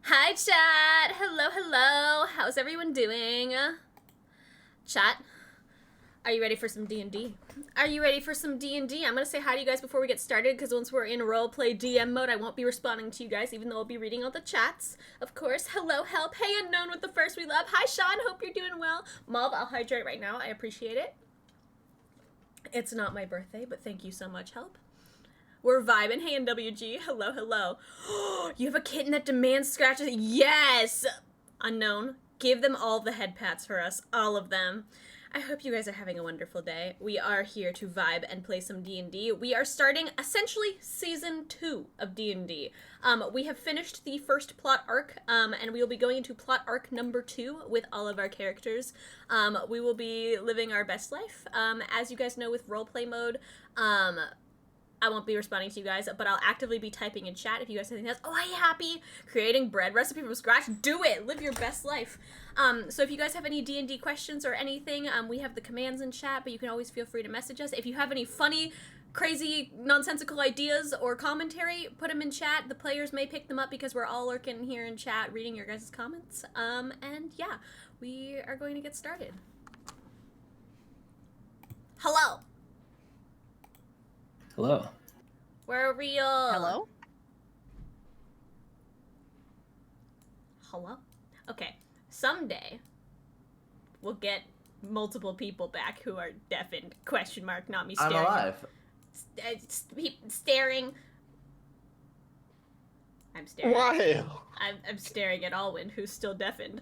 Hi, chat! Hello, hello! How's everyone doing? Chat, are you ready for some D&D? Are you ready for some D&D? I'm gonna say hi to you guys before we get started, because once we're in roleplay DM mode, I won't be responding to you guys, even though I'll be reading all the chats. Of course, hello, help! Hey, Unknown with the first we love! Hi, Sean! Hope you're doing well! Mob, I'll hydrate right now. I appreciate it. It's not my birthday, but thank you so much, help. We're vibing. Hey, NWG. Hello, hello. You have a kitten that demands scratches? Yes! Unknown. Give them all the head pats for us. All of them. I hope you guys are having a wonderful day. We are here to vibe and play some D&D. We are starting, essentially, Season 2 of D&D. We have finished the first plot arc, and we will be going into plot arc number 2 with all of our characters. We will be living our best life. As you guys know, with roleplay mode, I won't be responding to you guys, but I'll actively be typing in chat if you guys have anything else. Oh, hey, Happy! Creating bread recipe from scratch? Do it! Live your best life. So if you guys have any D&D questions or anything, we have the commands in chat, but you can always feel free to message us. If you have any funny, crazy, nonsensical ideas or commentary, put them in chat. The players may pick them up because we're all lurking here in chat reading your guys' comments. And yeah, we are going to get started. Hello! Hello. We're real. Hello? Hello? Okay. Someday, we'll get multiple people back who are deafened. Question mark, not me staring. I'm alive. Staring. I'm staring. Why? I'm staring at Alwyn, who's still deafened.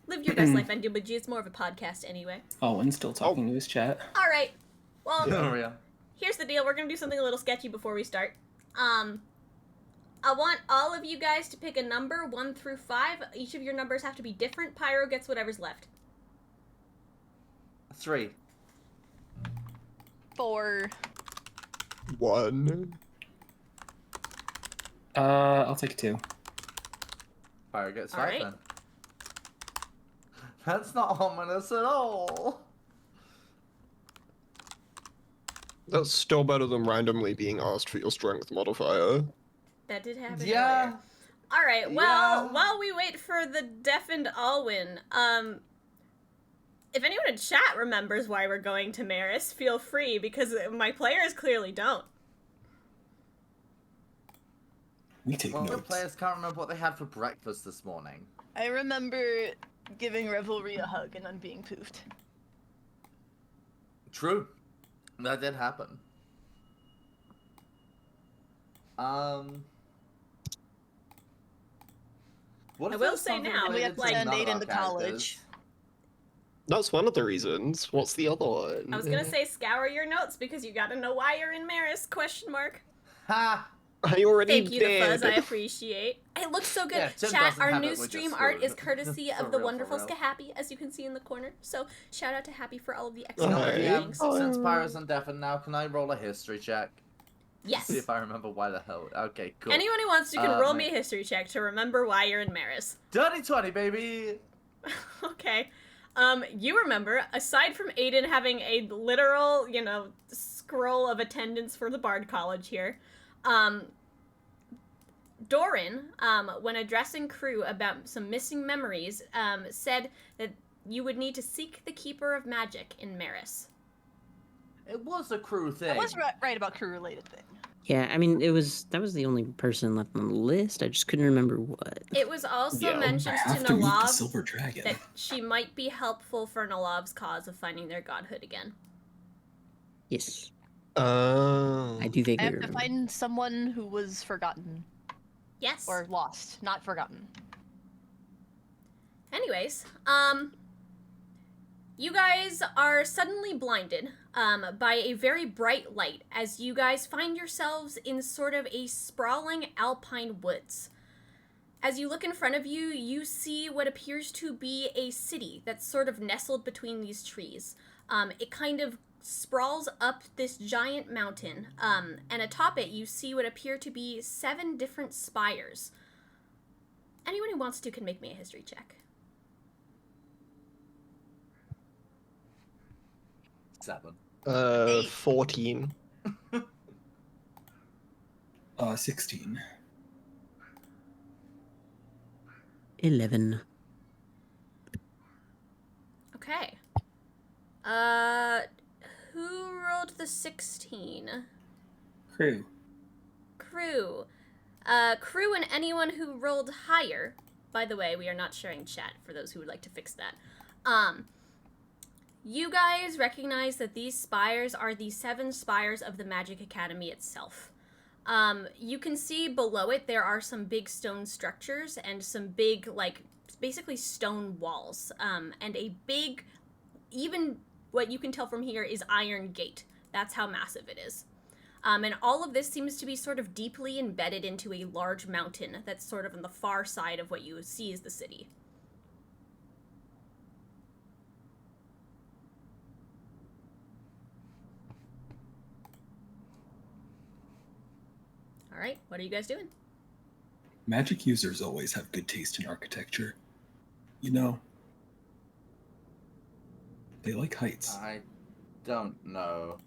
Live your best life, NWG. It's more of a podcast anyway. Owen's still talking to his chat. All right. Well, Yeah. here's the deal. We're gonna do something a little sketchy before we start. I want all of you guys to pick a number, 1 through 5. Each of your numbers have to be different. Pyro gets whatever's left. 3. 4. 1. I'll take 2. Fire gets 5 Alright. then. That's not ominous at all. That's still better than randomly being asked for your strength modifier. That did happen Yeah. earlier. All right. Well, Yeah. while we wait for the deafened Alwyn, if anyone in chat remembers why we're going to Meris, feel free, because my players clearly don't. We take Well, the notes. players can't remember what they had for breakfast this morning. I remember giving Revelry a hug and then being poofed. True. That did happen. What I if will there's say something now, And we related have to to send none of Aiden our to characters? college. That's one of the reasons. What's the other one? I was gonna say scour your notes because you gotta know why you're in Meris? Question mark. Ha! I already Thank you, the did. fuzz. I appreciate. It looks so good. Yeah, Jim Chat, doesn't our have new it, we're stream just art is screwed. courtesy For of the real, for wonderful real. Skahappy, as you can see in the corner. So shout out to Happy for all of the You excellent know what, Alright. DM, things. since Pyro's and deafened now, can I roll a history check? Yes. See if I remember why the hell. Okay, cool. Anyone who wants to can roll me mate. a history check to remember why you're in Meris. Dirty 20, baby! Okay. You remember, aside from Aiden having a literal, scroll of attendance for the Bard College here, Doran, when addressing Kruu about some missing memories, said that you would need to seek the Keeper of Magic in Meris. It was a Kruu thing. I was right about crew-related thing. Yeah, I mean, that was the only person left on the list. I just couldn't remember what. It was also Yeah, mentioned I to have to meet the Nellav silver dragon. that she might be helpful for Nellav's cause of finding their godhood again. Yes, Oh. I do I vaguely have to remember. find someone who was forgotten. Yes. Or lost, not forgotten. Anyways, you guys are suddenly blinded by a very bright light as you guys find yourselves in sort of a sprawling alpine woods. As you look in front of you, you see what appears to be a city that's sort of nestled between these trees. It kind of sprawls up this giant mountain, and atop it you see what appear to be 7 different spires. Anyone who wants to can make me a history check. 7. 14. 16. 11. Okay. Who rolled the 16? Kruu. Kruu. Kruu and anyone who rolled higher. By the way, we are not sharing chat for those who would like to fix that. You guys recognize that these spires are the 7 spires of the Magic Academy itself. You can see below it there are some big stone structures and some big, like, basically stone walls. And a big, even what you can tell from here is iron gate. That's how massive it is. And all of this seems to be sort of deeply embedded into a large mountain that's sort of on the far side of what you see as the city. All right, what are you guys doing? Magic users always have good taste in architecture. You know, they like heights. I don't know.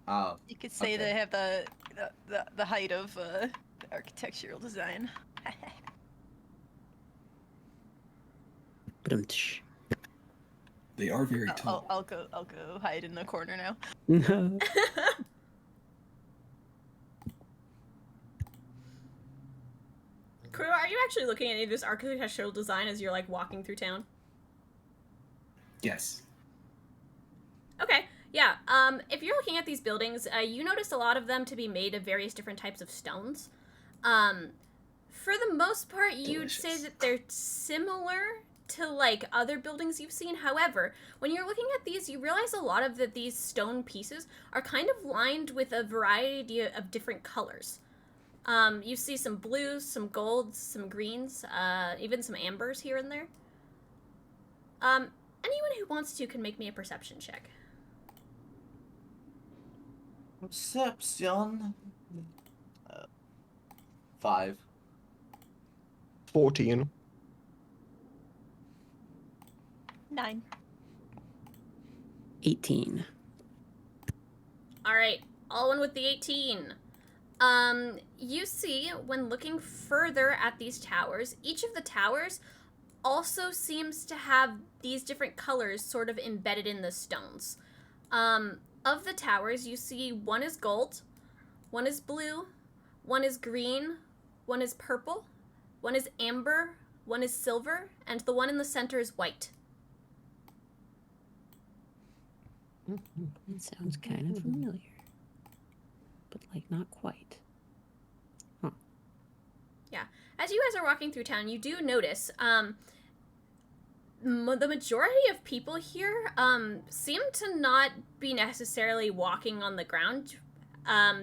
Oh. You could say Okay. they have the height of the architectural design. Ba-dum-tsh. They are very tall. I'll go hide in the corner now. Kruu, are you actually looking at any of this architectural design as you're, like, walking through town? Yes. Okay, yeah. If you're looking at these buildings, you notice a lot of them to be made of various different types of stones. For the most part, you'd say Delicious. that they're similar to, like, other buildings you've seen. However, when you're looking at these, you realize a lot of these stone pieces are kind of lined with a variety of different colors. You see some blues, some golds, some greens, even some ambers here and there. Anyone who wants to can make me a perception check. Perception. 5. 14. 9. 18. All right, Alwyn with the 18. You see, when looking further at these towers, each of the towers also seems to have these different colors sort of embedded in the stones. Of the towers, you see one is gold, one is blue, one is green, one is purple, one is amber, one is silver, and the one in the center is white. That sounds kind of familiar. But, like, not quite. As you guys are walking through town, you do notice, the majority of people here, seem to not be necessarily walking on the ground.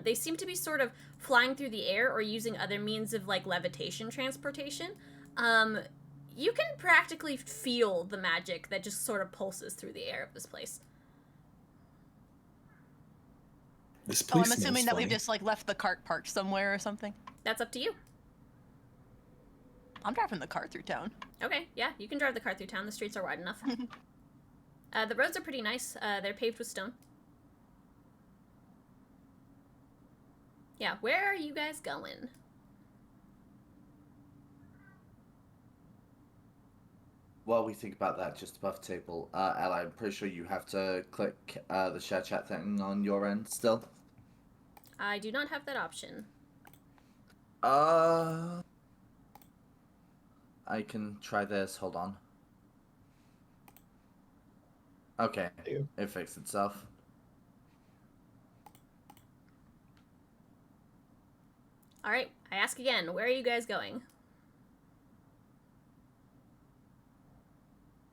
They seem to be sort of flying through the air or using other means of, like, levitation transportation. You can practically feel the magic that just sort of pulses through the air of this place. This Oh, place I'm assuming smells that funny. we've just like left the cart parked somewhere or something. That's up to you. I'm driving the car through town. Okay, yeah, you can drive the car through town. The streets are wide enough. The roads are pretty nice. They're paved with stone. Yeah, where are you guys going? While we think about that, just above the table, Ella, I'm pretty sure you have to click the share chat thing on your end still. I do not have that option. I can try this. Hold on. Okay, Yeah. it fixed itself. All right, I ask again. Where are you guys going?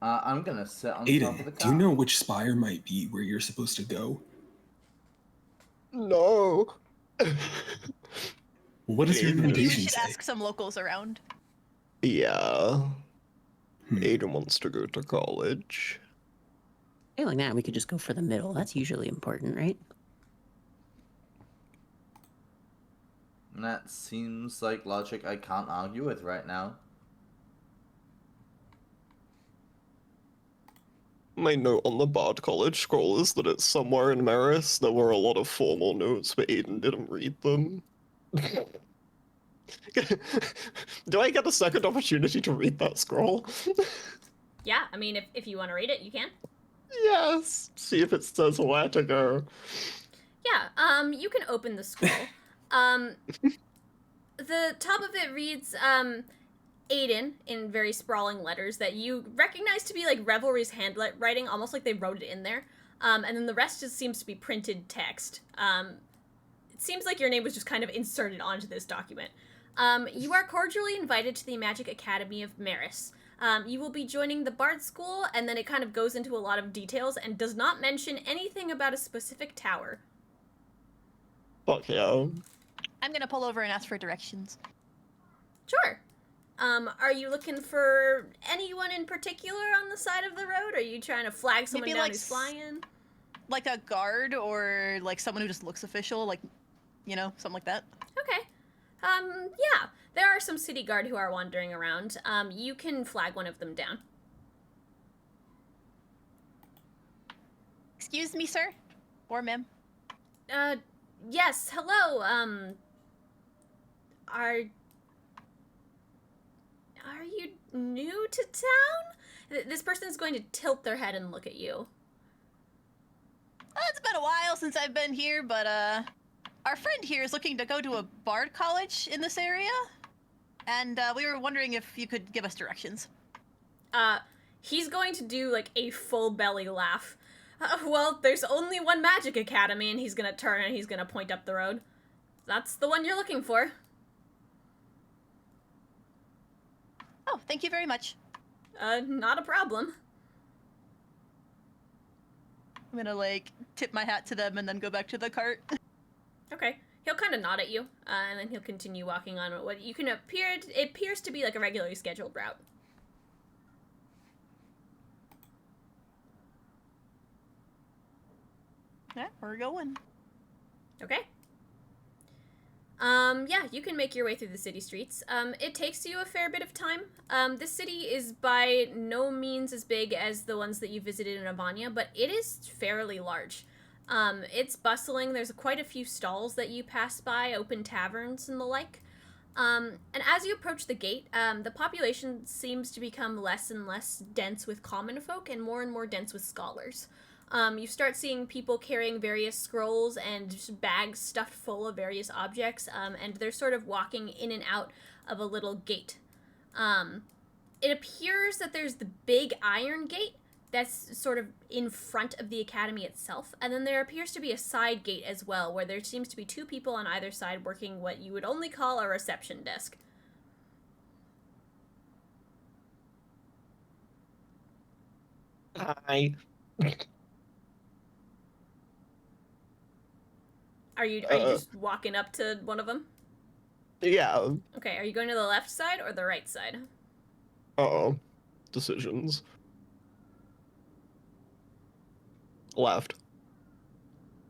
I'm gonna sit on top of the Aiden, car. do you know which spire might be where you're supposed to go? No. What does your Aiden. Maybe we invitation should say? ask some locals around. Yeah. Hmm. Aiden wants to go to college. Failing that, we could just go for the middle. That's usually important, right? And that seems like logic I can't argue with right now. My note on the Bard College scroll is that it's somewhere in Meris. There were a lot of formal notes, but Aiden didn't read them. Do I get a second opportunity to read that scroll? Yeah, I mean, if you want to read it, you can. Yes. See if it says where to go. Yeah, you can open the scroll. The top of it reads, Aiden, in very sprawling letters that you recognize to be like Revelry's handwriting, almost like they wrote it in there. And then the rest just seems to be printed text. It seems like your name was just kind of inserted onto this document. You are cordially invited to the Magic Academy of Meris. You will be joining the Bard School, and then it kind of goes into a lot of details and does not mention anything about a specific tower. Fuck yeah. I'm gonna pull over and ask for directions. Sure. Are you looking for anyone in particular on the side of the road? Are you trying to flag someone Maybe down like who's flying? Like a guard or like someone who just looks official, like, you know, something like that. Okay. Yeah. There are some city guard who are wandering around. You can flag one of them down. Excuse me, sir? Or ma'am? Yes, hello, are you new to town? This person is going to tilt their head and look at you. It's been a while since I've been here, but, our friend here is looking to go to a bard college in this area, and, we were wondering if you could give us directions. He's going to do, like, a full belly laugh. Well, there's only one magic academy, and he's gonna turn and he's gonna point up the road. That's the one you're looking for. Oh, thank you very much. Not a problem. I'm gonna, like, tip my hat to them and then go back to the cart. Okay. He'll kind of nod at you, and then he'll continue walking on what you can it appears to be like a regularly scheduled route. Yeah, we're going. Okay. Yeah, you can make your way through the city streets. It takes you a fair bit of time. This city is by no means as big as the ones that you visited in Avania, but it is fairly large. It's bustling. There's quite a few stalls that you pass by, open taverns and the like. And as you approach the gate, the population seems to become less and less dense with common folk and more dense with scholars. You start seeing people carrying various scrolls and just bags stuffed full of various objects, and they're sort of walking in and out of a little gate. It appears that there's the big iron gate that's sort of in front of the academy itself, and then there appears to be a side gate as well, where there seems to be two people on either side working what you would only call a reception desk. Hi. Are you just walking up to one of them? Yeah. Okay, are you going to the left side or the right side? Uh-oh. Decisions. Left.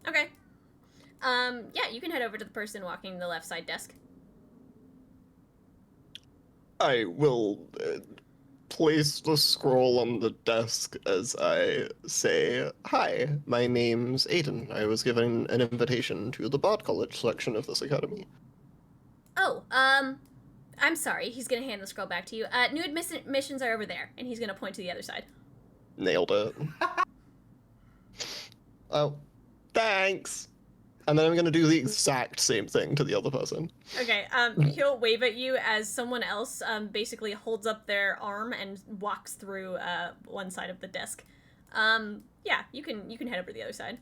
Okay. Yeah, you can head over to the person walking the left side desk. I will place the scroll on the desk as I say, "Hi, my name's Aiden. I was given an invitation to the Bard College section of this academy." Oh, I'm sorry. He's gonna hand the scroll back to you. New admissions are over there, and he's gonna point to the other side. Nailed it. Oh, thanks. And then I'm gonna do the exact same thing to the other person. Okay, he'll wave at you as someone else, basically holds up their arm and walks through, one side of the desk. Yeah, you can head over to the other side.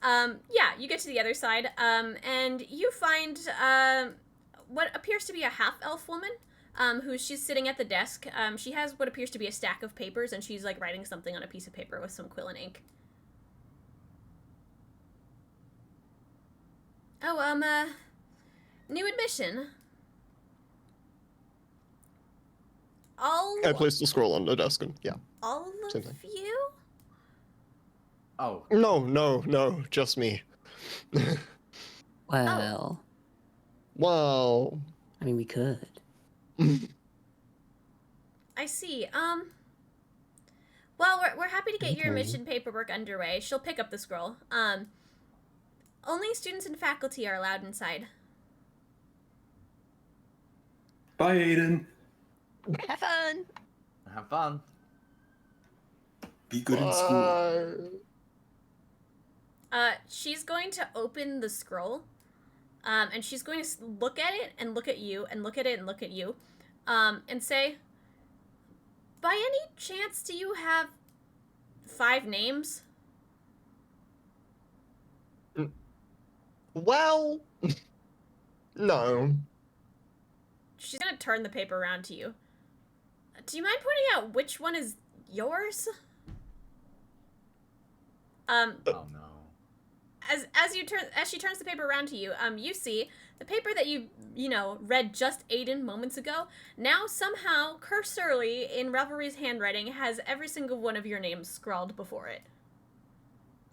Yeah, you get to the other side, and you find, what appears to be a half-elf woman, she's sitting at the desk. She has what appears to be a stack of papers, and she's, like, writing something on a piece of paper with some quill and ink. Oh, new admission. I placed the scroll on the desk and yeah. All Same of thing. you? Oh, No, just me. Well, Well, I mean, we could. I see. Well, we're happy to get your Okay. admission paperwork underway. She'll pick up the scroll. Only students and faculty are allowed inside. Bye, Aiden. Have fun. Have fun. Be good in school. She's going to open the scroll, and she's going to look at it and look at you and look at it and look at you, and say, by any chance do you have 5 names? Well, no. She's going to turn the paper around to you. Do you mind pointing out which one is yours? Oh no. As she turns the paper around to you, you see the paper that you read just Aiden moments ago. Now somehow, cursorily in Revelry's handwriting, has every single one of your names scrawled before it.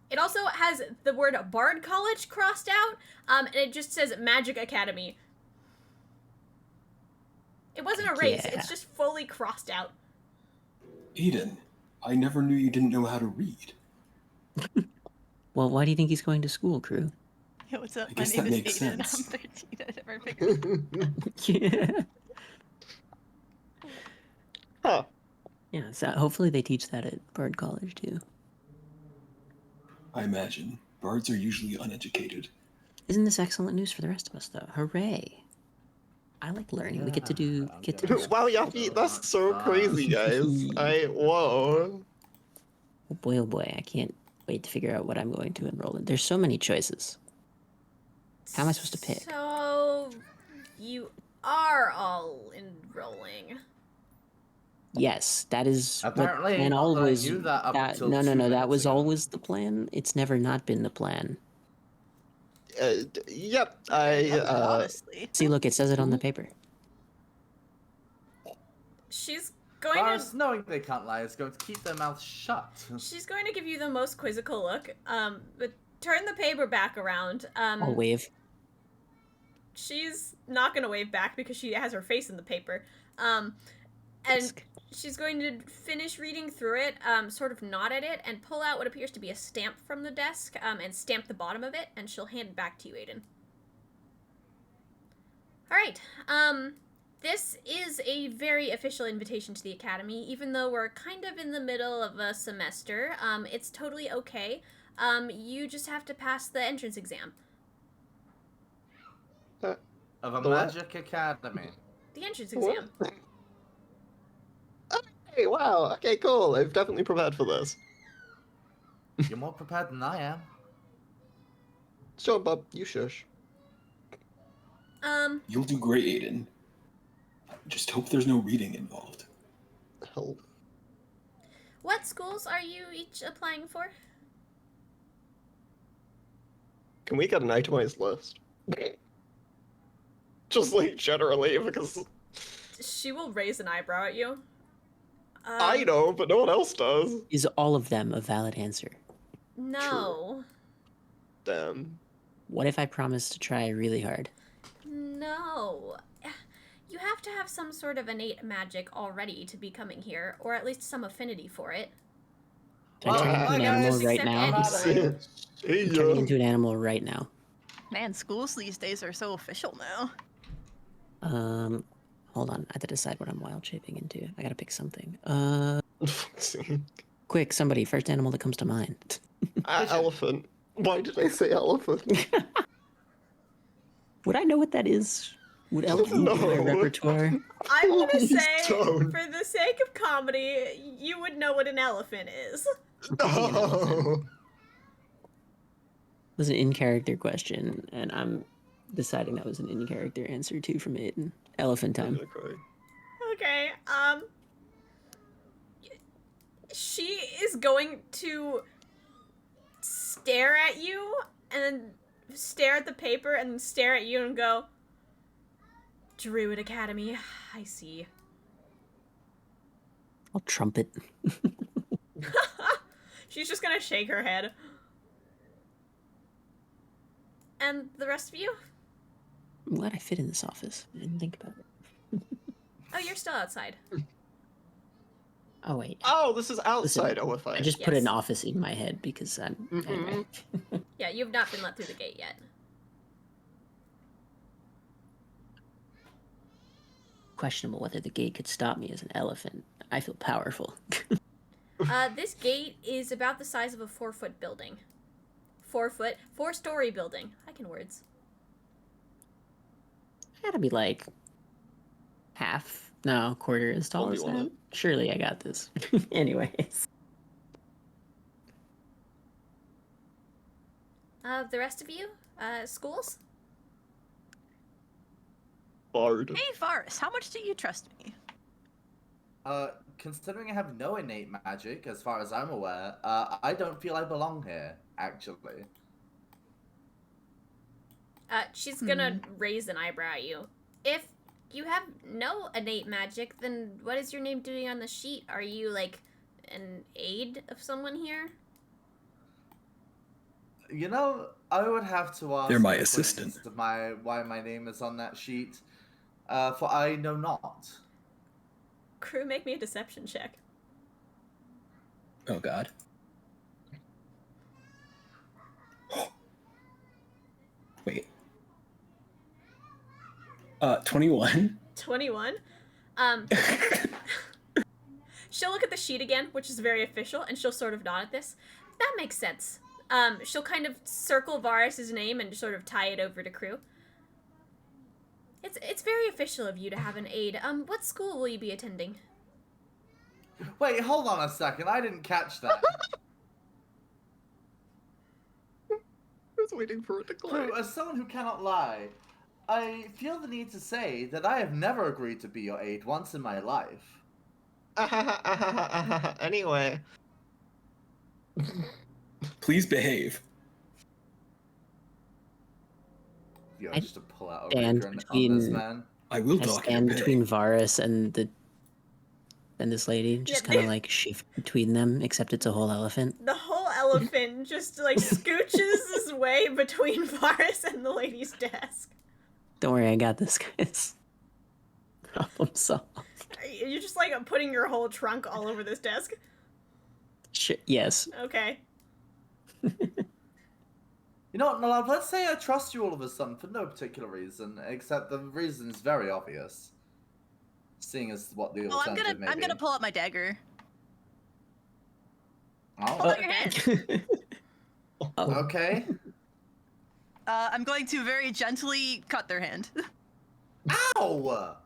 It also has the word Bard College crossed out, and it just says Magic Academy. It wasn't erased; Yeah. it's just fully crossed out. Aiden, I never knew you didn't know how to read. Well, why do you think he's going to school, Kruu? Yo, what's up? I My guess name that is makes Aiden. sense. I'm 13. I never figured Yeah. Huh. Yeah, so hopefully they teach that at Bard College too. I imagine. Bards are usually uneducated. Isn't this excellent news for the rest of us, though? Hooray! I like learning. We get to do Wow, Yappy, that's so crazy, guys. Whoa. Oh boy, I can't wait to figure out what I'm going to enroll in. There's so many choices. How am I supposed to pick? So, you are all enrolling. Yes, that is Apparently, and not that I always knew that up until no, 2 that minutes was ago. always the plan. It's never not been the plan. Yep, honestly. See, look, it says it on the paper. She's going Varus, to knowing they can't lie, is going to keep their mouth shut. she's going to give you the most quizzical look. But turn the paper back around. I'll wave. She's not going to wave back because she has her face in the paper. And she's going to finish reading through it, sort of nod at it, and pull out what appears to be a stamp from the desk, and stamp the bottom of it, and she'll hand it back to you, Aiden. Alright, this is a very official invitation to the Academy, even though we're kind of in the middle of a semester. It's totally okay. You just have to pass the entrance exam. Of a The what? magic academy. The entrance exam. Hey, wow. Okay, cool. I've definitely prepared for this. You're more prepared than I am. Sure, Bob, you shush. You'll do great, Aiden. Just hope there's no reading involved. Hell. What schools are you each applying for? Can we get an itemized list? Just like generally, because She will raise an eyebrow at you. I know, but no one else does. Is all of them a valid answer? No. Damn. What if I promise to try really hard? No. You have to have some sort of innate magic already to be coming here, or at least some affinity for it. Can I turn into an Bye, animal guys. right Except now? Eddie. See I'm turning ya. into an animal right now. Man, schools these days are so official now. Hold on. I have to decide what I'm wild shaping into. I gotta pick something. Quick, somebody, first animal that comes to mind. Elephant. Why did I say elephant? Would I know what that is? Would elephant be my No. repertoire? I'm gonna Please say, don't. for the sake of comedy, you would know what an elephant is. No. It was an in-character question, and I'm deciding that was an in-character answer too from Aiden. Elephant time. Okay, she is going to stare at you, and then stare at the paper, and then stare at you and go, Druid Academy, I see. I'll trumpet. She's just gonna shake her head. And the rest of you? I'm glad I fit in this office. I didn't think about it. Oh, you're still outside. Oh wait. Oh, this is outside OFI. I just put an Yes. office in my head because I'm. Anyway. Yeah, you've not been let through the gate yet. Questionable whether the gate could stop me as an elephant. I feel powerful. This gate is about the size of a 4-foot building. 4-story building. I can words. Gotta be like half, no, quarter as tall What do as you want that. Surely I got this. Anyways. The rest of you, schools? Bard. Hey, Varas, how much do you trust me? Considering I have no innate magic, as far as I'm aware, I don't feel I belong here, actually. She's gonna raise an eyebrow at you. If you have no innate magic, then what is your name doing on the sheet? Are you, like, an aid of someone here? You know, I would have to ask. They're my the assistant. acquaintance of why my name is on that sheet, for I know not. Kruu, make me a deception check. Oh god. Wait. 21. 21. She'll look at the sheet again, which is very official, and she'll sort of nod at this. That makes sense. She'll kind of circle Varas' name and sort of tie it over to Kruu. It's very official of you to have an aide. What school will you be attending? Wait, hold on a second. I didn't catch that. I was waiting for it to clear. Kruu, as someone who cannot lie, I feel the need to say that I have never agreed to be your aide once in my life. Anyway. Please behave. Yo, I just to pull out a stand reader on this between- man. I will I dock your stand pay. between Varas and this lady, just Yeah, kind of they- like shift between them, except it's a whole elephant. The whole elephant just, like, scooches his way between Varas and the lady's desk. Don't worry, I got this, guys. Problem solved. You're just, like, putting your whole trunk all over this desk? Yes. Okay. You know what, Nellav, let's say I trust you all of a sudden for no particular reason, except the reason is very obvious. Seeing as what the Oh, alternative may I'm be. gonna pull out my dagger. Oh, Hold out your hand. Oh, okay. I'm going to very gently cut their hand. Ow!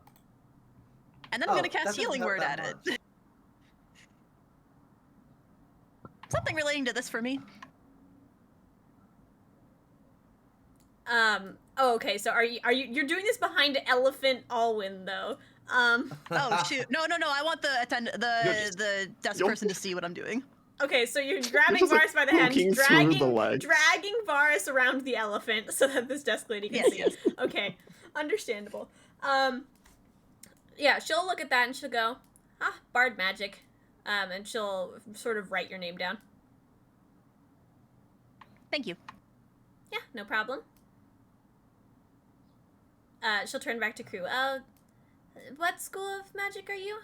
And then I'm Oh, gonna that cast doesn't Healing hurt Word that at much. it. Something relating to this for me. Oh, okay, so you're doing this behind Elephant Alwyn, though. Oh shoot! No! I want the just- the desk you're- person to see what I'm doing. Okay, so you're grabbing just, like, Varas by the hand, poking through dragging the legs. Varas around the elephant so that this desk lady can Yes, see. yes. Okay, understandable. Yeah, she'll look at that and she'll go, bard magic. And she'll sort of write your name down. Thank you. Yeah, no problem. She'll turn back to Kruu. What school of magic are you?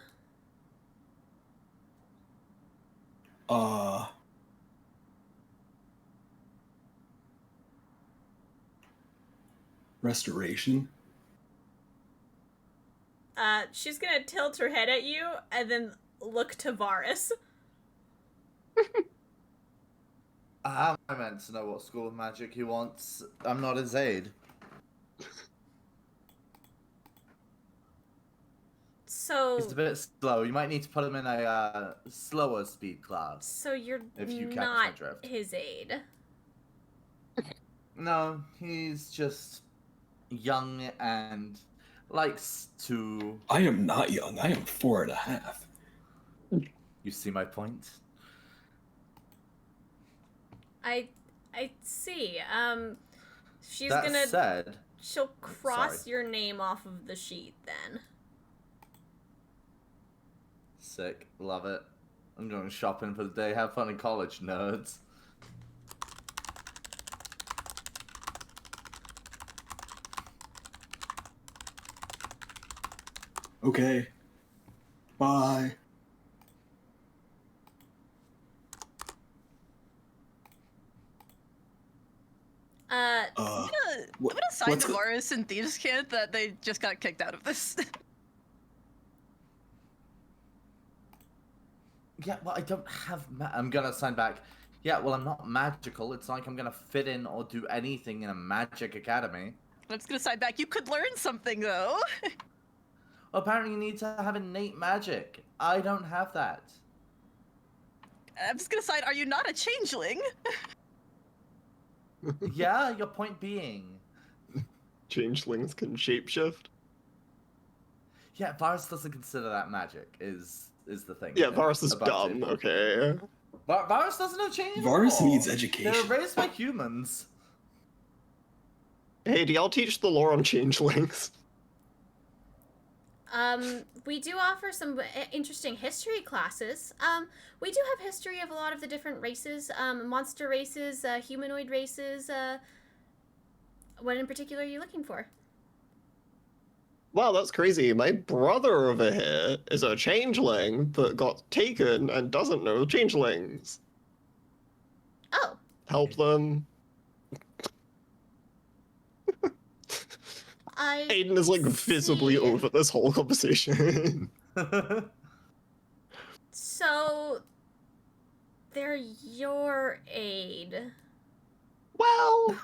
Restoration. She's gonna tilt her head at you and then look to Varas. I meant to know what school of magic he wants. I'm not his aide. So, He's a bit slow. You might need to put him in a slower speed class. so you're If you catch my not drift. his aide. No, he's just young and likes to... I am not young. I am 4.5. You see my point? I see. She's That gonna said, she'll cross Sorry. your name off of the sheet then. sick, love it. I'm going shopping for the day. Have fun in college, nerds. Okay. Bye. Uh, Uh, I'm what- gonna sign what's to the- Varas and Thieves' Camp that they just got kicked out of this. Yeah, well, I don't have. I'm gonna sign back. Yeah, well, I'm not magical. It's not like I'm gonna fit in or do anything in a magic academy. I'm just gonna sign back. You could learn something though. Well, apparently, you need to have innate magic. I don't have that. I'm just gonna sign. Are you not a changeling? Yeah, your point being. Changelings can shapeshift. Yeah, Varus doesn't consider that magic. Is the thing. Yeah, Varus is Above dumb. table. Okay. Varus doesn't know change. Varus needs They're education. raised by humans. Hey, do y'all teach the lore on changelings? we do offer some interesting history classes. We do have history of a lot of the different races, monster races, humanoid races. What in particular are you looking for? Wow, that's crazy. My brother over here is a changeling, but got taken and doesn't know changelings. Oh, Help them. I Aiden is like visibly see. over this whole conversation. So they're your aid. Well,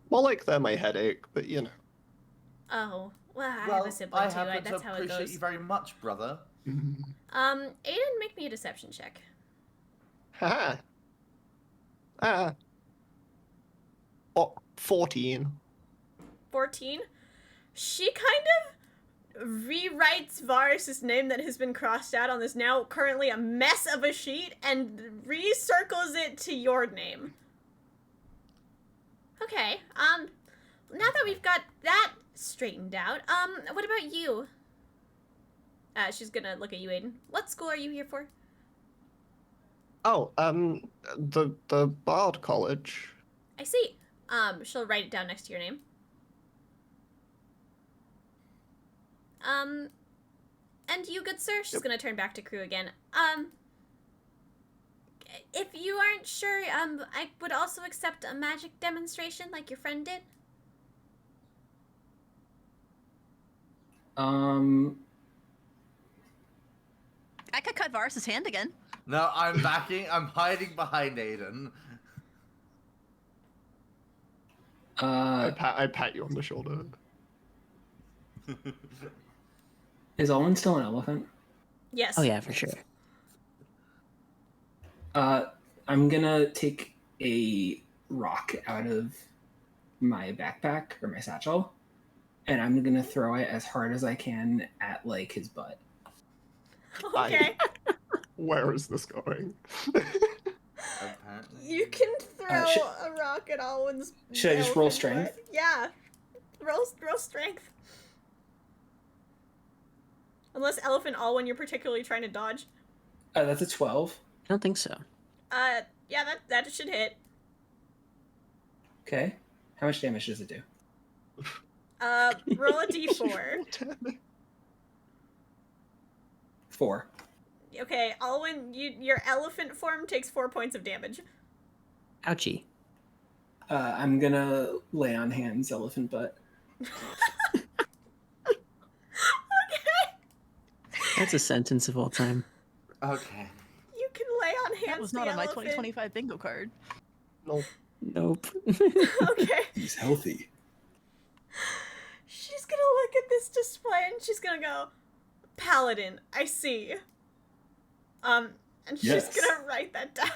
more like they're my headache, but you know. Oh, well, I Well, have a sibling I too. happen That's to how it appreciate goes. you very much, brother. Aiden, make me a deception check. Haha. Ah. Oh, 14. 14. She kind of rewrites Varus's name that has been crossed out on this now currently a mess of a sheet and recircles it to your name. Okay, now that we've got that straightened out, what about you? She's gonna look at you, Aiden. What school are you here for? Oh, the Bard College. I see. She'll write it down next to your name. And you, good sir? She's gonna turn back to Kruu again. If you aren't sure, I would also accept a magic demonstration like your friend did. I could cut Varus's hand again. No, I'm backing. I'm hiding behind Aiden. I pat you on the shoulder. Is Alwyn still an elephant? Yes. Oh yeah, for sure. I'm gonna take a rock out of my backpack or my satchel, and I'm gonna throw it as hard as I can at like his butt. Okay. Where is this going? Apparently. You can throw should- a rock at Alwyn's. Should I just roll elephant strength? butt. Yeah. Roll strength. Unless Elephant Alwyn you're particularly trying to dodge. That's a 12. I don't think so. Yeah, that should hit. Okay. How much damage does it do? Roll a d4. 4. Okay, Alwyn, your elephant form takes 4 points of damage. Ouchie. I'm gonna lay on hands, elephant butt. That's a sentence of all time. Okay. You can lay on hands. That was the not on my elephant. 2025 bingo card. No. Nope. Okay. He's healthy. She's gonna look at this display and she's gonna go, Paladin, I see. And she's Yes. gonna write that down.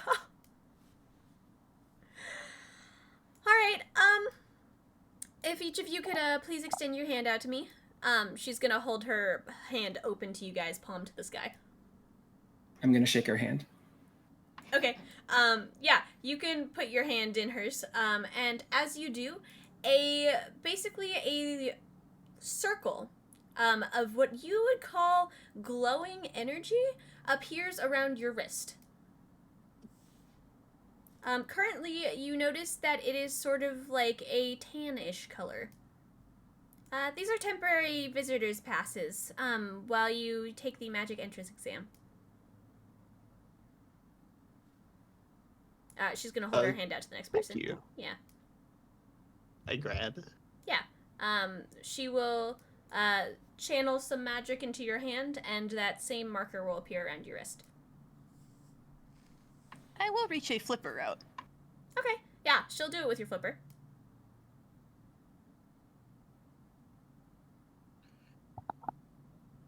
Alright, if each of you could, please extend your hand out to me. She's gonna hold her hand open to you guys, palm to the sky. I'm gonna shake her hand. Okay, yeah, you can put your hand in hers, and as you do, basically a circle, of what you would call glowing energy appears around your wrist. Currently, you notice that it is sort of like a tannish color. These are temporary visitor's passes, while you take the magic entrance exam. She's gonna hold her hand out to the next person. Thank you. Yeah. I grab. She will channel some magic into your hand, and that same marker will appear around your wrist. I will reach a flipper out. Okay. Yeah, she'll do it with your flipper.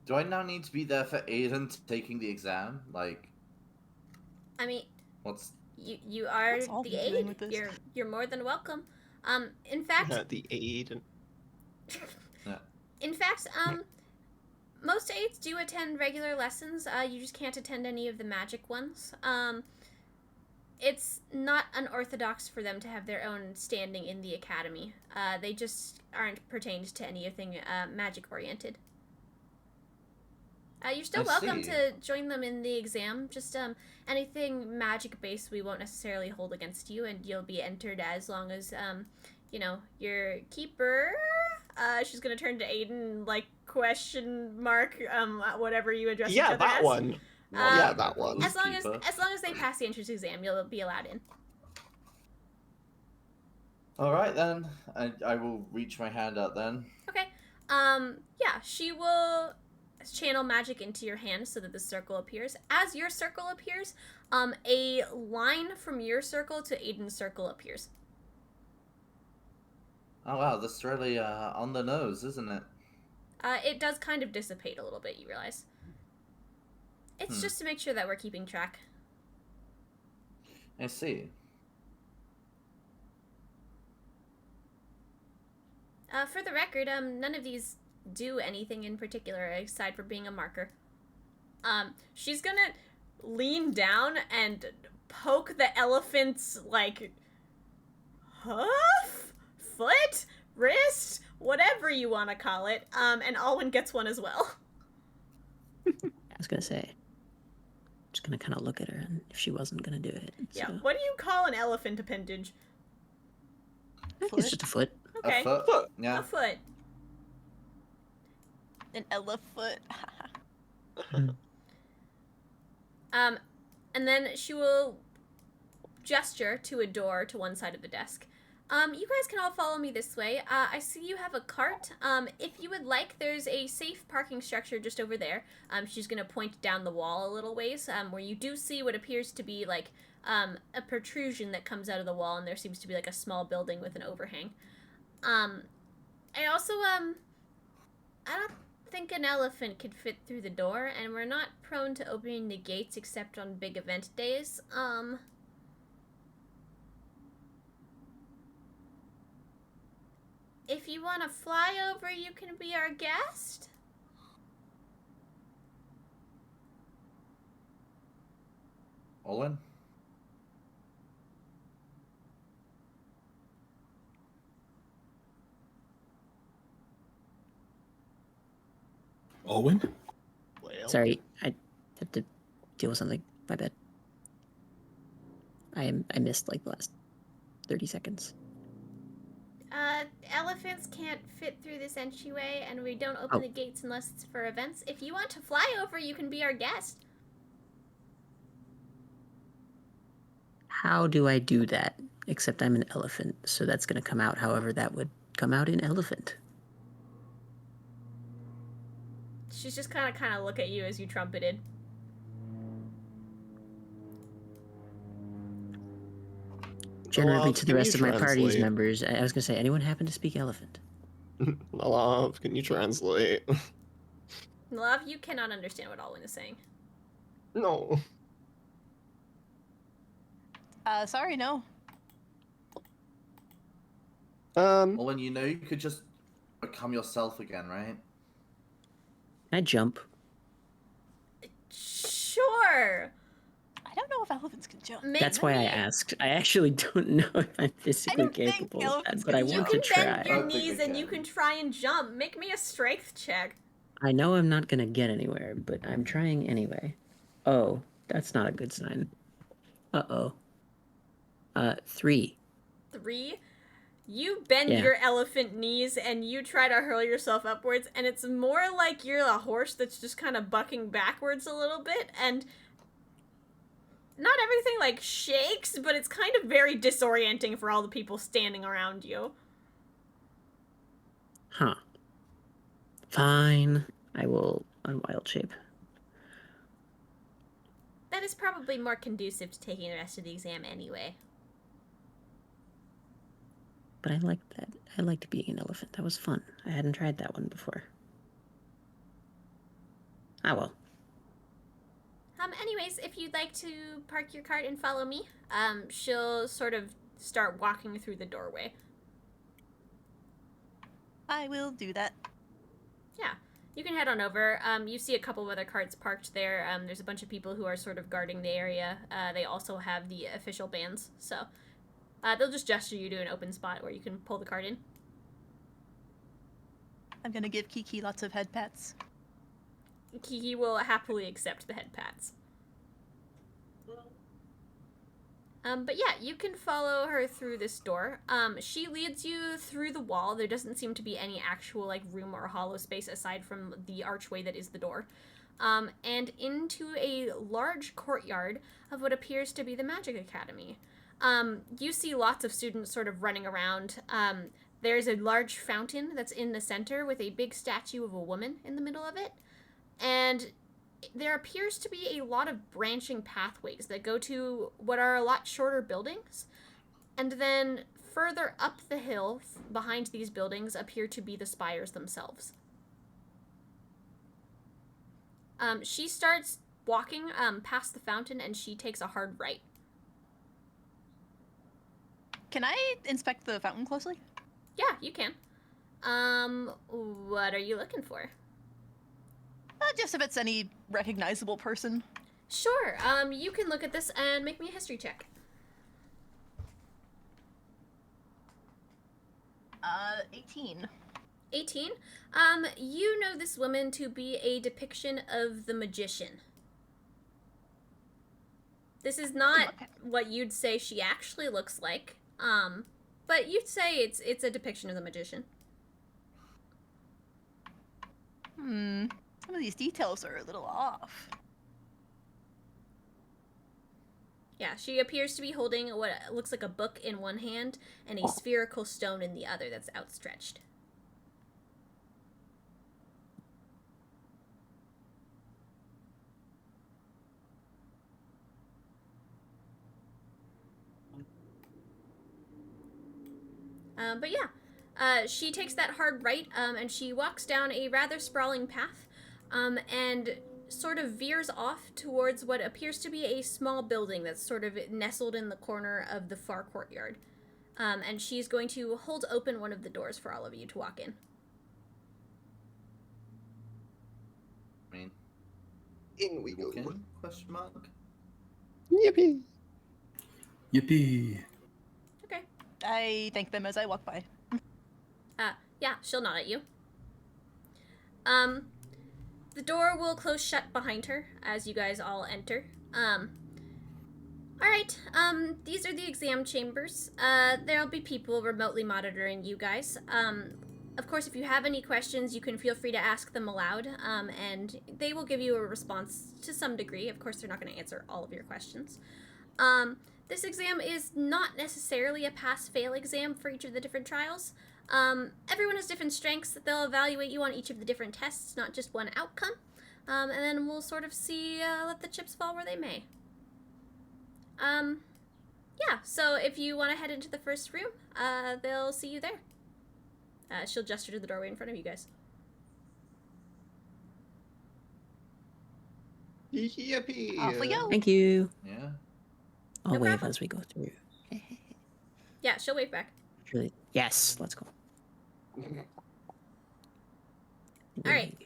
Do I now need to be there for Aiden taking the exam? Like, I mean, what's... you are What's Alden the doing aid. with this? You're more than welcome. In fact, The aid. In fact, most aides do attend regular lessons. You just can't attend any of the magic ones. It's not unorthodox for them to have their own standing in the academy. They just aren't pertained to anything magic-oriented. You're still I welcome see. to join them in the exam. Just anything magic-based we won't necessarily hold against you, and you'll be entered as long as, your keeper... she's gonna turn to Aiden, like, question mark, whatever you address each Yeah, other that as. one. Yeah, that one. As long as they pass the entrance exam, you'll be allowed in. Alright then, I will reach my hand out then. Okay. Yeah, she will channel magic into your hand so that the circle appears. As your circle appears, a line from your circle to Aiden's circle appears. Oh wow, that's really on the nose, isn't it? It does kind of dissipate a little bit, you realize. It's just to make sure that we're keeping track. I see. For the record, none of these do anything in particular aside from being a marker. She's gonna lean down and poke the elephant's, like, hoof? Foot? Wrist? Whatever you want to call it. And Alwyn gets one as well. I was gonna say, just gonna kind of look at her, and if she wasn't gonna do it, Yeah. so. What do you call an elephant appendage? I think it's just a foot. Okay. A foot? A Yeah. foot. An elephant. And then she will gesture to a door to one side of the desk. You guys can all follow me this way. I see you have a cart. If you would like, there's a safe parking structure just over there. She's gonna point down the wall a little ways, where you do see what appears to be like a protrusion that comes out of the wall, and there seems to be like a small building with an overhang. I also, I don't think an elephant could fit through the door, and we're not prone to opening the gates except on big event days. If you want to fly over, you can be our guest. Olin? Alwyn? Well, Sorry, I have to deal with something. My bad. I missed like the last 30 seconds. Elephants can't fit through this entryway, and we don't open Oh. the gates unless it's for events. If you want to fly over, you can be our guest. How do I do that? Except I'm an elephant, so that's gonna come out however that would come out in elephant. She's just kind of look at you as you trumpeted. Generally, Nellav, to the can rest you of my party's translate? members, I was gonna say, anyone happen to speak elephant? Nellav, can you translate? Love, you cannot understand what Alwyn is saying. No. Sorry, no. Olin, you know you could just become yourself again, right? Can I jump? Sure. I don't know if elephants can jump. That's why I asked. I actually don't know if I'm physically don't think capable of that, elephants but I can You want can to bend try. your I don't think knees they and you can. can try and jump. Make me a strength check. I know I'm not gonna get anywhere, but I'm trying anyway. Oh, that's not a good sign. Uh-oh. 3. 3. You bend Yeah. your elephant knees and you try to hurl yourself upwards, and it's more like you're a horse that's just kind of bucking backwards a little bit, and not everything like shakes, but it's kind of very disorienting for all the people standing around you. Huh. Fine. I will unwild shape. That is probably more conducive to taking the rest of the exam anyway. But I liked that. I liked being an elephant. That was fun. I hadn't tried that one before. Ah, well. Anyways, if you'd like to park your cart and follow me, she'll sort of start walking through the doorway. I will do that. Yeah, you can head on over. You see a couple of other carts parked there. There's a bunch of people who are sort of guarding the area. They also have the official bands, so they'll just gesture you to an open spot where you can pull the cart in. I'm gonna give Kiki lots of head pats. Kiki will happily accept the head pats. But yeah, you can follow her through this door. She leads you through the wall. There doesn't seem to be any actual like room or hollow space aside from the archway that is the door. And into a large courtyard of what appears to be the Magic Academy. You see lots of students sort of running around. There's a large fountain that's in the center with a big statue of a woman in the middle of it. And there appears to be a lot of branching pathways that go to what are a lot shorter buildings. And then further up the hill behind these buildings appear to be the spires themselves. She starts walking past the fountain and she takes a hard right. Can I inspect the fountain closely? Yeah, you can. What are you looking for? Just if it's any recognizable person. Sure, you can look at this and make me a history check. 18. 18. You know this woman to be a depiction of the magician. This is not Okay. what you'd say she actually looks like, but you'd say it's a depiction of the magician. Some of these details are a little off. Yeah, she appears to be holding what looks like a book in one hand and a spherical stone in the other that's outstretched. But yeah, she takes that hard right, and she walks down a rather sprawling path, and sort of veers off towards what appears to be a small building that's sort of nestled in the corner of the far courtyard. And she's going to hold open one of the doors for all of you to walk in. I mean, In we go. walk in? Question mark. Yippee! Yippee! Okay. I thank them as I walk by. Yeah, she'll nod at you. The door will close shut behind her as you guys all enter. Alright, these are the exam chambers. There'll be people remotely monitoring you guys. Of course, if you have any questions, you can feel free to ask them aloud, and they will give you a response to some degree. Of course, they're not going to answer all of your questions. This exam is not necessarily a pass-fail exam for each of the different trials. Everyone has different strengths. They'll evaluate you on each of the different tests, not just one outcome. And then we'll sort of see, let the chips fall where they may. Yeah, so if you want to head into the first room, they'll see you there. She'll gesture to the doorway in front of you guys. Yippee! Off we go. Thank you. Yeah. I'll No wave problem. as we go through. Yeah, she'll wave back. Really? Yes, let's go. Alright.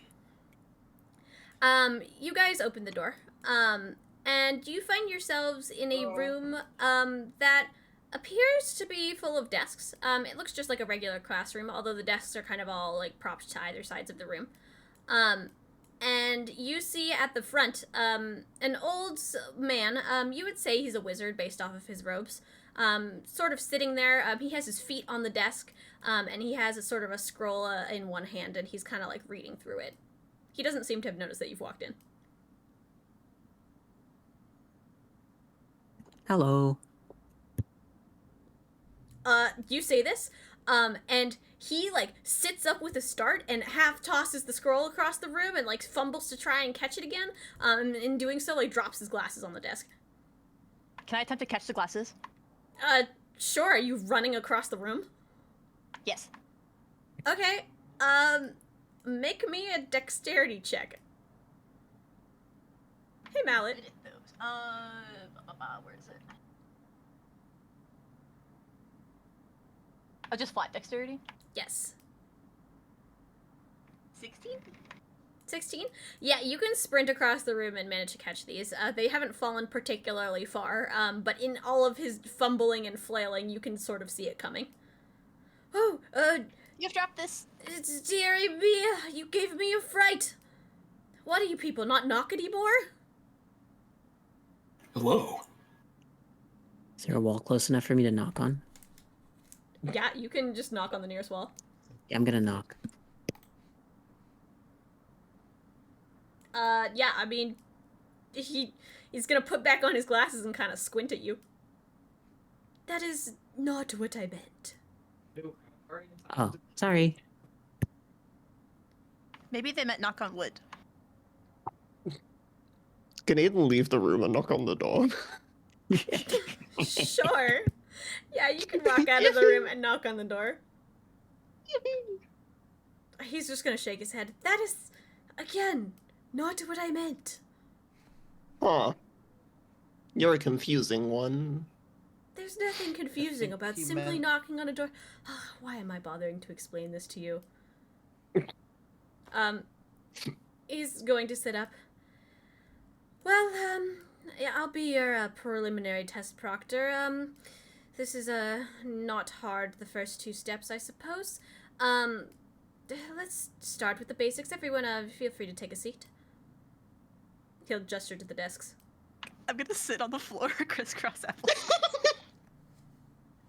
You guys open the door. And you find yourselves in a room, that appears to be full of desks. It looks just like a regular classroom, although the desks are kind of all, like, propped to either sides of the room. And you see at the front, an old man, you would say he's a wizard based off of his robes, sort of sitting there. He has his feet on the desk, and he has a sort of a scroll in one hand, and he's kind of like reading through it. He doesn't seem to have noticed that you've walked in. Hello. You say this, and he, like, sits up with a start and half tosses the scroll across the room and, like, fumbles to try and catch it again, and in doing so, like, drops his glasses on the desk. Can I attempt to catch the glasses? Sure, are you running across the room? Yes. Okay, make me a dexterity check. Hey, Mallet. Where is it? Oh, just flat dexterity? Yes. 16? 16? Yeah, you can sprint across the room and manage to catch these. They haven't fallen particularly far, but in all of his fumbling and flailing, you can sort of see it coming. Oh, You've dropped this. dearie me, you gave me a fright. What are you people, not knock anymore? Hello. Is there a wall close enough for me to knock on? Yeah, you can just knock on the nearest wall. Yeah, I'm gonna knock. Yeah, I mean, he's gonna put back on his glasses and kind of squint at you. That is not what I meant. Oh, sorry. Maybe they meant knock on wood. Can Aiden leave the room and knock on the door? Sure. Yeah, you can walk out of the room and knock on the door. He's just gonna shake his head. That is, again, not what I meant. Huh. You're a confusing one. There's nothing confusing about he simply meant- knocking on a door. Why am I bothering to explain this to you? He's going to sit up. Well, yeah, I'll be your preliminary test proctor. This is not hard, the first two steps, I suppose. Let's start with the basics. Everyone, feel free to take a seat. He'll gesture to the desks. I'm gonna sit on the floor, crisscross apple.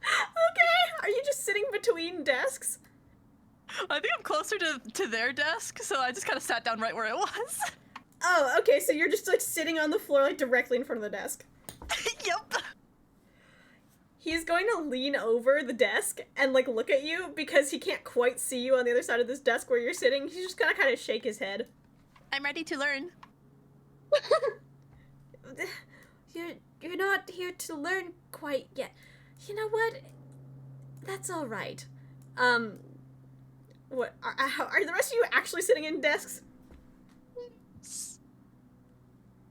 Okay, are you just sitting between desks? I think I'm closer to their desk, so I just kind of sat down right where it was. Oh, okay, so you're just, like, sitting on the floor, like, directly in front of the desk. Yep. He's going to lean over the desk and, like, look at you because he can't quite see you on the other side of this desk where you're sitting. He's just gonna kind of shake his head. I'm ready to learn. You're not here to learn quite yet. You know what? That's all right. What are the rest of you actually sitting in desks?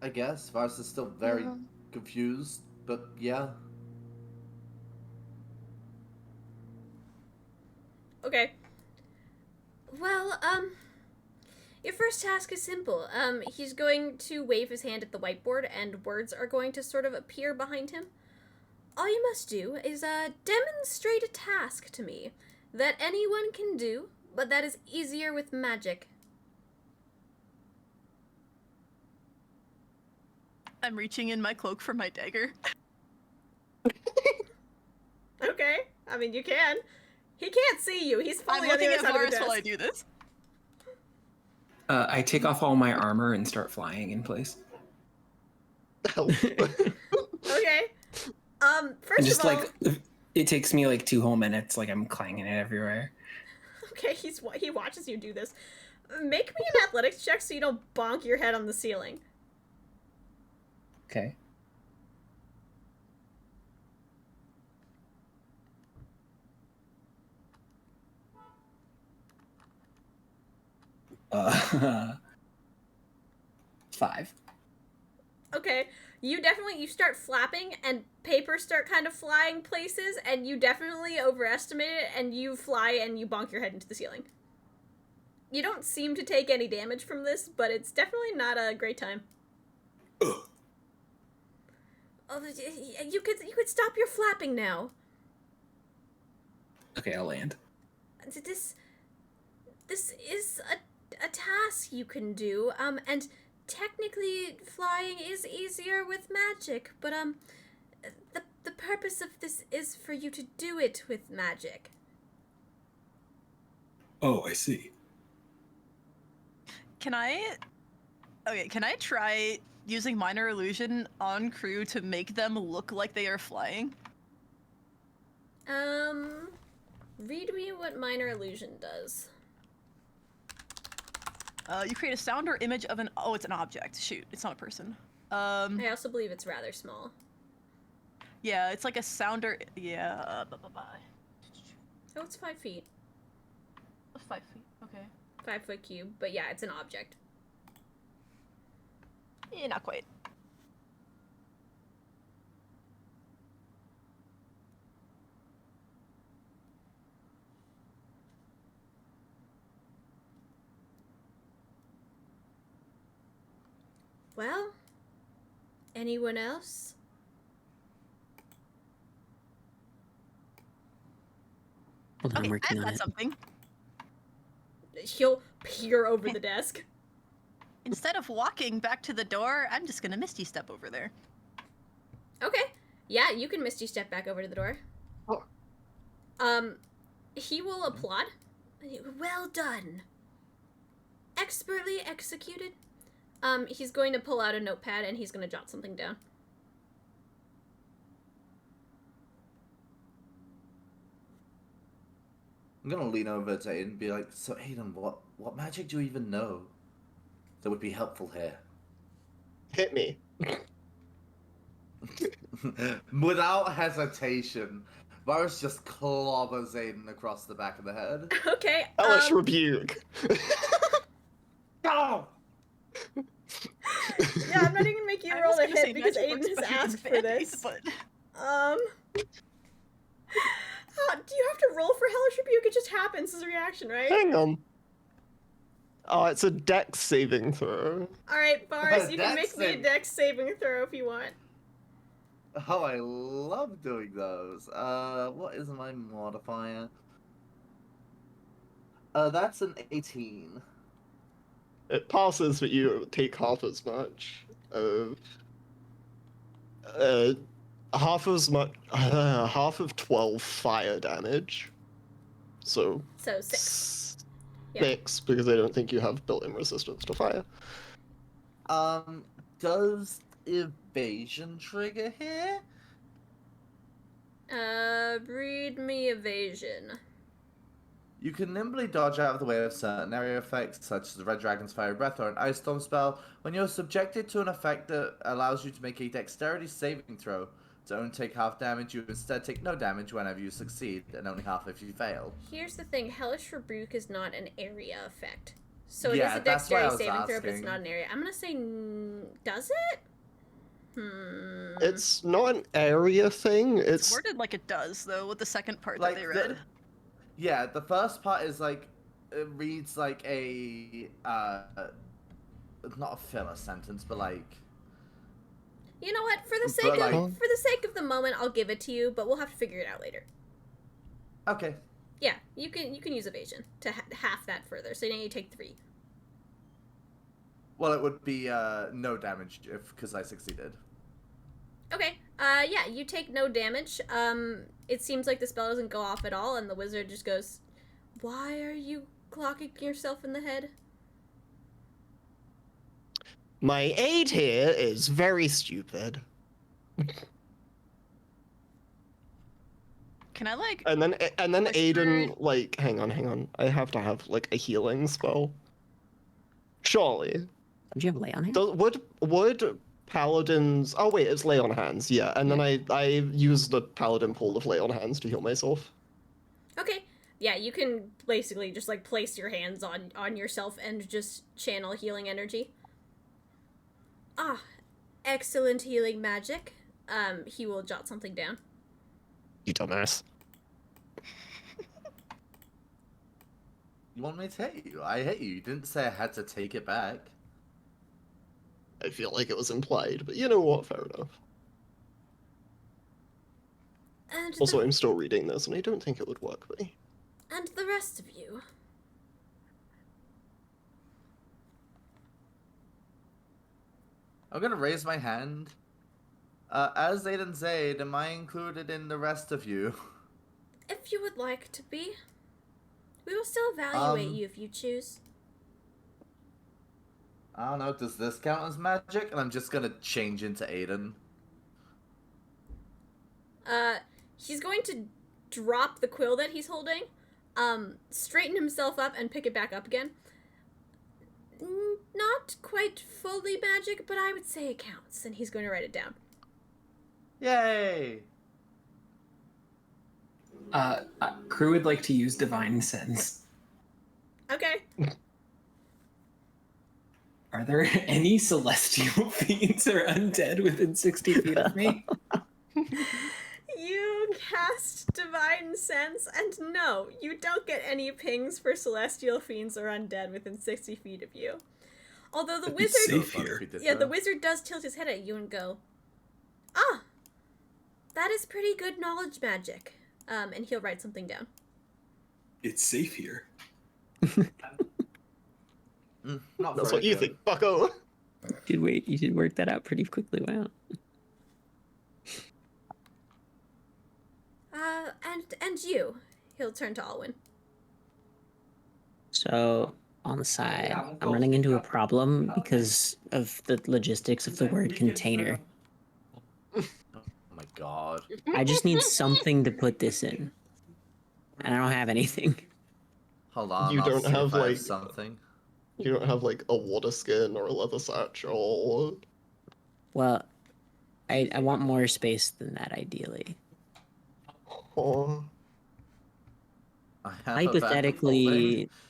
I guess Varas is still very confused, but yeah. Okay. Well, your first task is simple. He's going to wave his hand at the whiteboard, and words are going to sort of appear behind him. All you must do is, demonstrate a task to me that anyone can do, but that is easier with magic. I'm reaching in my cloak for my dagger. Okay, I mean, you can. He can't see you. He's I'm fully on the looking other at side of the Varas while I desk. do this. I take off all my armor and start flying in place. Help. Okay. First And just of all, like it takes me like 2 whole minutes. Like I'm clanging it everywhere. okay, he watches you do this. Make me an athletics check so you don't bonk your head on the ceiling. Okay. Uh, 5. Okay, you start flapping and papers start kind of flying places, and you definitely overestimate it, and you fly and you bonk your head into the ceiling. You don't seem to take any damage from this, but it's definitely not a great time. Oh, you could stop your flapping now. Okay, I'll land. This is a task you can do, and technically flying is easier with magic, but the purpose of this is for you to do it with magic. Oh, I see. Can I try using minor illusion on Kruu to make them look like they are flying? Read me what minor illusion does. You create a sound or image of an... Oh, it's an object. Shoot, it's not a person. I also believe it's rather small. Yeah, it's like a sound or... Yeah, Oh, it's 5 feet. 5 feet, okay. 5 foot cube, but yeah, it's an object. Yeah, not quite. Well, anyone else? Hold on, I'm Okay, working I've on got it. something. He'll peer over the desk. Instead of walking back to the door, I'm just gonna Misty Step over there. Okay. Yeah, you can Misty step back over to the door. Oh. He will applaud. Well done. Expertly executed. He's going to pull out a notepad and he's going to jot something down. I'm gonna lean over to Aiden and be like, so Aiden, what magic do you even know that would be helpful here? Hit me. Without hesitation, Varas just clobbers Aiden across the back of the head. Okay. Hellish rebuke. Go! Yeah, I'm not even gonna make you I roll was a gonna say hit because magic Aiden works has better than asked for band-aids, this. but... Do you have to roll for Hellish Rebuke? It just happens as a reaction, right? Hang on. Oh, it's a dex saving throw. Alright, Boris, you can Dex make me a save. dex saving throw if you want. Oh, I love doing those. What is my modifier? That's an 18. It passes, but you take half as much of. Half as much. Half of 12 fire damage. So. So 6. Yeah. 6, because I don't think you have built-in resistance to fire. Does evasion trigger here? Read me evasion. You can nimbly dodge out of the way of certain area effects, such as the Red Dragon's Fiery Breath or an Ice Storm spell, when you're subjected to an effect that allows you to make a dexterity saving throw. To only take half damage, you instead take no damage whenever you succeed, and only half if you fail. Here's the thing, Hellish Rebuke is not an area effect. So it Yeah, is a that's why I dexterity was saving throw, but it's asking. not an area. I'm gonna say, does it? It's not an area thing, It's it's. worded like it does, though, with the second part Like that they read. Yeah, the first part is like, it reads like a, not a filler sentence, but like... You know what? For the But, sake like- for the sake of the moment, I'll give it to you, but we'll have to figure it out later. Okay. Yeah, you can use evasion to half that further. So now you take 3. Well, it would be, no damage because I succeeded. Okay. Yeah, you take no damage. It seems like the spell doesn't go off at all, and the wizard just goes, "Why are you clocking yourself in the head?" My aide here is very stupid. Can I, like... And then Whisper- Aiden, like, hang on. I have to have, like, a healing spell. Surely. Don't you have lay on hands? Would paladins... Oh, wait, it's lay on hands, yeah. And then I use the paladin pool of lay on hands to heal myself. Okay. Yeah, you can basically just like place your hands on yourself and just channel healing energy. Ah, excellent healing magic. He will jot something down. You dumbass. You want me to hit you? I hit you. You didn't say I had to take it back. I feel like it was implied, but you know what? Fair enough. And Also, I'm still reading this, and I don't think it would work, but... and the rest of you. I'm gonna raise my hand. As Aiden Zaid, am I included in the rest of you? If you would like to be, we will still evaluate Um, you if you choose. I don't know, does this count as magic? And I'm just gonna change into Aiden. He's going to drop the quill that he's holding, straighten himself up, and pick it back up again. Not quite fully magic, but I would say it counts, and he's going to write it down. Yay! Kruu would like to use divine sense. Okay. Are there any celestial fiends or undead within 60 feet of me? You cast Divine Sense, and no, you don't get any pings for celestial fiends or undead within 60 feet of you. Although the It's wizard... safe here. Yeah, the wizard does tilt his head at you and go, "Ah, that is pretty good knowledge magic." And he'll write something down. It's safe here. Not That's very what you good. think, bucko. You should work that out pretty quickly. Wow. And you. He'll turn to Alwyn. So, on the side, I'm running into a problem because of the logistics of the word container. Oh my god. I just need something to put this in. And I don't have anything. Hold on, You I'll don't see if have, I like- something. You don't have like a water skin or a leather satchel. Well, I want more space than that, ideally. Oh, I have a backup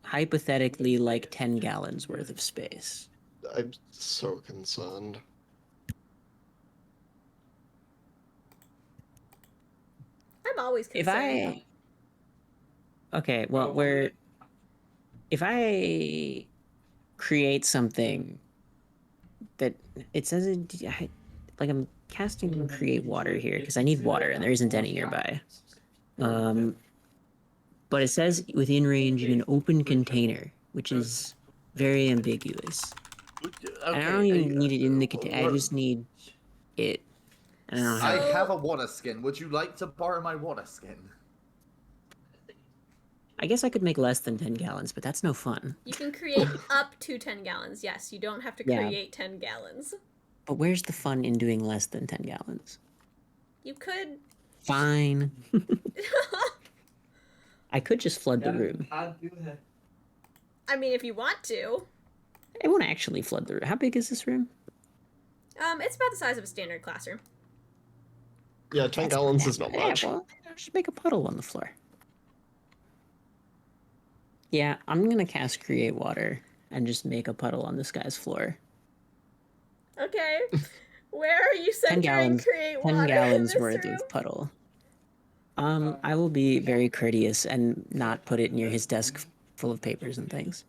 Hypothetically, like 10 gallons worth of space. I'm so concerned. I'm always If concerned. Okay, well, if I create something that it says like I'm casting create water here because I need water and there isn't any nearby. But it says within range in an open container, which is very ambiguous. And I don't even need it in the container. I just need it. And I don't have. I have a water skin. Would you like to borrow my water skin? I guess I could make less than 10 gallons, but that's no fun. You can create up to 10 gallons. Yes, you don't have to Yeah. create 10 gallons. But where's the fun in doing less than 10 gallons? You could... Fine. I could just flood the room. I mean, if you want to. I won't actually flood the room. How big is this room? It's about the size of a standard classroom. Yeah, 10 gallons is not much. Yeah, well, just make a puddle on the floor. Yeah, I'm gonna cast create water and just make a puddle on this guy's floor. Okay. Where are you 10 centering gallons, create 10 water in gallons this worth room? of puddle. I will be very courteous and not put it near his desk full of papers and things.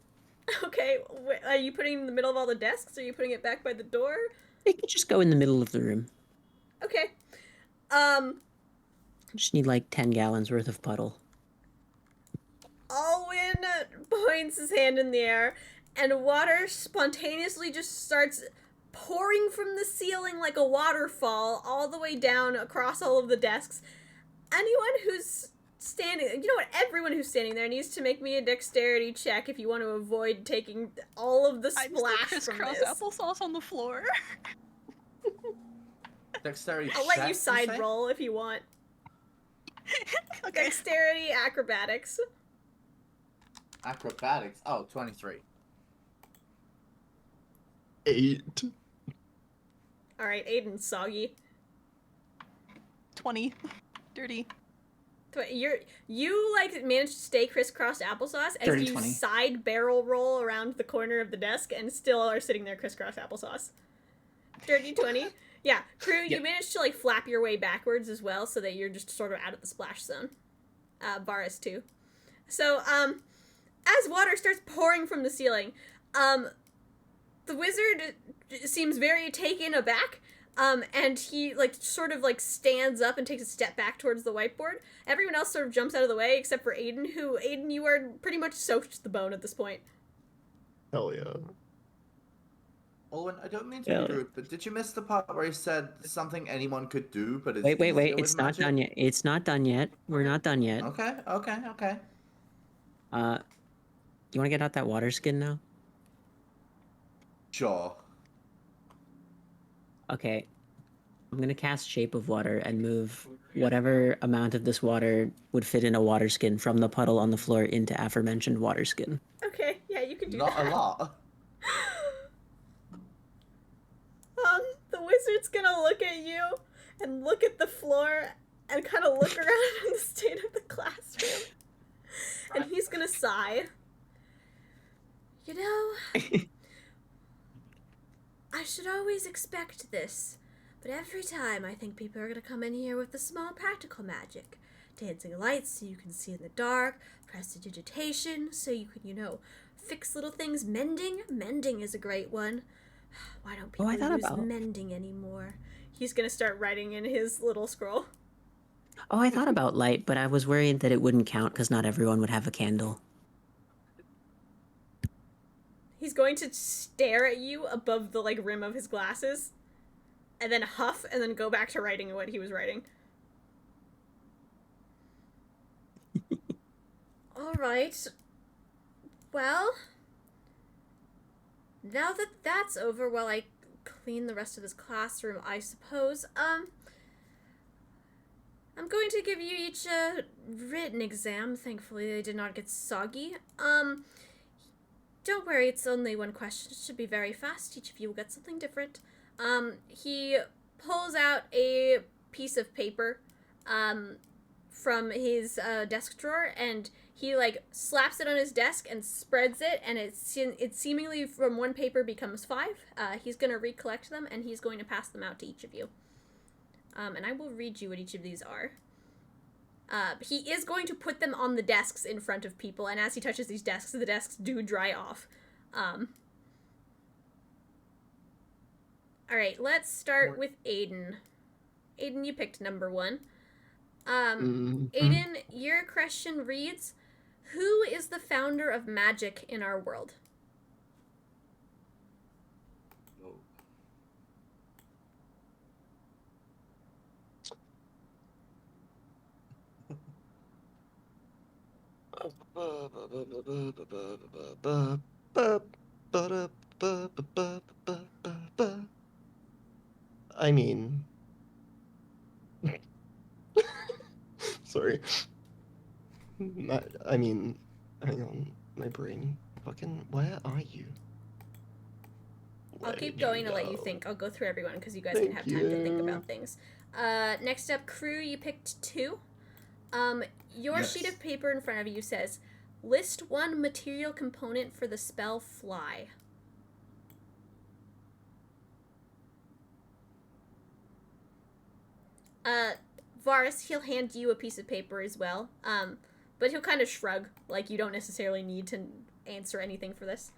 Okay, are you putting it in the middle of all the desks? Or are you putting it back by the door? It could just go in the middle of the room. Okay. I just need like 10 gallons worth of puddle. Alwyn points his hand in the air, and water spontaneously just starts pouring from the ceiling like a waterfall all the way down across all of the desks. Anyone who's standing, you know what, everyone who's standing there needs to make me a dexterity check if you want to avoid taking all of the I'm splash just from crisscross this. applesauce on the floor. Dexterity I'll let check, you side say? roll if you want. Okay. Dexterity, acrobatics. Acrobatics. Oh, 23. 8. Alright, Aiden, soggy. 20. Dirty. You like managed to stay crisscross applesauce as Dirty you 20. side barrel roll around the corner of the desk and still are sitting there crisscross applesauce. Dirty 20. Yeah, Kruu, you Yep. managed to like flap your way backwards as well so that you're just sort of out of the splash zone. Varas too. So, as water starts pouring from the ceiling, the wizard seems very taken aback. And he, like, sort of, like, stands up and takes a step back towards the whiteboard. Everyone else sort of jumps out of the way, except for Aiden, Aiden, you are pretty much soaked to the bone at this point. Hell yeah. Owen, I don't mean to Yeah. be rude, but did you miss the part where he said something anyone could do, but it's Wait, easier with it's not magic? done yet. It's not done yet. We're not done yet. Okay. You want to get out that water skin now? Sure. Okay. I'm gonna cast Shape of Water and move whatever amount of this water would fit in a water skin from the puddle on the floor into aforementioned water skin. Okay, yeah, you can do Not that. a lot. The wizard's gonna look at you and look at the floor and kind of look around in the state of the classroom. And he's gonna sigh. You know, I should always expect this, but every time I think people are gonna come in here with the small practical magic. Dancing lights so you can see in the dark, prestidigitation so you can, fix little things. Mending is a great one. Why don't people use mending anymore? He's gonna start writing in his little scroll. Oh, I thought about light, but I was worried that it wouldn't count because not everyone would have a candle. He's going to stare at you above the rim of his glasses, and then huff, and then go back to writing what he was writing. All right. Well, now that that's over, while I clean the rest of this classroom, I suppose, I'm going to give you each a written exam. Thankfully, they did not get soggy. Don't worry, it's only one question. It should be very fast. Each of you will get something different. He pulls out a piece of paper, from his desk drawer, and he slaps it on his desk and spreads it, and it's seemingly from one paper becomes 5. He's going to recollect them, and he's going to pass them out to each of you. And I will read you what each of these are. He is going to put them on the desks in front of people, and as he touches these desks, the desks do dry off. Alright, let's start with Aiden. Aiden, you picked number 1. Aiden, your question reads, who is the founder of magic in our world? I mean... Sorry. Hang on. My brain. Fucking, where are you? I'll keep going to let you think. I'll go through everyone because you guys can have time to think about things. Next up, Kruu, you picked 2. Your sheet of paper in front of you says, list 1 material component for the spell fly. Varas, he'll hand you a piece of paper as well, but he'll kind of shrug, like you don't necessarily need to answer anything for this.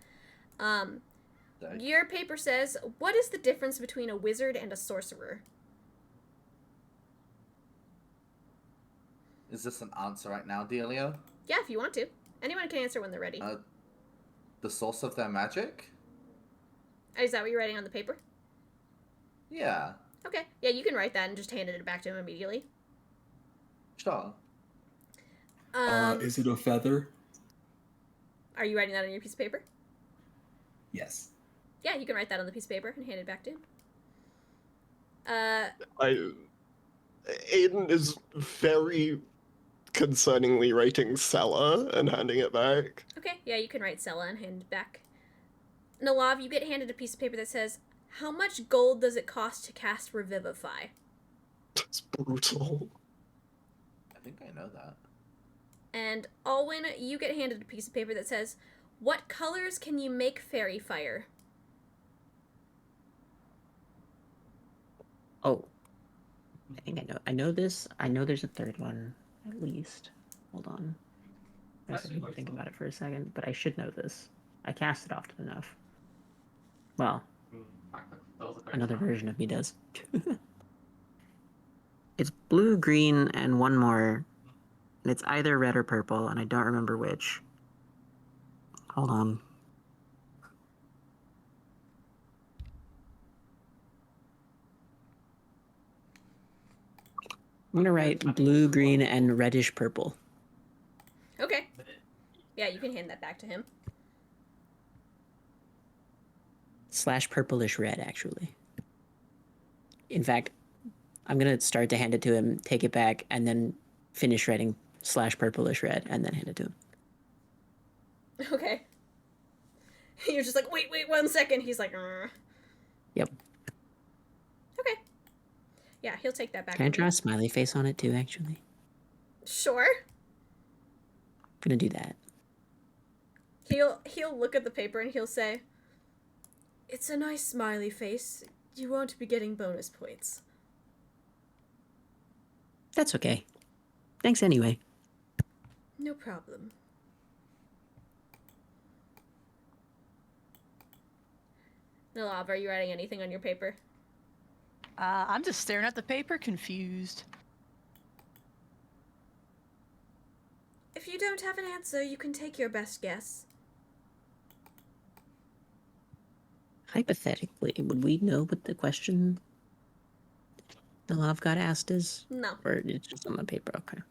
Your paper says, what is the difference between a wizard and a sorcerer? Is this an answer right now, Delio? Yeah, if you want to. Anyone can answer when they're ready. The source of their magic? Is that what you're writing on the paper? Yeah. Okay. Yeah, you can write that and just hand it back to him immediately. Sure. Is it a feather? Are you writing that on your piece of paper? Yes. Yeah, you can write that on the piece of paper and hand it back to him. Aiden is very concerningly writing Sella and handing it back. Okay, yeah, you can write Sella and hand it back. Nellav, you get handed a piece of paper that says, how much gold does it cost to cast Revivify? That's brutal. I think I know that. And Alwyn, you get handed a piece of paper that says, what colors can you make fairy fire? Oh. I think I know. I know this. I know there's a third one, at least. Hold on. I just need to think about it for a second, but I should know this. I cast it often enough. Well, another version of me does. It's blue, green, and one more. And it's either red or purple, and I don't remember which. Hold on. I'm gonna write blue, green, and reddish purple. Okay. Yeah, you can hand that back to him. slash purplish red, actually. In fact, I'm going to start to hand it to him, take it back, and then finish writing slash purplish red, and then hand it to him. Okay. You're just like, wait, 1 second. He's like, Yep. Okay. Yeah, he'll take that back. Can I draw a smiley face on it too, actually? Sure. I'm going to do that. He'll look at the paper and he'll say, "It's a nice smiley face. You won't be getting bonus points." That's okay. Thanks anyway. No problem. Nellav, are you writing anything on your paper? I'm just staring at the paper, confused. If you don't have an answer, you can take your best guess. Hypothetically, would we know what the question the Nellav got asked is? No. Or it's just on the paper? Okay.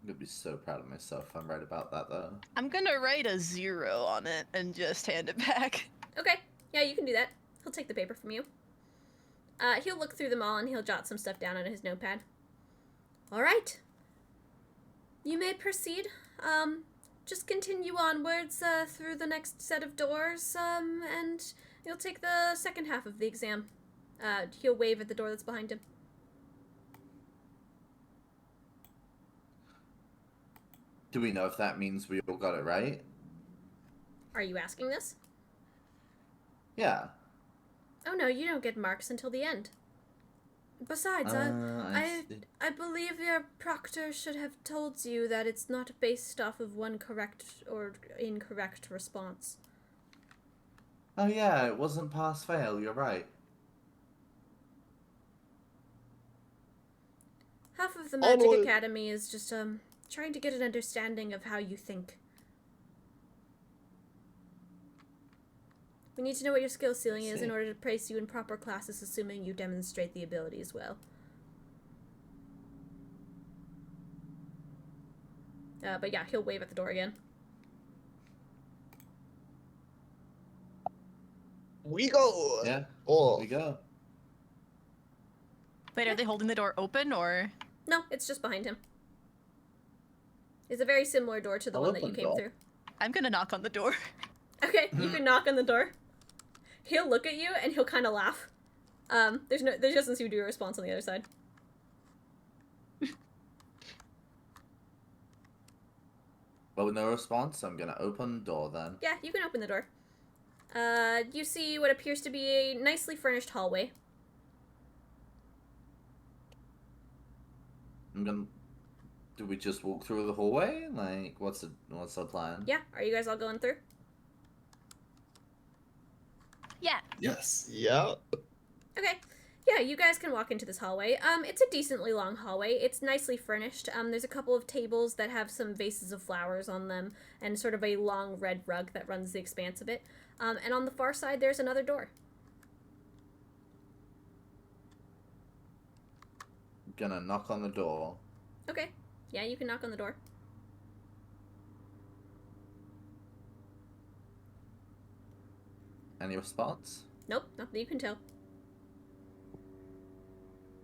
I'm gonna be so proud of myself if I'm right about that, though. I'm gonna write a 0 on it and just hand it back. Okay. Yeah, you can do that. He'll take the paper from you. He'll look through them all and he'll jot some stuff down on his notepad. All right. You may proceed. Just continue onwards through the next set of doors, and you'll take the second half of the exam. He'll wave at the door that's behind him. Do we know if that means we all got it right? Are you asking this? Yeah. Oh no, you don't get marks until the end. Besides, I see. I believe your proctor should have told you that it's not based off of one correct or incorrect response. Oh yeah, it wasn't pass-fail, you're right. Half of the Magic Onward. Academy is just, trying to get an understanding of how you think. We need to know what your skill ceiling is in order to place you in proper classes, assuming you demonstrate the ability as well. But yeah, he'll wave at the door again. We go. Yeah, Oh, we go. Wait, are they holding the door open or? No, it's just behind him. It's a very similar door to the I'll one that you open came door. through. I'm gonna knock on the door. Okay, you can knock on the door. He'll look at you and he'll kind of laugh. There doesn't seem to be a response on the other side. Well, with no response, I'm gonna open the door then. Yeah, you can open the door. You see what appears to be a nicely furnished hallway. I'm gonna. Do we just walk through the hallway? Like, what's the plan? Yeah, are you guys all going through? Yeah. Yes. yeah. Okay. Yeah, you guys can walk into this hallway. It's a decently long hallway. It's nicely furnished. There's a couple of tables that have some vases of flowers on them and sort of a long red rug that runs the expanse of it. And on the far side, there's another door. Gonna knock on the door. Okay. Yeah, you can knock on the door. Any response? Nope, not that you can tell.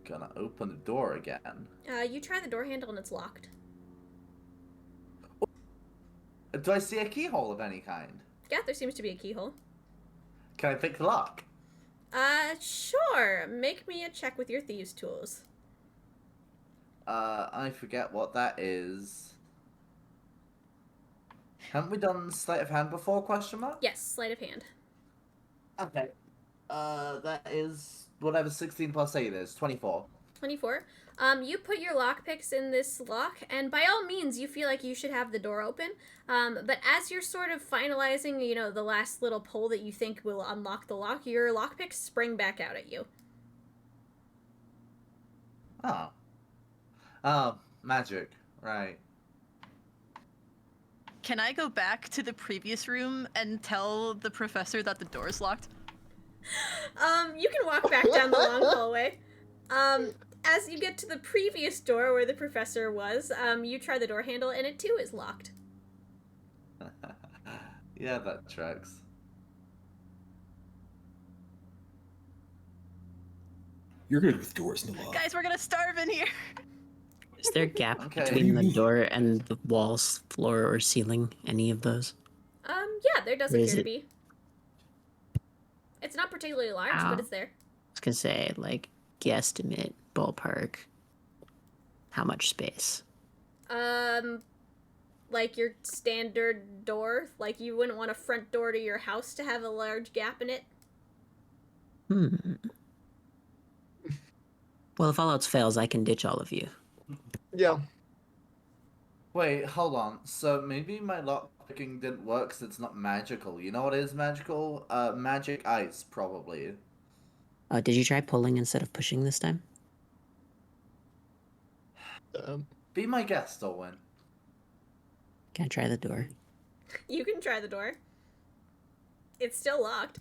Gonna open the door again. You try the door handle and it's locked. Do I see a keyhole of any kind? Yeah, there seems to be a keyhole. Can I pick the lock? Sure. Make me a check with your thieves' tools. I forget what that is. Haven't we done sleight of hand before? Question mark. Yes, sleight of hand. Okay. That is whatever 16 plus 8 is, 24. 24. You put your lockpicks in this lock, and by all means, you feel like you should have the door open. But as you're sort of finalizing, the last little pull that you think will unlock the lock, your lockpicks spring back out at you. Oh. Oh, magic. Right. Can I go back to the previous room and tell the professor that the door's locked? You can walk back down the long hallway. As you get to the previous door where the professor was, you try the door handle, and it too is locked. Yeah, that tracks. You're good with doors, Nellav. Guys, we're gonna starve in here. Is there a gap Okay. What do between you the mean? door and the walls, floor, or ceiling? Any of those? Yeah, there does Or is appear to it- be. It's not particularly large, Ow. but it's there. I was gonna say, like, guesstimate, ballpark. How much space? Like your standard door. Like you wouldn't want a front door to your house to have a large gap in it. Well, if all else fails, I can ditch all of you. Yeah. Wait, hold on. So maybe my lock picking didn't work because it's not magical. You know what is magical? Magic ice, probably. Did you try pulling instead of pushing this time? Be my guest, Alwyn. Can I try the door? You can try the door. It's still locked.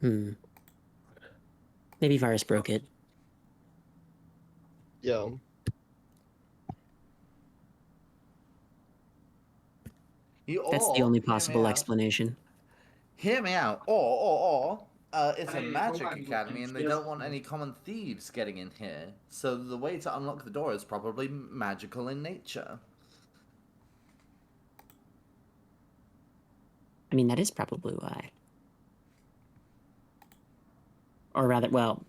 Maybe Varas broke it. Yeah. That's the only possible explanation. Hear me out. It's a magic academy and they don't want any common thieves getting in here. So the way to unlock the door is probably magical in nature. I mean, that is probably why. Or rather, well,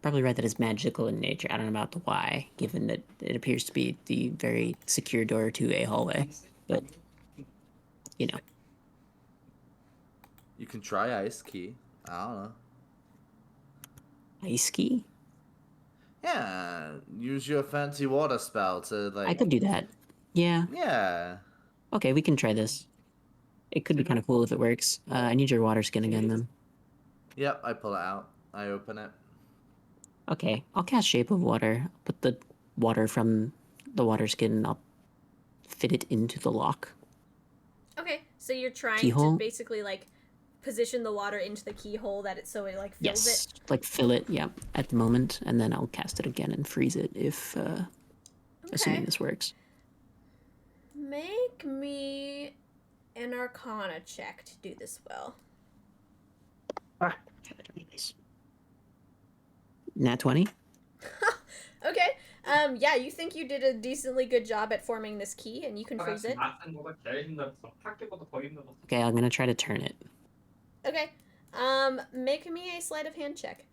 probably right that it's magical in nature. I don't know about the why, given that it appears to be the very secure door to a hallway. But, you know. You can try ice key. I don't know. Ice key? Yeah, use your fancy water spell to like. I could do that. Yeah. Yeah. Okay, we can try this. It could be kind of cool if it works. I need your water skin again, then. Yep, I pull it out. I open it. Okay, I'll cast Shape of Water. Put the water from the water skin, I'll fit it into the lock. Okay, so you're trying Keyhole? to basically like position the water into the keyhole that so it like fills Yes, it. like fill it, yeah, at the moment, and then I'll cast it again and freeze it if, assuming this works. Make me an Arcana check to do this well. Nat 20? Okay. Yeah, you think you did a decently good job at forming this key, and you can freeze it. Okay, I'm gonna try to turn it. Okay. Make me a sleight of hand check.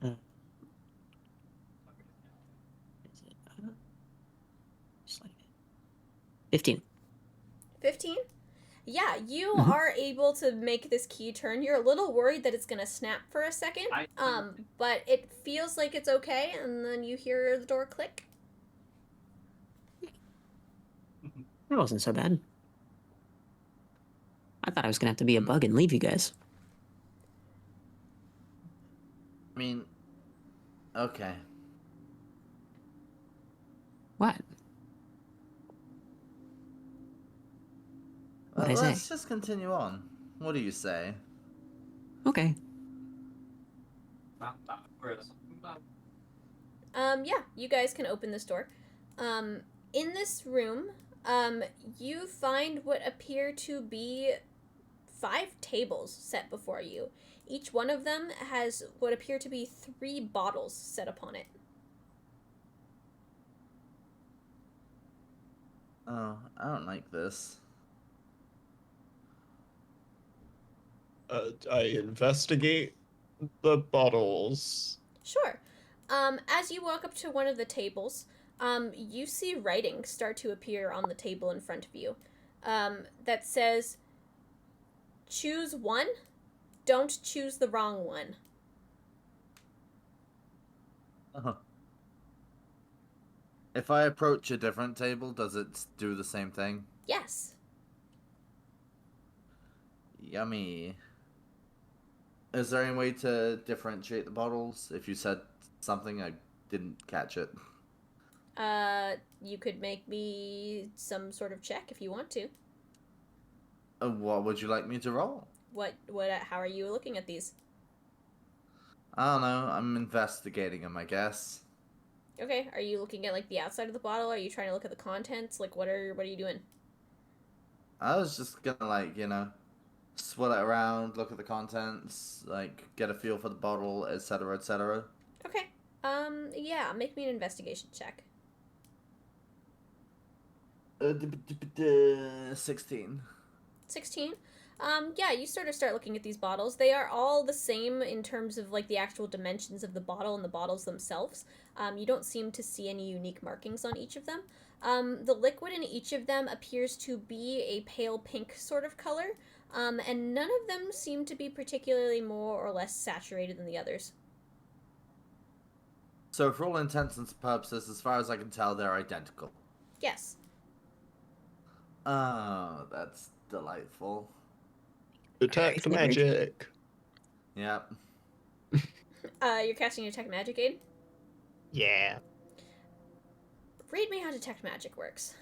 Uh, 15. 15? Yeah, you are able to make this key turn. You're a little worried that it's gonna snap for a second, but it feels like it's okay, and then you hear the door click. That wasn't so bad. I thought I was gonna have to be a bug and leave you guys. I mean, okay. What? What'd I say? Let's just continue on. What do you say? Okay. Yeah, you guys can open this door. In this room, you find what appear to be 5 tables set before you. Each one of them has what appear to be 3 bottles set upon it. Oh, I don't like this. I investigate the bottles. Sure. As you walk up to one of the tables, you see writing start to appear on the table in front of you that says, "Choose one, don't choose the wrong one." Uh-huh. If I approach a different table, does it do the same thing? Yes. Yummy. Is there any way to differentiate the bottles? If you said something, I didn't catch it. You could make me some sort of check if you want to. What would you like me to roll? How are you looking at these? I don't know. I'm investigating them, I guess. Okay, are you looking at like the outside of the bottle? Are you trying to look at the contents? Like what are you doing? I was just gonna like, swirl it around, look at the contents, like get a feel for the bottle, etc., etc. Okay. Yeah, make me an investigation check. 16. 16. Yeah, you sort of start looking at these bottles. They are all the same in terms of like the actual dimensions of the bottle and the bottles themselves. You don't seem to see any unique markings on each of them. The liquid in each of them appears to be a pale pink sort of color, and none of them seem to be particularly more or less saturated than the others. So for all intents and purposes, as far as I can tell, they're identical. Yes. Oh, that's delightful. Detect magic. Yep. You're casting Detect Magic, Aiden? Yeah. Read me how Detect Magic works.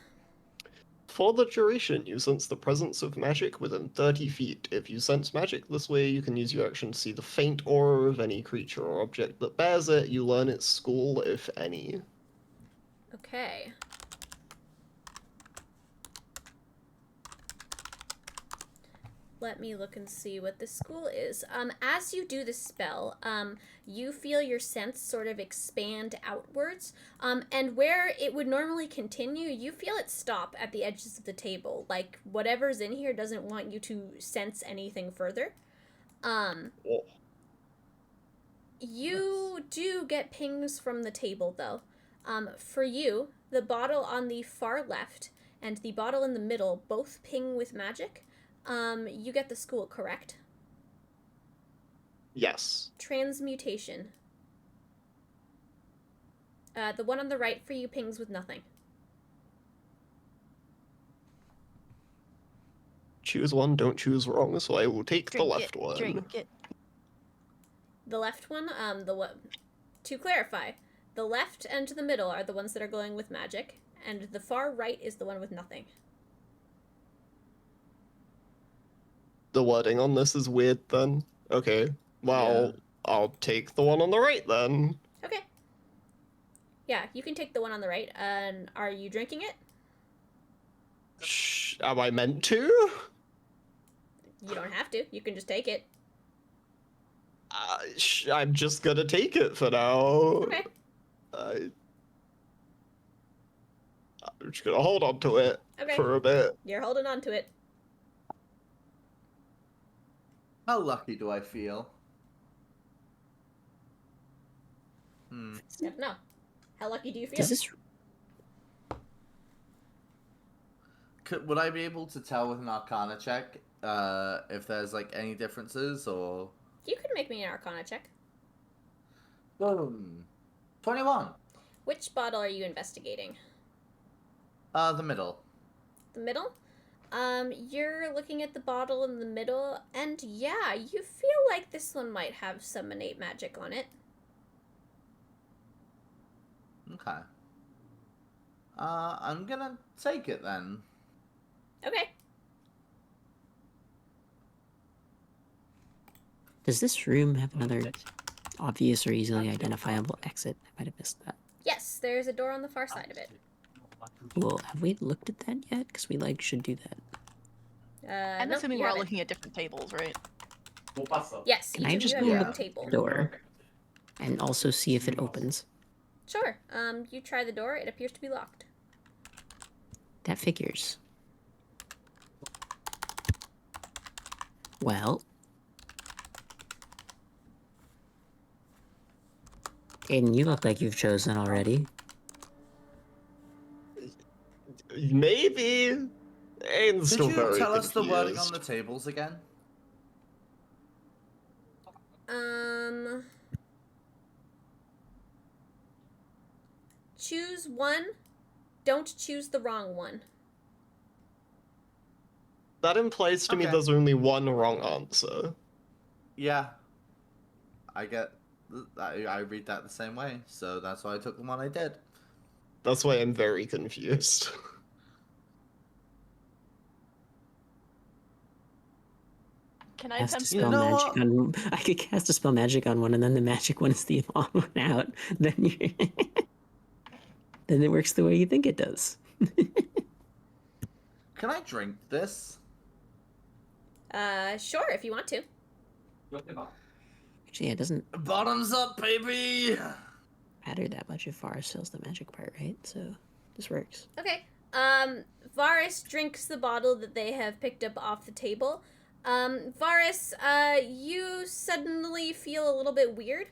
For the duration, you sense the presence of magic within 30 feet. If you sense magic this way, you can use your action to see the faint aura of any creature or object that bears it. You learn its school, if any. Okay. Let me look and see what this school is. As you do the spell, you feel your sense sort of expand outwards, and where it would normally continue, you feel it stop at the edges of the table. Like, whatever's in here doesn't want you to sense anything further. Oh. You do get pings from the table, though. For you, the bottle on the far left and the bottle in the middle both ping with magic. You get the school, correct? Yes. Transmutation. The one on the right for you pings with nothing. Choose one, don't choose wrong, so I will take the Drink left it, one. drink it. The left one, to clarify, the left and the middle are the ones that are glowing with magic, and the far right is the one with nothing. The wording on this is weird then. Okay. Well, Yeah. I'll take the one on the right then. Okay. Yeah, you can take the one on the right. And are you drinking it? Am I meant to? You don't have to. You can just take it. I'm just gonna take it for now. Okay. I'm just gonna hold on to it Okay. for a bit. You're holding on to it. How lucky do I feel? No. How lucky do you feel? Does this Would I be able to tell with an Arcana check if there's like any differences or? You could make me an Arcana check. Boom. 21. Which bottle are you investigating? The middle. The middle? You're looking at the bottle in the middle, and yeah, you feel like this one might have some innate magic on it. Okay. I'm gonna take it then. Okay. does this room have another obvious or easily identifiable exit? I might have missed that. Yes, there's a door on the far side of it. Cool. Have we looked at that yet? Because we should do that. I'm Nope, assuming you we're all haven't. looking at different tables, right? Yes, Can each I of just you have go your look own at the table. door and also see if it opens? Sure. You try the door. It appears to be locked. That figures. Well, Aiden, you look like you've chosen already. Maybe. Aiden's Could still you very tell us the wording confused. on the tables again? Choose one. Don't choose the wrong one. That implies to me Okay. there's only one wrong answer. Yeah. I read that the same way, so that's why I took the one I did. That's why I'm very confused. Can I Cast a attempt spell You know magic on. I could cast a spell magic on one, and then the magic one is the odd one out. Then you. Then it works the way you think it does. Can I drink this? Sure, if you want to. Actually, it doesn't Bottoms up, baby! matter that much if Varas sells the magic part, right? So this works. Okay. Varus drinks the bottle that they have picked up off the table. Varus, you suddenly feel a little bit weird.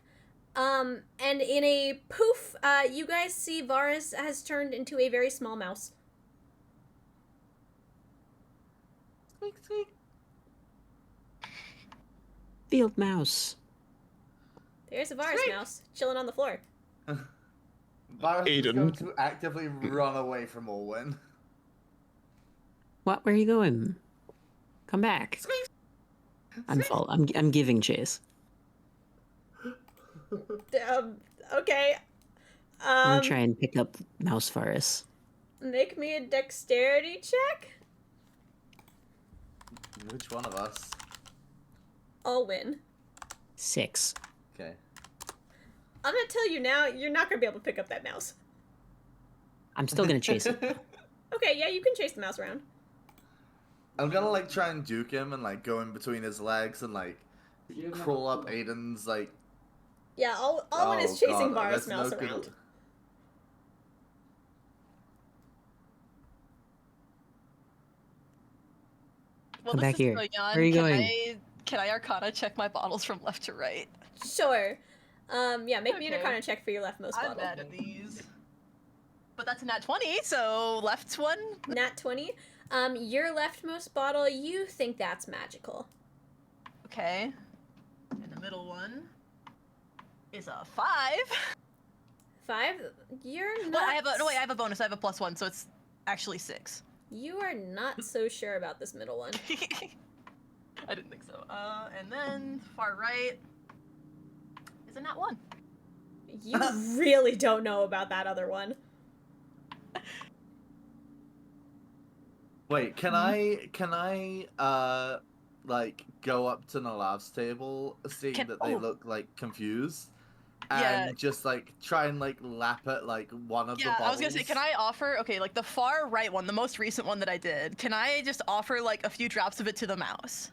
And in a poof, you guys see Varus has turned into a very small mouse. Squeak, squeak. Field mouse. There's a Varus Squeak. mouse chilling on the floor. Varus is Aiden. going to actively run away from Alwyn. What? Where are you going? Come back. Squeak. I'm giving chase. Okay. I'm gonna try and pick up Mouse Varus. Make me a dexterity check. Which one of us? I'll win. 6. Okay. I'm gonna tell you now, you're not gonna be able to pick up that mouse. I'm still gonna chase it. Okay, yeah, you can chase the mouse around. I'm gonna like try and duke him and like go in between his legs and like crawl up Aiden's like. Yeah, Alwyn is chasing God, Varus that's mouse no good. around. Well, Come this back is here. going on. Where are you going? Can I Arcana check my bottles from left to right? Sure. Yeah, make me an Okay. Arcana check for your leftmost I'm bottle. bad at these. But that's a nat 20, so left one. Nat 20. Your leftmost bottle, you think that's magical. Okay. And the middle one is a 5. 5. You're not. But I have a bonus. I have a +1, so it's actually 6. You are not so sure about this middle one. I didn't think so. And then far right is a nat 1. You really don't know about that other one. Wait, can I like go up to Nellav's table, seeing that they look like confused, and Yeah. just like try and like lap at like one of the bottles? I was gonna say, can I offer, okay, like the far right one, the most recent one that I did, can I just offer like a few drops of it to the mouse?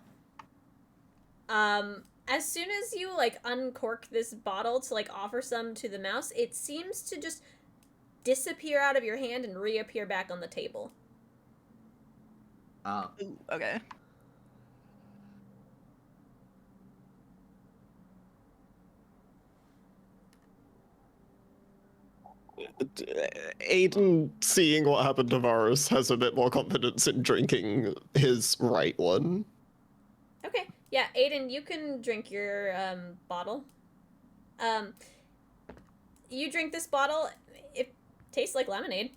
As soon as you like uncork this bottle to like offer some to the mouse, it seems to just disappear out of your hand and reappear back on the table. Ooh, okay. Aiden, seeing what happened to Varus, has a bit more confidence in drinking his right one. Okay, yeah, Aiden, you can drink your bottle. You drink this bottle. It tastes like lemonade.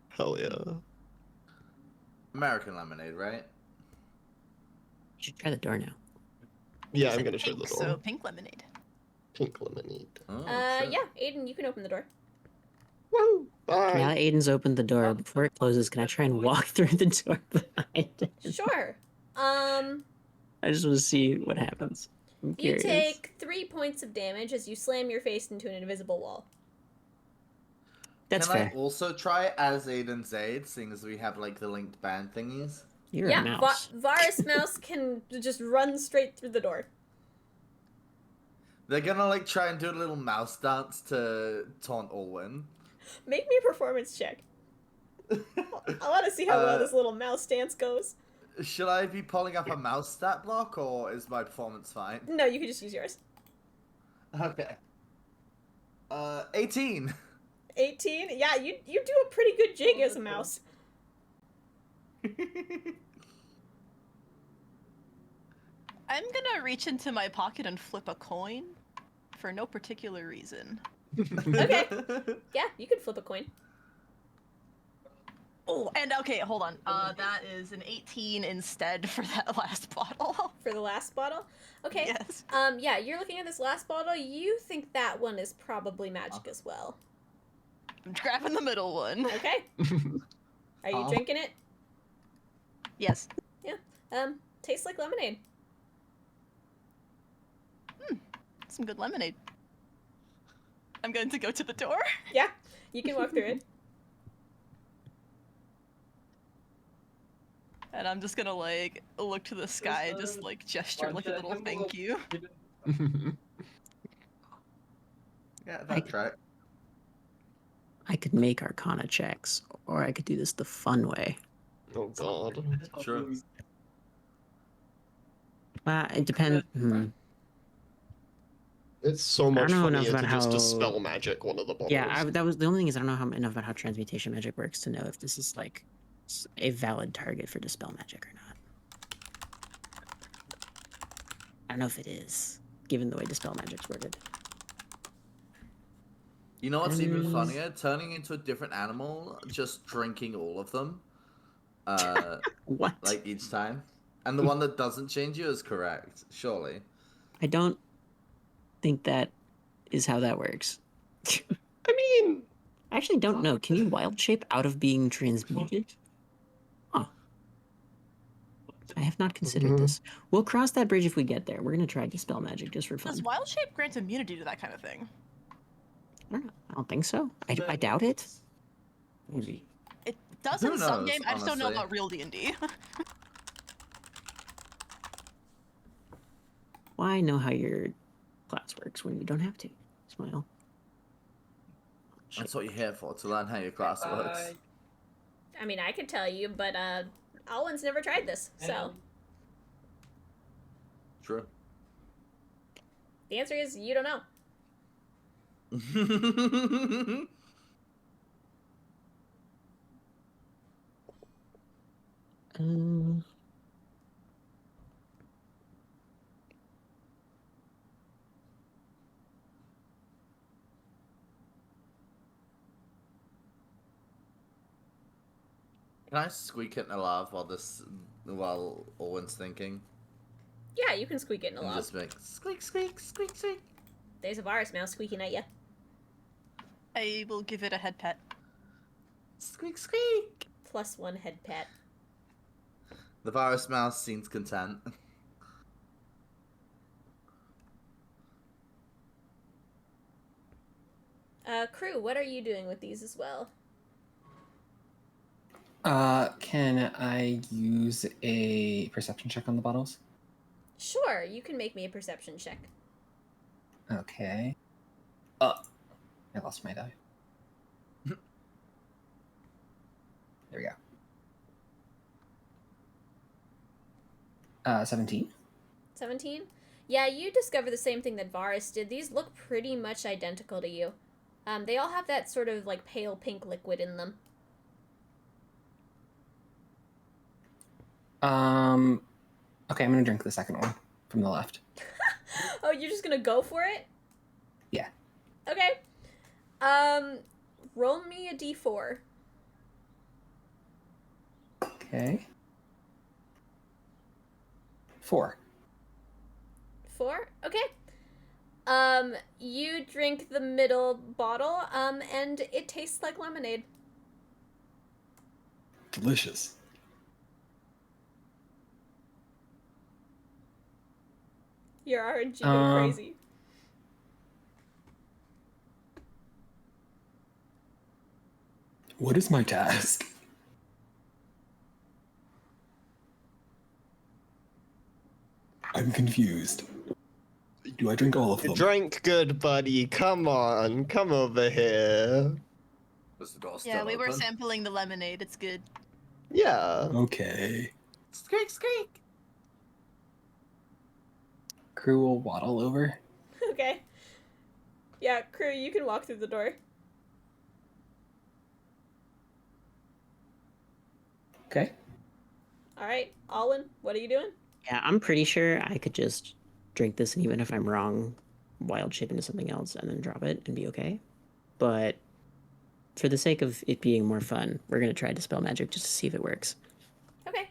Hell yeah. American lemonade, right? You should try the door now. Yeah, It's I'm like gonna try the pink, door. So pink lemonade. Pink lemonade. Oh, shit. Yeah, Aiden, you can open the door. Woo! Now Bye. that Aiden's opened the door, before it closes, can I try and walk through the door behind it? Sure. I just want to see what happens. I'm You curious. take 3 points of damage as you slam your face into an invisible wall. That's Can fair. I also try as Aiden's aid, seeing as we have like the linked band thingies? You're yeah, a mouse. Varus Mouse can just run straight through the door. They're gonna like try and do a little mouse dance to taunt Alwyn. Make me a performance check. I want to see how well this little mouse dance goes. Should I be pulling up a mouse stat block, or is my performance fine? No, you can just use yours. Okay. 18. 18? Yeah, you do a pretty good jig as a mouse. I'm gonna reach into my pocket and flip a coin for no particular reason. Okay. Yeah, you can flip a coin. Oh, and okay, hold on. That is an 18 instead for that last bottle. For the last bottle? Okay. Yes. Yeah, you're looking at this last bottle. You think that one is probably magic as well. I'm grabbing the middle one. Okay. Are you drinking it? Yes. tastes like lemonade. Some good lemonade. I'm going to go to the door. Yeah, you can walk through it. And I'm just gonna, like, look to the sky and just, like, gesture, like, a little thank you. Yeah, that track. I could make Arcana checks, or I could do this the fun way. Oh god. Sure. It depends. It's so much know funnier enough to about just how- dispel magic one of the bottles. Yeah, that was the only thing is I don't know enough about how transmutation magic works to know if this is like a valid target for dispel magic or not. I don't know if it is, given the way dispel magic's worded. You know what's even funnier? Turning into a different animal, just drinking all of them. What? Like each time. And the one that doesn't change you is correct, surely. I don't think that is how that works. I mean, I actually don't know. Can you wild shape out of being transmuted? Huh. I have not considered this. We'll cross that bridge if we get there. We're gonna try dispel magic just for fun. Does wild shape grant immunity to that kind of thing? I don't know. I don't think so. I doubt it. Maybe. It does Who in some knows, game. I just don't know honestly. about real D&D. Why know how your class works when you don't have to? Smile. That's what you're here for, to learn how your class works. I mean, I could tell you, but Alwyn's never tried this, so True. the answer is you don't know. Can I squeak it in a laugh while Owen's thinking? Yeah, you can squeak it in a And lot. just make squeak, squeak, squeak, squeak. There's a Varas mouse squeaking at you. I will give it a head pet. Squeak, squeak. +1 head pat. The virus mouse seems content. Kruu, what are you doing with these as well? Can I use a perception check on the bottles? Sure, you can make me a perception check. Okay. I lost my die. There we go. 17. 17? Yeah, you discover the same thing that Varas did. These look pretty much identical to you. They all have that sort of like pale pink liquid in them. Okay, I'm gonna drink the second one from the left. Oh, you're just gonna go for it? Yeah. Okay. Roll me a d4. Okay. 4. 4? Okay. You drink the middle bottle, and it tastes like lemonade. Delicious. Your RNG go crazy. What is my task? I'm confused. Do I drink all of them? drink good, buddy. Come on, come over here. Was the door still Yeah, we were open? sampling the lemonade. It's good. Yeah. Okay. Squeak, squeak. Kruu will waddle over. Okay. Yeah, Kruu, you can walk through the door. Okay. Alright, Alwyn, what are you doing? Yeah, I'm pretty sure I could just drink this, and even if I'm wrong, wild shape into something else and then drop it and be okay. But for the sake of it being more fun, we're gonna try dispel magic just to see if it works. Okay.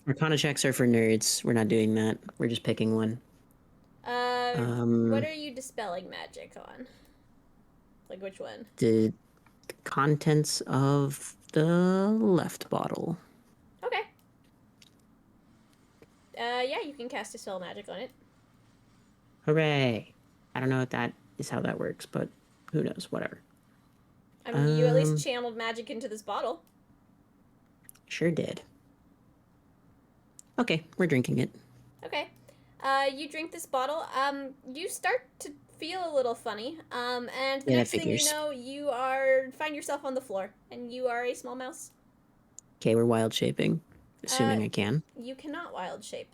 Arcana checks are for nerds. We're not doing that. We're just picking one. What are you dispelling magic on? Like which one? The contents of the left bottle. Okay. yeah, you can cast Dispel Magic on it. Hooray! I don't know if that is how that works, but who knows? Whatever. I mean, you at least channeled magic into this bottle. Sure did. Okay, we're drinking it. Okay. You drink this bottle. You start to feel a little funny. And the Yeah, next thing you figures. know, you find yourself on the floor, and you are a small mouse. Okay, we're wild shaping, assuming I can. You cannot wild shape.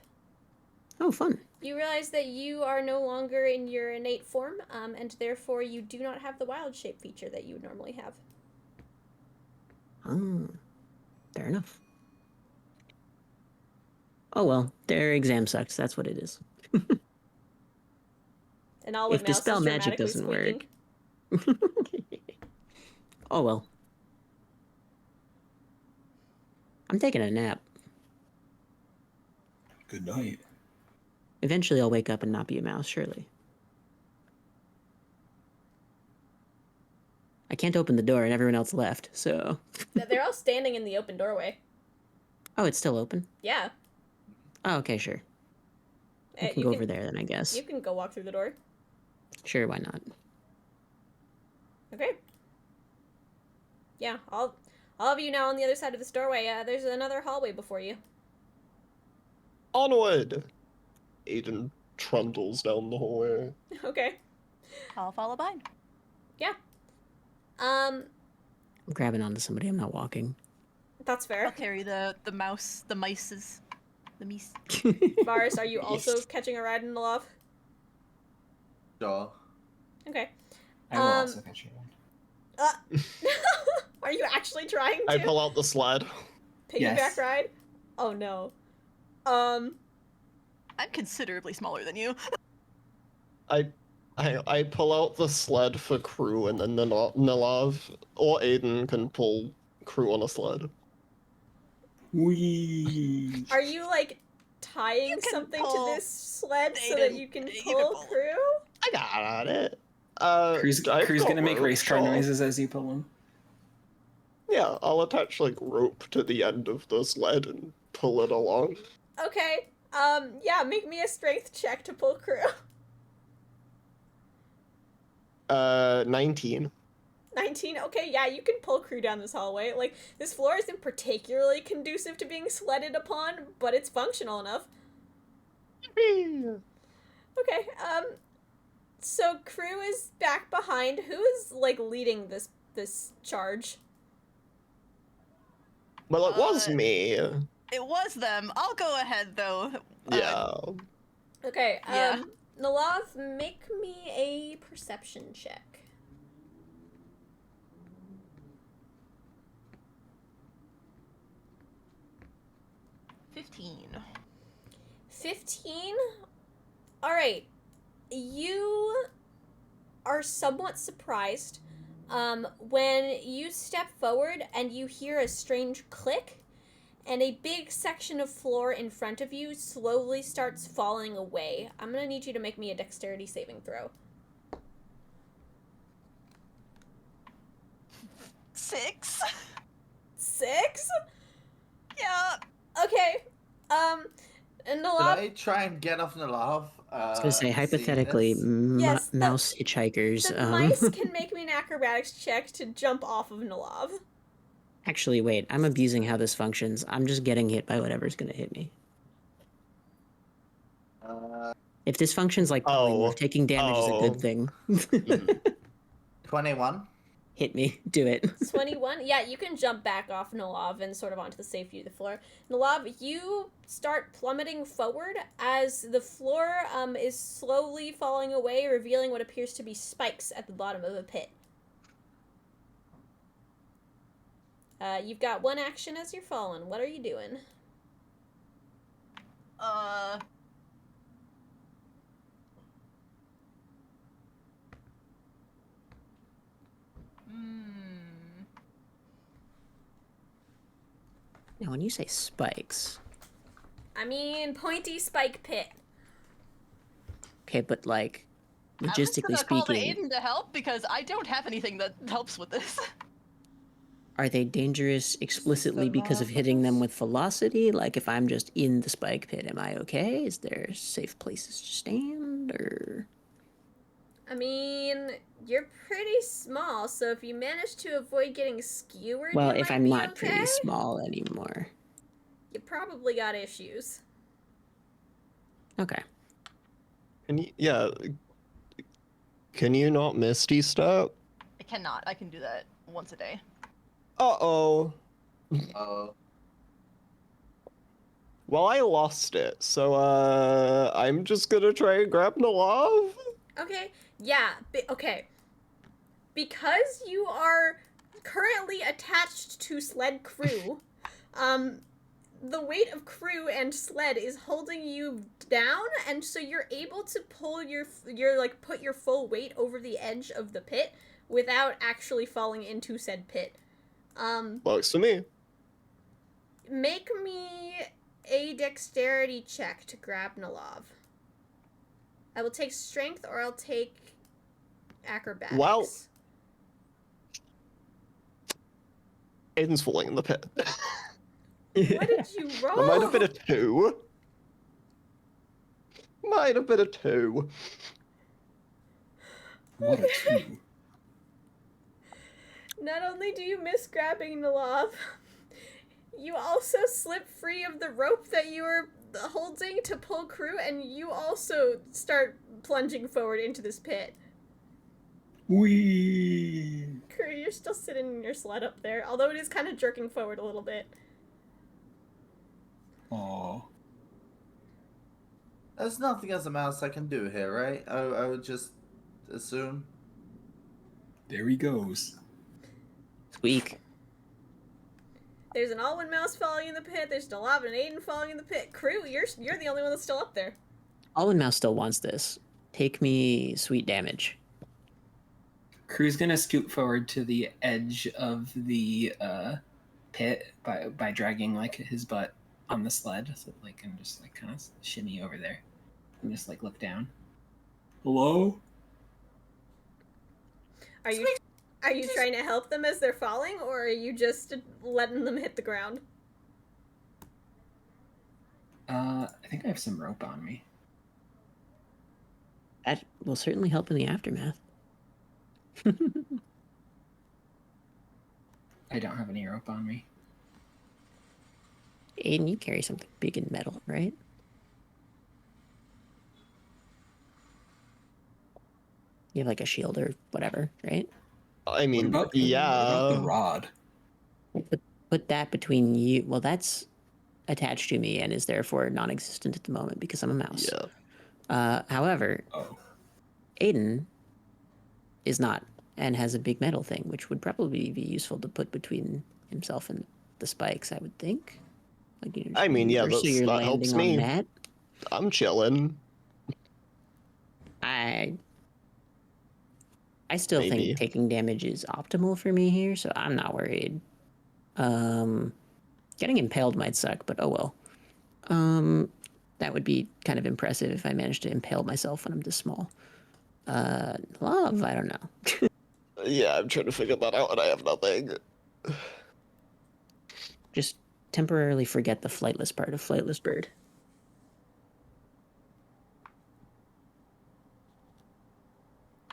Oh, fun. You realize that you are no longer in your innate form, and therefore you do not have the wild shape feature that you would normally have. Oh, fair enough. Oh well, their exam sucks. That's what it is. And Alwyn If Dispel is Magic dramatically doesn't squeaking. work. Oh well. I'm taking a nap. Good night. Eventually I'll wake up and not be a mouse, surely. I can't open the door and everyone else left, so... They're all standing in the open doorway. Oh, it's still open? Yeah. Oh, okay, sure. I can go over there then, I guess. You can go walk through the door. Sure, why not? Okay. Yeah, all of you now on the other side of this doorway. There's another hallway before you. Onward! Aiden trundles down the hallway. Okay. I'll follow behind. Yeah. I'm grabbing onto somebody, I'm not walking. That's I'll fair. carry the mice. Varas, are you also catching a ride in Nellav? Sure. Okay. I will also catch you one. Are you actually trying I to pull out the sled. piggyback Yes. ride? Oh no. I'm considerably smaller than you. I pull out the sled for Kruu, and then Nellav or Aiden can pull Kruu on a sled. Wee. Are you like tying You can something to pull this sled so that Aiden. you can You pull can pull it. Kruu? I got it. Crew's I've got gonna make rope, race car sure. noises as you pull him. Yeah, I'll attach like rope to the end of the sled and pull it along. Okay. Yeah, make me a strength check to pull Kruu. 19. 19? Okay, yeah, you can pull Kruu down this hallway. Like, this floor isn't particularly conducive to being sledded upon, but it's functional enough. Okay, so Kruu is back behind. Who is, like, leading this charge? Well, it was me. It was them. I'll go ahead though. Yeah. Okay, Yeah. Nellav, make me a perception check. 15. 15? Alright. You are somewhat surprised when you step forward and you hear a strange click, and a big section of floor in front of you slowly starts falling away. I'm gonna need you to make me a dexterity saving throw. 6? 6? Yeah. Okay. And Did Nellav, I try and get off Nellav? I was gonna say, hypothetically, Yes, the- mouse hitchhikers. the mice can make me an acrobatics check to jump off of Nellav. Actually, wait, I'm abusing how this functions. I'm just getting hit by whatever's gonna hit me. If this functions like polymorph, taking damage is a good thing. 21. Hit me. Do it. 21? Yeah, you can jump back off Nellav and sort of onto the safe view of the floor. Nellav, you start plummeting forward as the floor is slowly falling away, revealing what appears to be spikes at the bottom of a pit. You've got one action as you're falling. What are you doing? Now, when you say spikes, I mean, pointy spike pit. okay, but like, I'm just logistically gonna call to speaking, Aiden to help because I don't have anything that helps with this. are they dangerous explicitly because of hitting them with velocity? Like if I'm just in the spike pit, am I okay? Is there safe places to stand, or? I mean, you're pretty small, so if you manage to avoid getting skewered, Well, you if might I'm be not okay. pretty small anymore. You probably got issues. Okay. Can you not Misty Step? I cannot. I can do that once a day. Uh-oh. Oh. Well, I lost it, so, I'm just gonna try and grab Nellav. Okay, yeah, okay. Because you are currently attached to sled Kruu, the weight of Kruu and sled is holding you down, and so you're able to pull put your full weight over the edge of the pit without actually falling into said pit. Works for me. Make me a dexterity check to grab Nellav. I will take strength or I'll take acrobatics. Wow. Aiden's falling in the pit. What did you roll? That might have been a 2. Might have been a 2. What a 2. Not only do you miss grabbing Nellav, you also slip free of the rope that you were holding to pull Kruu, and you also start plunging forward into this pit. Wee. Kruu, you're still sitting in your sled up there, although it is kind of jerking forward a little bit. Aw. There's nothing as a mouse I can do here, right? I would just assume. There he goes. Squeak. There's an Alwyn mouse falling in the pit. There's Nellav and Aiden falling in the pit. Kruu, you're the only one that's still up there. Alwyn Mouse still wants this. Take me sweet damage. Kruu's gonna scoot forward to the edge of the pit by dragging like his butt on the sled, so like and just like kind of shimmy over there and just like look down. Hello? Are you trying to help them as they're falling, or are you just letting them hit the ground? I think I have some rope on me. That will certainly help in the aftermath. I don't have any rope on me. Aiden, you carry something big and metal, right? You have like a shield or whatever, right? I mean, What about yeah. the rod? Put that between you. Well, that's attached to me and is therefore non-existent at the moment because I'm a mouse. Yeah. However, Oh. Aiden is not and has a big metal thing, which would probably be useful to put between himself and the spikes, I would think. Like, you know, I mean, yeah, or so you're that helps landing me. on that. I'm chilling. I still Maybe. think taking damage is optimal for me here, so I'm not worried. Getting impaled might suck, but oh well. That would be kind of impressive if I managed to impale myself when I'm this small. Love, I don't know. Yeah, I'm trying to figure that out and I have nothing. Just temporarily forget the flightless part of Flightless Bird.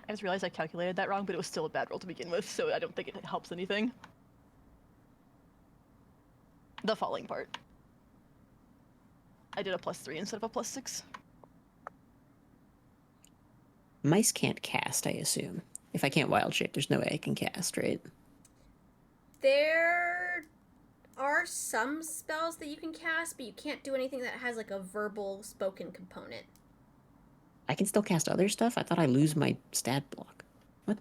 I just realized I calculated that wrong, but it was still a bad roll to begin with, so I don't think it helps anything. The falling part. I did a +3 instead of a +6. Mice can't cast, I assume. If I can't wild shape, there's no way I can cast, right? There are some spells that you can cast, but you can't do anything that has like a verbal spoken component. I can still cast other stuff? I thought I lose my stat block. What?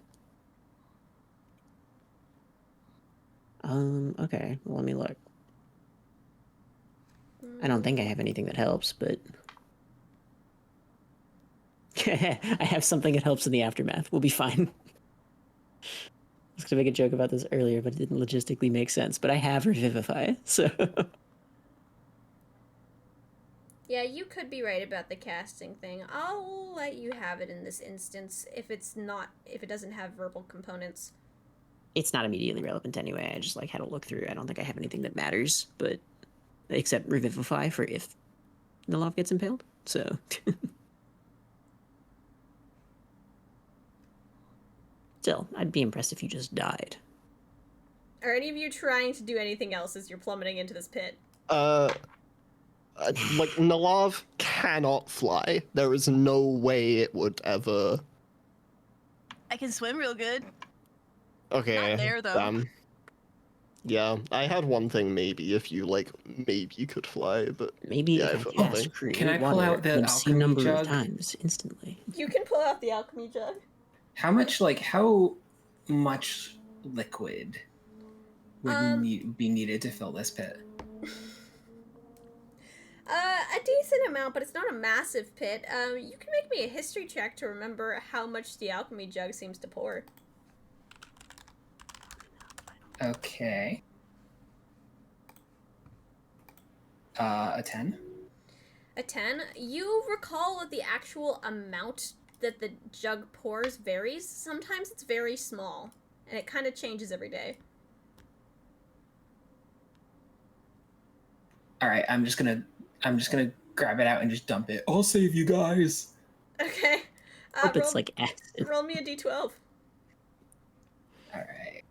Okay. Well, let me look. I don't think I have anything that helps, but... I have something that helps in the aftermath. We'll be fine. I was going to make a joke about this earlier, but it didn't logistically make sense. But I have Revivify, so... Yeah, you could be right about the casting thing. I'll let you have it in this instance if it doesn't have verbal components. It's not immediately relevant anyway. I just like had a look through. I don't think I have anything that matters, but except revivify for if Nellav gets impaled. So still, I'd be impressed if you just died. Are any of you trying to do anything else as you're plummeting into this pit? Like, Nellav cannot fly. There is no way it would ever. I can swim real good. Okay. Not there, though. Yeah, I had one thing maybe if you, like, maybe you could fly, but Maybe yeah, if I've I got cast nothing. create Can I pull water out the an obscene alchemy number jug? of times instantly. You can pull out the alchemy jug. How much liquid would be needed to fill this pit? A decent amount, but it's not a massive pit. You can make me a history check to remember how much the alchemy jug seems to pour. Okay. A 10? A 10. You recall that the actual amount that the jug pours varies. Sometimes it's very small, and it kind of changes every day. All right, I'm just gonna grab it out and just dump it. I'll save you guys. Okay. Hope it's like acid. Roll me a d12. All right.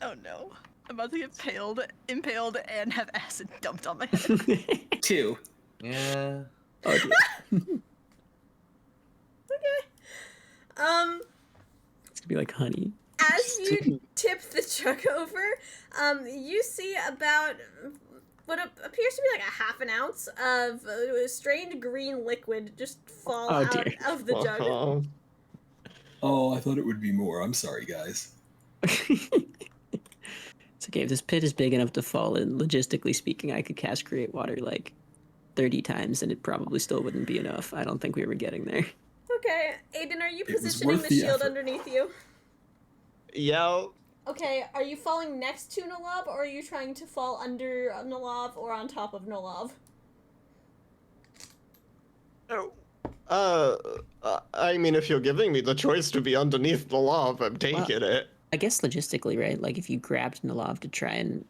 Oh no. I'm about to get impaled, and have acid dumped on my head. 2. Yeah. Oh, dear. Okay. It's gonna be like honey. As you tip the jug over, you see about what appears to be like a half an ounce of a strange green liquid just fall out dear. of the jug. Oh, I thought it would be more. I'm sorry, guys. It's okay. If this pit is big enough to fall in, logistically speaking, I could cast create water like 30 times and it probably still wouldn't be enough. I don't think we were getting there. Okay, Aiden, are you It was positioning worth the the shield effort. underneath you? Yeah, Okay, are you falling next to Nellav, or are you trying to fall under Nellav or on top of Nellav? I mean, if you're giving me the choice to be underneath the lava, I'm taking it. I guess logistically, right? Like if you grabbed Nellav to try and,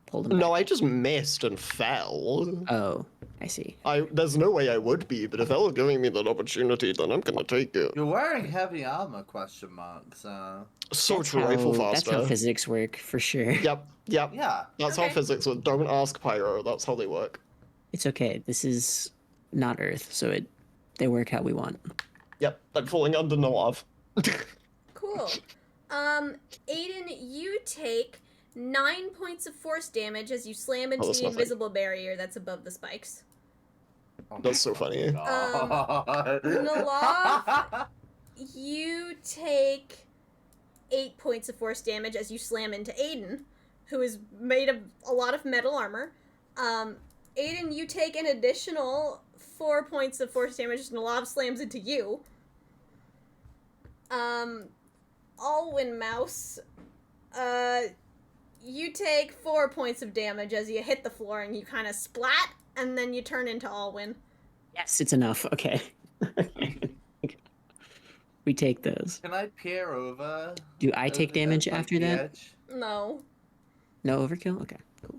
pull them No, back. I just missed and fell. Oh, I see. There's no way I would be, but if they were giving me that opportunity, then I'm gonna take it. You're wearing heavy armor, question mark, so... Sword to rifle That's faster. how physics work, for sure. Yep. Yeah. That's Okay. how physics work. Don't ask Pyro, that's how they work. It's okay. This is not Earth, so they work how we want. Yep, I'm falling under Nellav. Cool. Aiden, you take 9 points of force damage as you slam into that's the nothing. invisible barrier that's above the spikes. Oh That's so my funny. God. Nellav, you take 8 points of force damage as you slam into Aiden, who is made of a lot of metal armor. Aiden, you take an additional 4 points of force damage as Nellav slams into you. Alwyn Mouse, you take 4 points of damage as you hit the floor and you kind of splat, and then you turn into Alwyn. Yes, it's enough. Okay. We take those. Can I peer over? Do I take damage like, after the that? edge? No. No overkill? Okay, cool.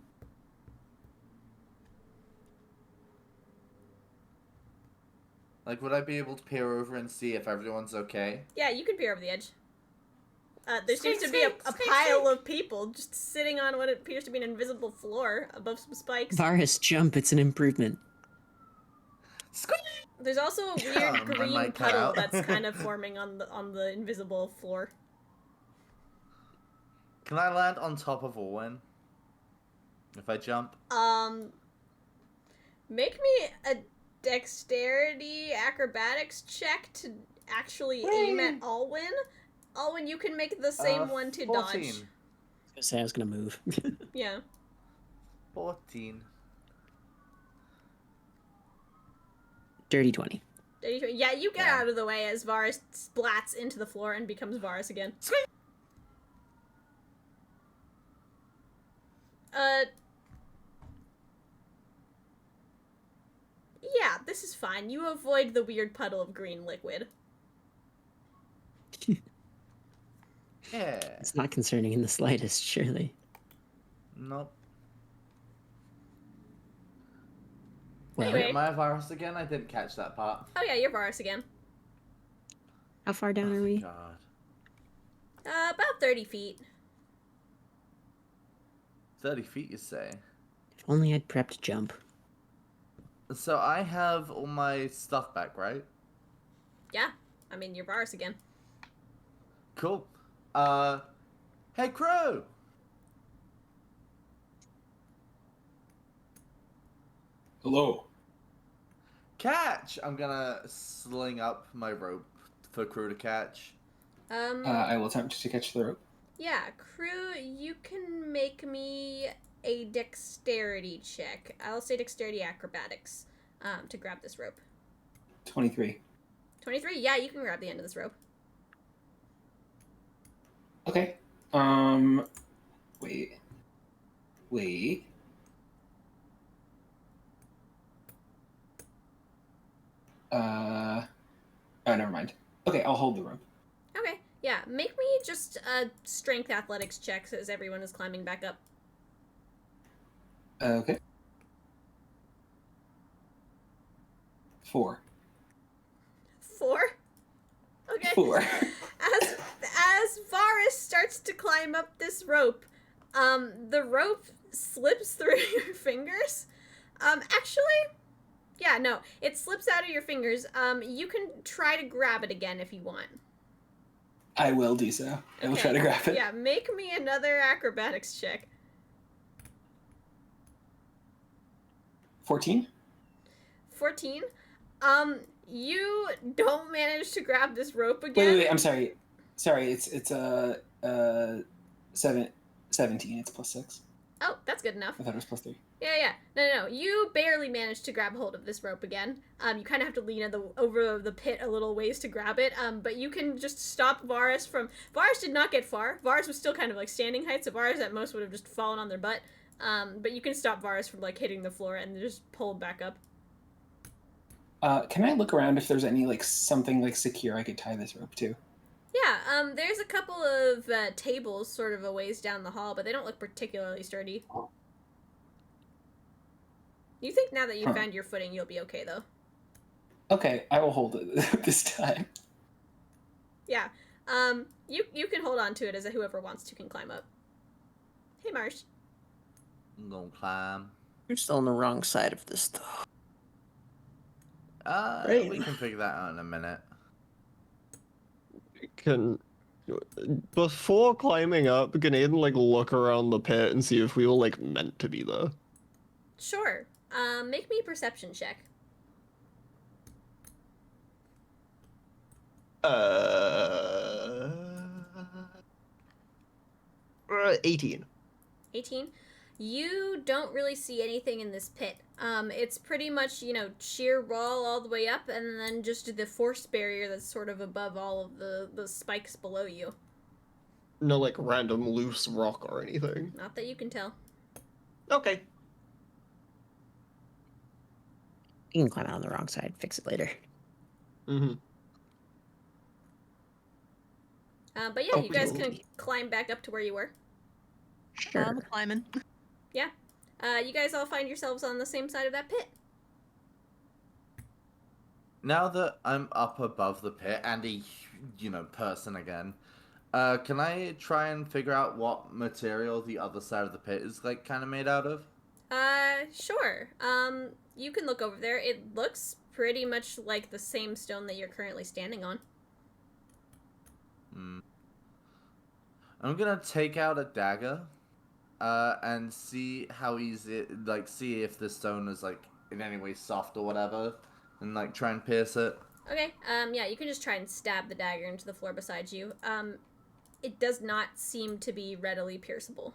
Like, would I be able to peer over and see if everyone's okay? Yeah, you can peer over the edge. There seems to Squeak, be a squeak, pile squeak. of people just sitting on what appears to be an invisible floor above some spikes. Varus, jump. It's an improvement. Squeak! There's also a weird I green might cut puddle out. that's kind of forming on the invisible floor. Can I land on top of Alwyn? If I jump? Make me a dexterity acrobatics check to actually aim at Alwyn. Alwyn, you can make the same one to 14. dodge. I was gonna say I was gonna move. Yeah. 14. Dirty 20. Yeah, you get Yeah. out of the way as Varus splats into the floor and becomes Varus again. Yeah, this is fine. You avoid the weird puddle of green liquid. Yeah. It's not concerning in the slightest, surely. Nope. Well, Anyway. Am I a virus again? I didn't catch that part. Oh yeah, you're Varas again. how far down are we? God. About 30 feet. 30 feet, you say? If only I'd prepped jump. So I have all my stuff back, right? Yeah, I mean, you're Varas again. Cool. Hey, Kruu! Hello. Catch! I'm gonna sling up my rope for Kruu to catch. I will attempt to catch the rope. Yeah, Kruu, you can make me a dexterity check. I'll say dexterity acrobatics to grab this rope. 23. 23? Yeah, you can grab the end of this rope. Okay. Wait. Oh, never mind. Okay, I'll hold the rope. Okay, yeah, make me just a strength athletics check as everyone is climbing back up. Okay. 4. 4? Okay. 4. As Varas starts to climb up this rope, the rope slips through your fingers. Actually, yeah, no, it slips out of your fingers. You can try to grab it again if you want. I will do so. I will try to grab it. Yeah, make me another acrobatics check. 14? 14. You don't manage to grab this rope again. Wait, I'm sorry. Sorry, it's 17. It's plus 6. Oh, that's good enough. I thought it was plus 3. Yeah. No. You barely managed to grab hold of this rope again. You kind of have to lean over the pit a little ways to grab it. But you can just stop Varas from... Varas did not get far. Varas was still kind of like standing height, so Varas at most would have just fallen on their butt. But you can stop Varas from like hitting the floor and just pull him back up. Can I look around if there's any like something like secure I could tie this rope to? Yeah, there's a couple of tables sort of a ways down the hall, but they don't look particularly sturdy. You think now that you've found your footing, you'll be okay, though. Okay, I will hold it this time. Yeah, you can hold on to it as whoever wants to can climb up. Hey, Marsh. I'm gonna climb. You're still on the wrong side of this, though. Great. We can figure that out in a minute. Before climbing up, can Aiden like look around the pit and see if we were like meant to be there? Sure. Make me a perception check. 18. 18. You don't really see anything in this pit. It's pretty much, sheer wall all the way up, and then just the force barrier that's sort of above all of the spikes below you. No like random loose rock or anything. Not that you can tell. Okay. You can climb out on the wrong side, fix it later. Mm-hmm. But yeah, you guys Okay. can climb back up to where you were. Sure. I'm climbing. You guys all find yourselves on the same side of that pit. Now that I'm up above the pit and a, person again, can I try and figure out what material the other side of the pit is, like, kind of made out of? Sure. You can look over there. It looks pretty much like the same stone that you're currently standing on. I'm gonna take out a dagger, and see how easy, see if the stone is, in any way soft or whatever, and, try and pierce it. Okay, yeah, you can just try and stab the dagger into the floor beside you. It does not seem to be readily pierceable.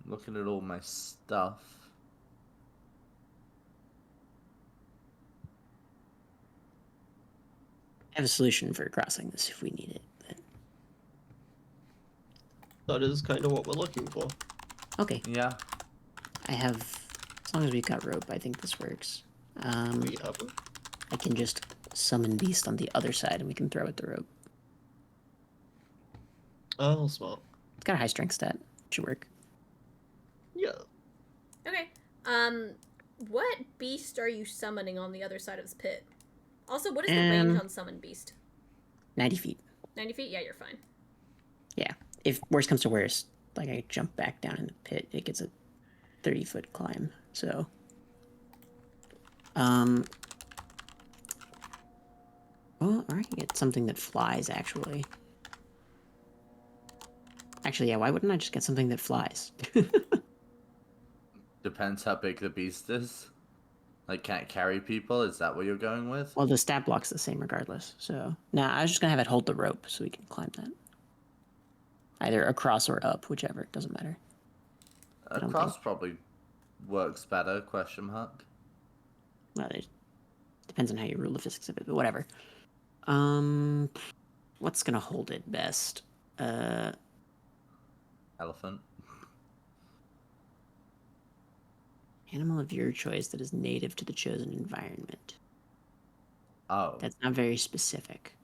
Looking at all my stuff. I have a solution for crossing this if we need it. But... That is kind of what we're looking for. Okay, Yeah. I have, as long as we've got rope, I think this works. We have it. I can just summon beast on the other side and we can throw at the rope. Oh, smart. It's got a high strength stat. Should work. Yeah. Okay. What beast are you summoning on the other side of this pit? Also, what is the range on summon beast? 90 feet. 90 feet? Yeah, you're fine. Yeah. If worst comes to worst, like I jump back down in the pit, it gets a 30-foot climb. So, well, or I can get something that flies, actually. Actually, yeah, why wouldn't I just get something that flies? Depends how big the beast is. Like, can't carry people? Is that what you're going with? Well, the stat block's the same regardless, so... Nah, I was just gonna have it hold the rope so we can climb that. Either across or up, whichever, it doesn't matter. don't Across think- probably works better, question mark. Well, it depends on how you rule the physics of it, but whatever. What's gonna hold it best? Elephant. Animal of your choice that is native to the chosen environment. Oh. That's not very specific.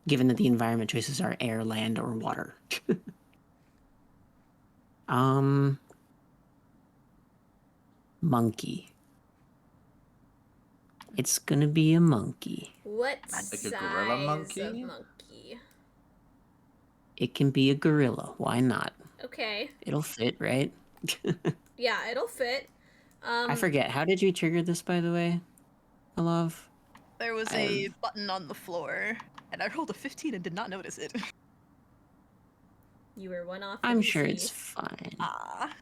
Given that the environment choices are air, land, or water. Monkey. It's gonna be a monkey. What Like a size gorilla monkey? of monkey? It can be a gorilla. Why not? Okay. It'll fit, right? Yeah, it'll fit. I forget. How did you trigger this, by the way, love? There was a button on the floor, and I rolled a 15 and did not notice it. You were one off. I'm easy. sure it's fine. Ah.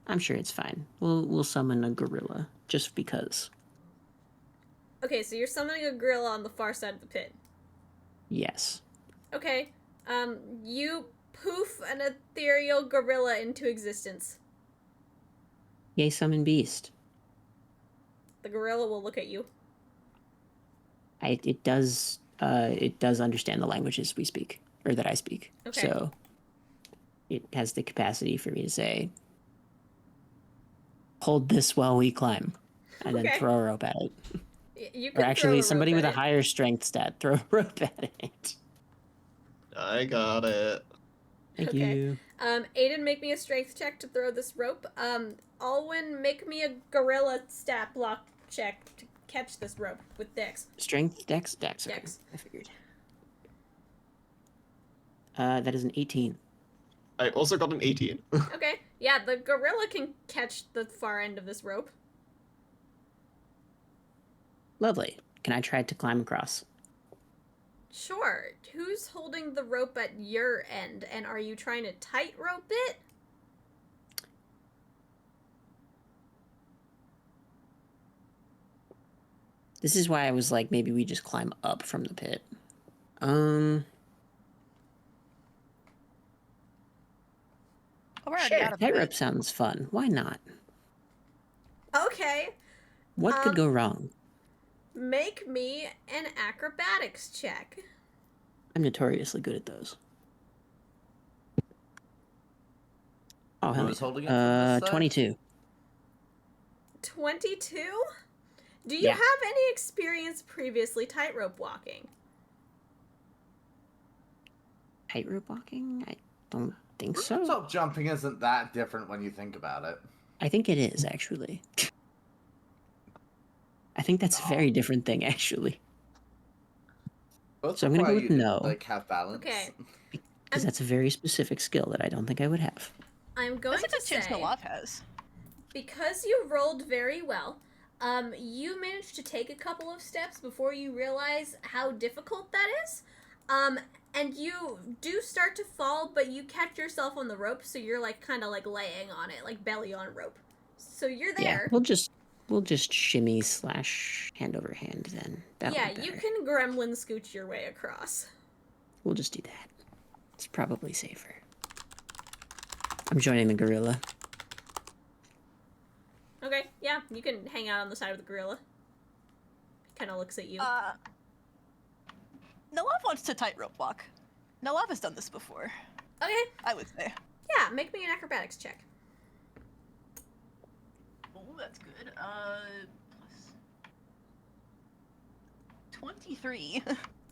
I'm sure it's fine. We'll summon a gorilla just because. Okay, so you're summoning a gorilla on the far side of the pit. Yes. Okay. You poof an ethereal gorilla into existence. Yay, summon beast. The gorilla will look at you. It does understand the languages we speak, or that I speak. Okay. So it has the capacity for me to say, hold this while we climb, and then Okay. throw a rope at it. You Or can actually, throw somebody rope with at a it. higher strength stat, throw a rope at it. I got it. Thank Okay. you. Aiden, make me a strength check to throw this rope. Alwyn, make me a gorilla stat block check to catch this rope with Dex. Strength, dex. Okay, Dex. I figured. That is an 18. I also got an 18. Okay, yeah, the gorilla can catch the far end of this rope. Lovely. Can I try to climb across? Sure. Who's holding the rope at your end, and are you trying to tight rope it? This is why I was like, maybe we just climb up from the pit. Oh, we're already Sure. out of the Tightrope pit. sounds fun. Why not? Okay. What could go wrong? Make me an acrobatics check. I'm notoriously good at those. Oh, hell Who's yeah. holding it from this side? 22. 22? Do you Yeah. have any experience previously tightrope walking? Tightrope walking? I don't think so. Rooftop jumping isn't that different when you think about it. I think it is, actually. I think that's a very different thing, actually. Both So I'm gonna go require with you to, no. like, have balance. Okay. Because that's a very specific skill that I don't think I would have. I'm going That's to a good chance say, Nellav has. because you rolled very well, you managed to take a couple of steps before you realize how difficult that is. And you do start to fall, but you catch yourself on the rope, so you're like kind of like laying on it, like belly on rope. So you're there. Yeah, we'll just shimmy / hand over hand then. That'll Yeah, be you better. can gremlin scooch your way across. We'll just do that. It's probably safer. I'm joining the gorilla. Okay, yeah, you can hang out on the side of the gorilla. Kind of looks at you. Nellav wants to tightrope walk. Nellav has done this before, Okay, I would say. Yeah, make me an acrobatics check. Oh, that's good. Plus 23.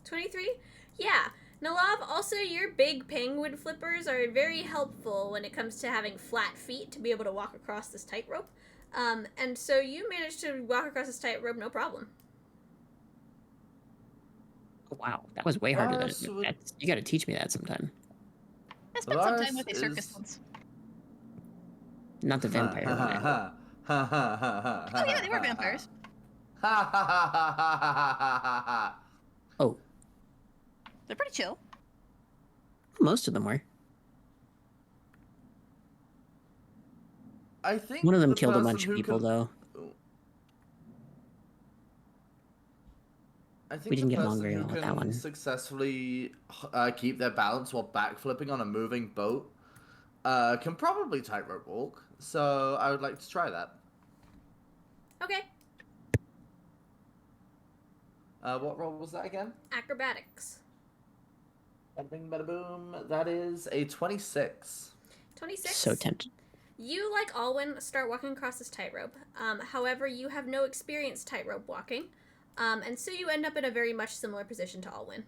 23? Yeah. Nellav, also your big penguin flippers are very helpful when it comes to having flat feet to be able to walk across this tightrope. And so you managed to walk across this tightrope no problem. Wow, that was way harder than Varas would- that's, you got to teach me that sometime. I spent some Varas time with a circus is- once. Not the vampire one. I hope. Oh yeah, they were vampires. Oh, They're pretty chill. most of them were. I think One of them the killed a person bunch of who people, can- though. I think We didn't the get along person very who well with that can one. successfully keep their balance while backflipping on a moving boat can probably tightrope walk. So I would like to try that. Okay. What roll was that again? Acrobatics. Bing, bada boom. That is a 26. 26. So tempted. You, like Alwyn, start walking across this tightrope. However, you have no experience tightrope walking. And so you end up in a very much similar position to Alwyn.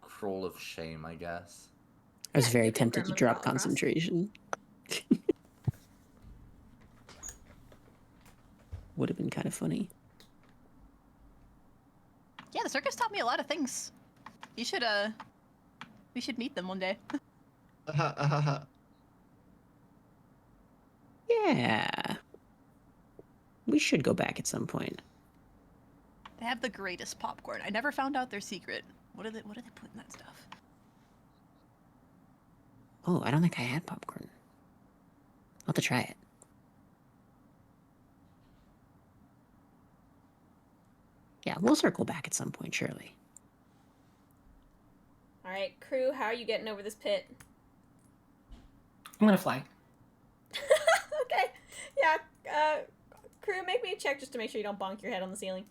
Crawl of shame, I guess. I was Yeah, very you can tempted to gremlin drop crawl across. concentration. Would have been kind of funny. Yeah, the circus taught me a lot of things. You should we should meet them one day. Yeah. We should go back at some point. They have the greatest popcorn. I never found out their secret. What do they put in that stuff? Oh, I don't think I had popcorn. I'll have to try it. Yeah, we'll circle back at some point, surely. Alright, Kruu, how are you getting over this pit? I'm gonna fly. Okay. Yeah, Kruu, make me a check just to make sure you don't bonk your head on the ceiling.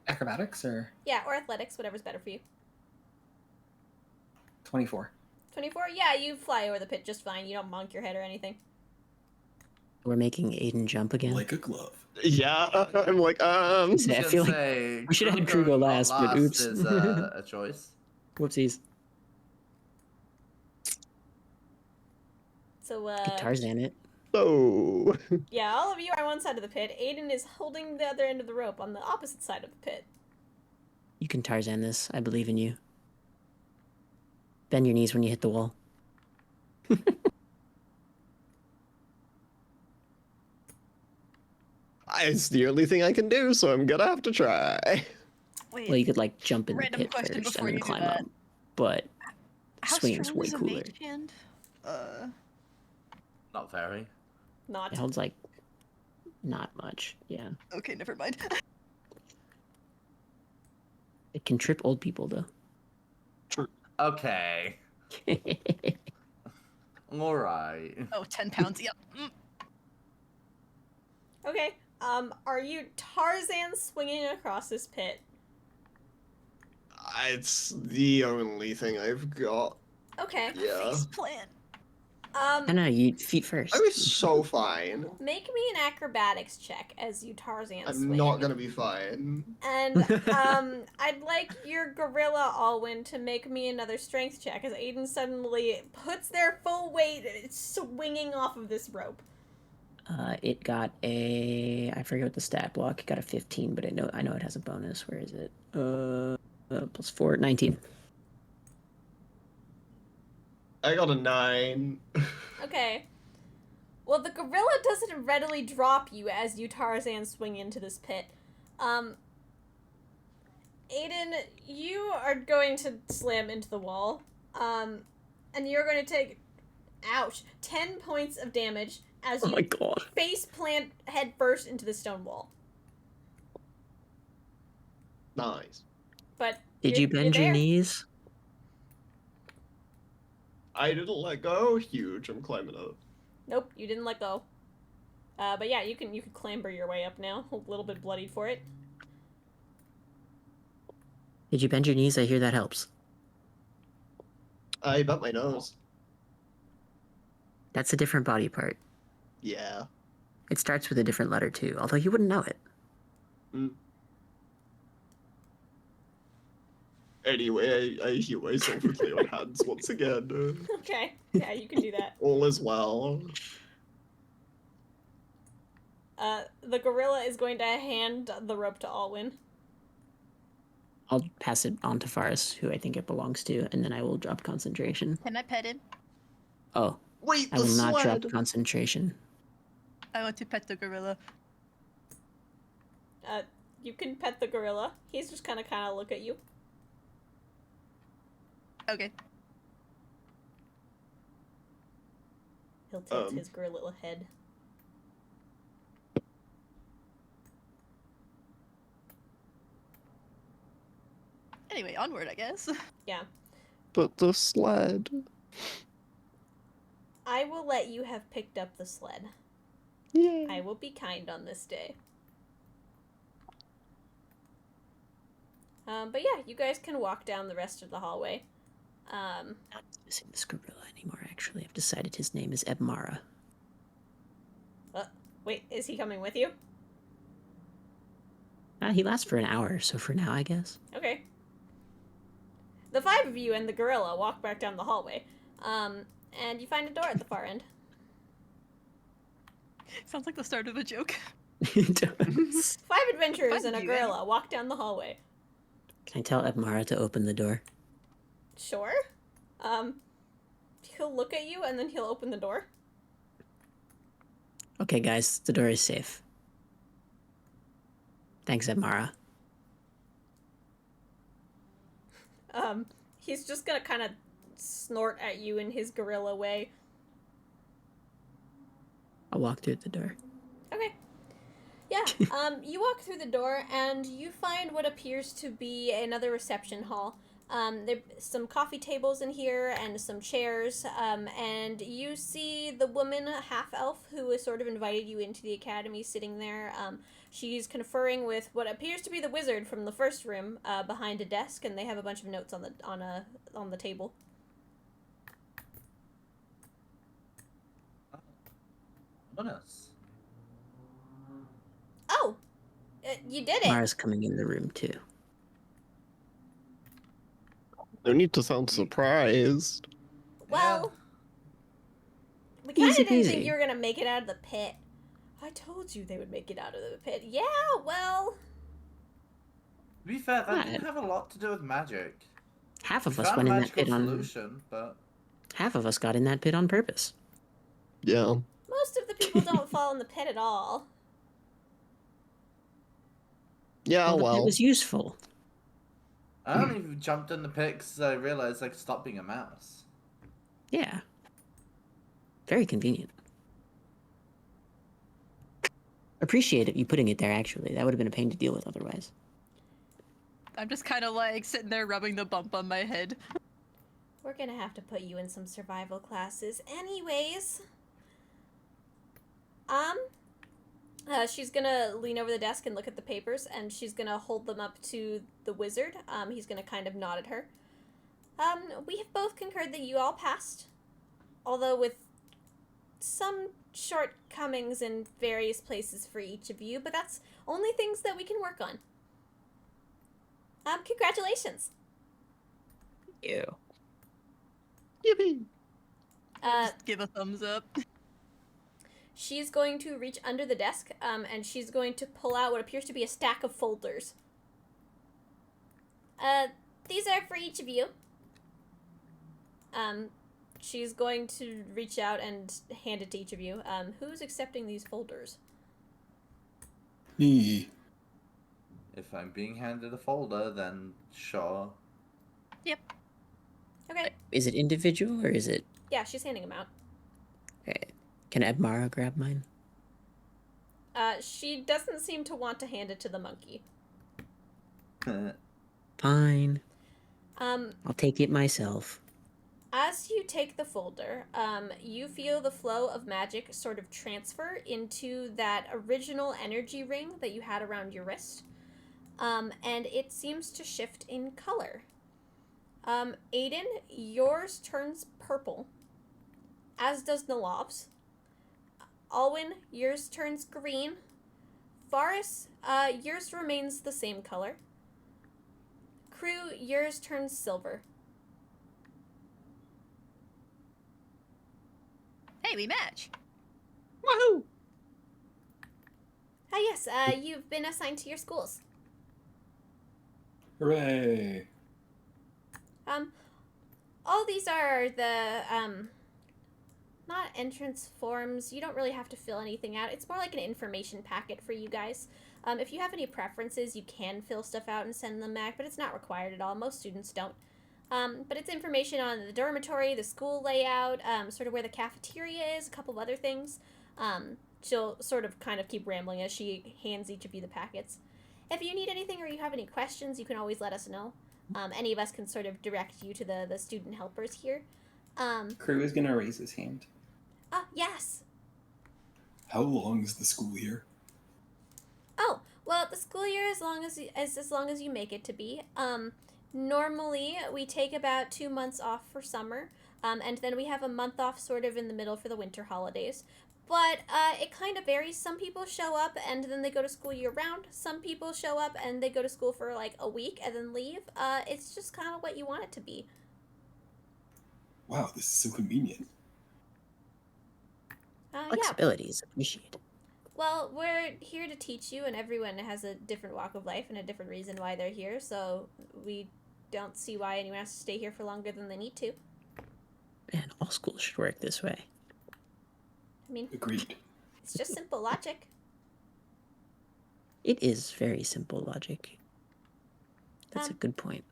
Acrobatics or Yeah, or athletics, whatever's better for you. 24. 24? Yeah, you fly over the pit just fine. You don't bonk your head or anything. We're making Aiden jump again. Like a glove. Yeah, I'm like, I was feel gonna like say, we should have had Kruu Kruu go going last, but oops. is a choice. Whoopsies. So, Tarzan it. so yeah, all of you are on one side of the pit. Aiden is holding the other end of the rope on the opposite side of the pit. You can Tarzan this. I believe in you. Bend your knees when you hit the wall. it's the only thing I can do, so I'm gonna have to try. Wait, Well, you could like jump in the Random pit question first before and then you do climb that. up. But how swinging's strong way is a cooler. mage hand? Not very. Not. It holds like not much. Yeah. Okay, never mind. It can trip old people though. Okay. All right. Oh, 10 pounds. Yep. Okay, are you Tarzan swinging across this pit? It's the only thing I've got. Okay. Yeah. Face plant. No, you feet first. I was so fine. Make me an acrobatics check as you Tarzan I'm swing. not gonna be fine. And I'd like your gorilla Alwyn to make me another strength check as Aiden suddenly puts their full weight swinging off of this rope. It got a I forget what the stat block. It got a 15, but I know it has a bonus. Where is it? Plus 4, 19. I got a 9. Okay. Well, the gorilla doesn't readily drop you as you Tarzan swing into this pit. Aiden, you are going to slam into the wall. And you're going to take, ouch, 10 points of damage as Oh you my god. face plant head first into the stone wall. Nice. But Did you're- you bend you're your there. knees? I didn't let go. Huge. I'm climbing up. Nope, you didn't let go. But yeah, you can clamber your way up now. A little bit bloodied for it. Did you bend your knees? I hear that helps. I bent my nose. That's a different body part. Yeah. It starts with a different letter too, although you wouldn't know it. Anyway, I heal myself with my own hands once again. Okay, yeah, you can do that. All is well. The gorilla is going to hand the rope to Alwyn. I'll pass it on to Faris, who I think it belongs to, and then I will drop concentration. Can I pet him? Oh, Wait, I the will not sled! drop concentration. I want to pet the gorilla. You can pet the gorilla. He's just kind of look at you. Okay. He'll tilt his gorilla head. Anyway, onward, I guess. Yeah. But the sled. I will let you have picked up the sled. Yay. I will be kind on this day. But yeah, you guys can walk down the rest of the hallway. Not noticing this gorilla anymore, actually. I've decided his name is Ebmara. Wait, is he coming with you? He lasts for an hour, so for now, I guess. Okay. The five of you and the gorilla walk back down the hallway. And you find a door at the far end. Sounds like the start of a joke. It does. Five adventurers and a you, gorilla walk down the hallway. Can I tell Ebmara to open the door? Sure. He'll look at you and then he'll open the door. Okay, guys, the door is safe. Thanks, Ebmara. He's just gonna kind of snort at you in his gorilla way. I'll walk through the door. Okay. Yeah, you walk through the door and you find what appears to be another reception hall. There's some coffee tables in here and some chairs, and you see the woman, half-elf, who has sort of invited you into the academy sitting there. She's conferring with what appears to be the wizard from the first room, behind a desk, and they have a bunch of notes on the table. Bonus. Oh! You did it! Mara's coming in the room, too. No need to sound surprised. Well, we kind of Easy didn't peasy. think you were going to make it out of the pit. I told you they would make it out of the pit. Yeah, well... To be fair, that What? didn't have a lot to do with magic. Half of We us found went a in that magical pit on... solution, but Half of us got in that pit on purpose. Yeah. Most of the people don't fall in the pit at all. Yeah, The pit well. was useful. I only jumped in the pit because I realized I could stop being a mouse. Yeah. Very convenient. Appreciate it, you putting it there, actually. That would have been a pain to deal with otherwise. I'm just kind of like sitting there rubbing the bump on my head. We're gonna have to put you in some survival classes anyways. She's gonna lean over the desk and look at the papers, and she's gonna hold them up to the wizard. He's gonna kind of nod at her. We have both concurred that you all passed, although with some shortcomings in various places for each of you, but that's only things that we can work on. Congratulations. Ew. Yippee. Just give a thumbs up. She's going to reach under the desk, and she's going to pull out what appears to be a stack of folders. These are for each of you. She's going to reach out and hand it to each of you. Who's accepting these folders? Me. If I'm being handed a folder, then sure. Okay. Is it individual, or is it... Yeah, she's handing them out. Okay. Can Ebmara grab mine? She doesn't seem to want to hand it to the monkey. Fine. Um, I'll take it myself. As you take the folder, you feel the flow of magic sort of transfer into that original energy ring that you had around your wrist. And it seems to shift in color. Aiden, yours turns purple, as does Nellav's. Alwyn, yours turns green. Varas, yours remains the same color. Kruu, yours turns silver. Hey, we match. Woohoo! Ah, yes, you've been assigned to your schools. Hooray! All these are the, not entrance forms. You don't really have to fill anything out. It's more like an information packet for you guys. If you have any preferences, you can fill stuff out and send them back, but it's not required at all. Most students don't. But it's information on the dormitory, the school layout, sort of where the cafeteria is, a couple of other things. She'll sort of kind of keep rambling as she hands each of you the packets. If you need anything or you have any questions, you can always let us know. Any of us can sort of direct you to the student helpers here. Kruu is gonna raise his hand. Yes. How long is the school year? Oh, well, the school year as long as you make it to be. Normally we take about 2 months off for summer, and then we have a month off sort of in the middle for the winter holidays. But it kind of varies. Some people show up and then they go to school year round. Some people show up and they go to school for like a week and then leave. It's just kind of what you want it to be. Wow, this is so convenient. Yeah. Flexibility is appreciated. Well, we're here to teach you, and everyone has a different walk of life and a different reason why they're here, so we don't see why anyone has to stay here for longer than they need to. And all schools should work this way. I mean, Agreed. it's just simple logic. It is very simple logic. That's a good point.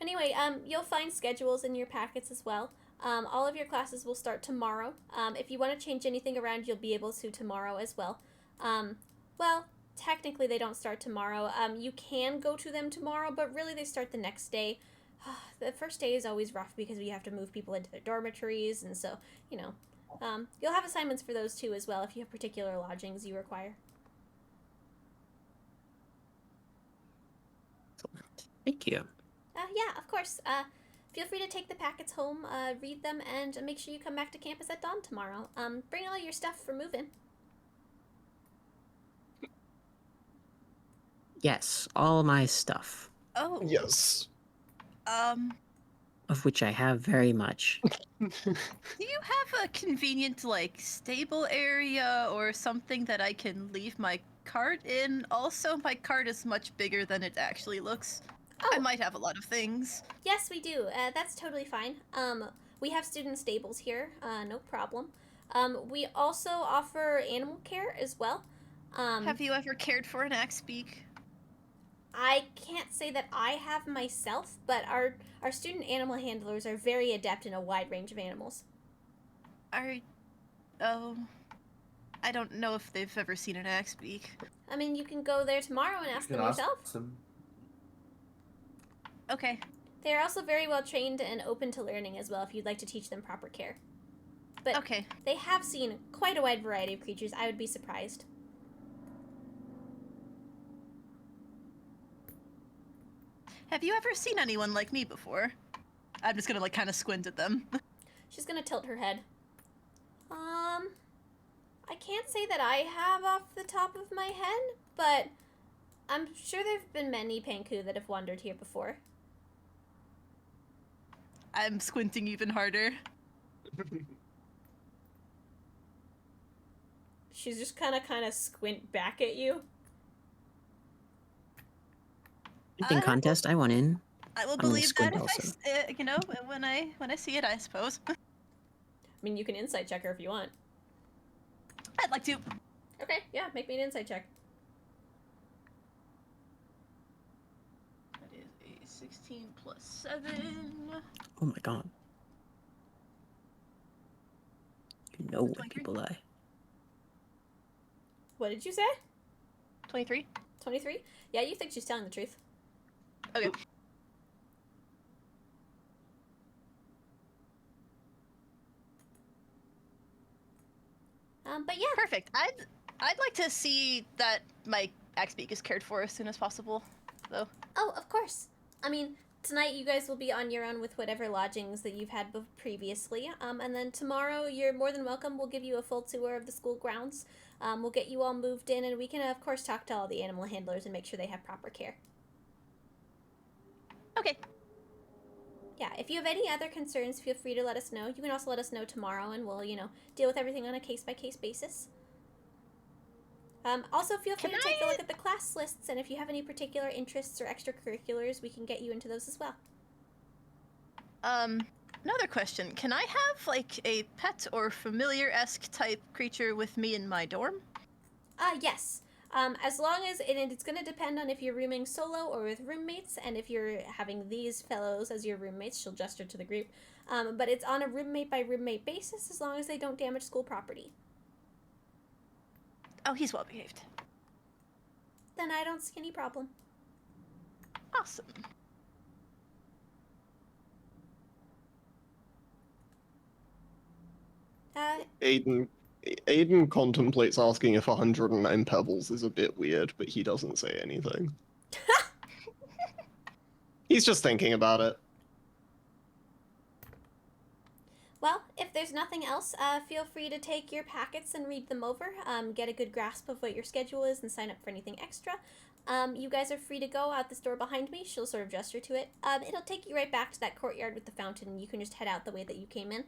Anyway, you'll find schedules in your packets as well. All of your classes will start tomorrow. If you want to change anything around, you'll be able to tomorrow as well. Well, technically they don't start tomorrow. You can go to them tomorrow, but really they start the next day. The first day is always rough because we have to move people into their dormitories, and so, you know. You'll have assignments for those too as well if you have particular lodgings you require. Excellent. Thank you. Yeah, of course. Feel free to take the packets home, read them, and make sure you come back to campus at dawn tomorrow. Bring all your stuff for moving. Yes, all my stuff, Oh. Yes. of which I have very much. Do you have a convenient, like, stable area or something that I can leave my cart in? Also, my cart is much bigger than it actually looks. I might have a lot of things. Yes, we do. That's totally fine. We have student stables here. No problem. We also offer animal care as well. Have you ever cared for an axbeak? I can't say that I have myself, but our student animal handlers are very adept in a wide range of animals. I don't know if they've ever seen an axbeak. I mean, you can go there tomorrow and ask You them can ask yourself. them. Okay. They are also very well trained and open to learning as well if you'd like to teach them proper care. But Okay. they have seen quite a wide variety of creatures. I would be surprised. Have you ever seen anyone like me before? I'm just gonna, like, kind of squint at them. She's gonna tilt her head. I can't say that I have off the top of my head, but I'm sure there've been many pengku that have wandered here before. I'm squinting even harder. She's just kind of squint back at you. Painting contest, I want in. I will I'm gonna believe that squint if also. when I see it, I suppose. I mean, you can insight check her if you want. I'd like to. Okay, yeah, make me an insight check. That is a 16 plus 7. Oh my god. You know when 23. people lie. What did you say? 23. 23? Yeah, you think she's telling the truth. Okay. But yeah. Perfect. I'd like to see that my Axbeak is cared for as soon as possible, though. Oh, of course. I mean, tonight you guys will be on your own with whatever lodgings that you've had previously. And then tomorrow you're more than welcome. We'll give you a full tour of the school grounds. We'll get you all moved in, and we can, of course, talk to all the animal handlers and make sure they have proper care. Okay. Yeah, if you have any other concerns, feel free to let us know. You can also let us know tomorrow, and we'll, deal with everything on a case-by-case basis. Also, feel free to take a look at the class lists, and if you have any particular interests or extracurriculars, we can get you into those as well. Another question. Can I have, like, a pet or familiar-esque type creature with me in my dorm? Yes. As long as, and it's going to depend on if you're rooming solo or with roommates, and if you're having these fellows as your roommates, she'll gesture to the group. But it's on a roommate-by-roommate basis, as long as they don't damage school property. Oh, he's well behaved. Then I don't see any problem. Awesome. Aiden contemplates asking if 109 pebbles is a bit weird, but he doesn't say anything. He's just thinking about it. Well, if there's nothing else, feel free to take your packets and read them over, get a good grasp of what your schedule is, and sign up for anything extra. You guys are free to go out this door behind me. She'll sort of gesture to it. It'll take you right back to that courtyard with the fountain, and you can just head out the way that you came in.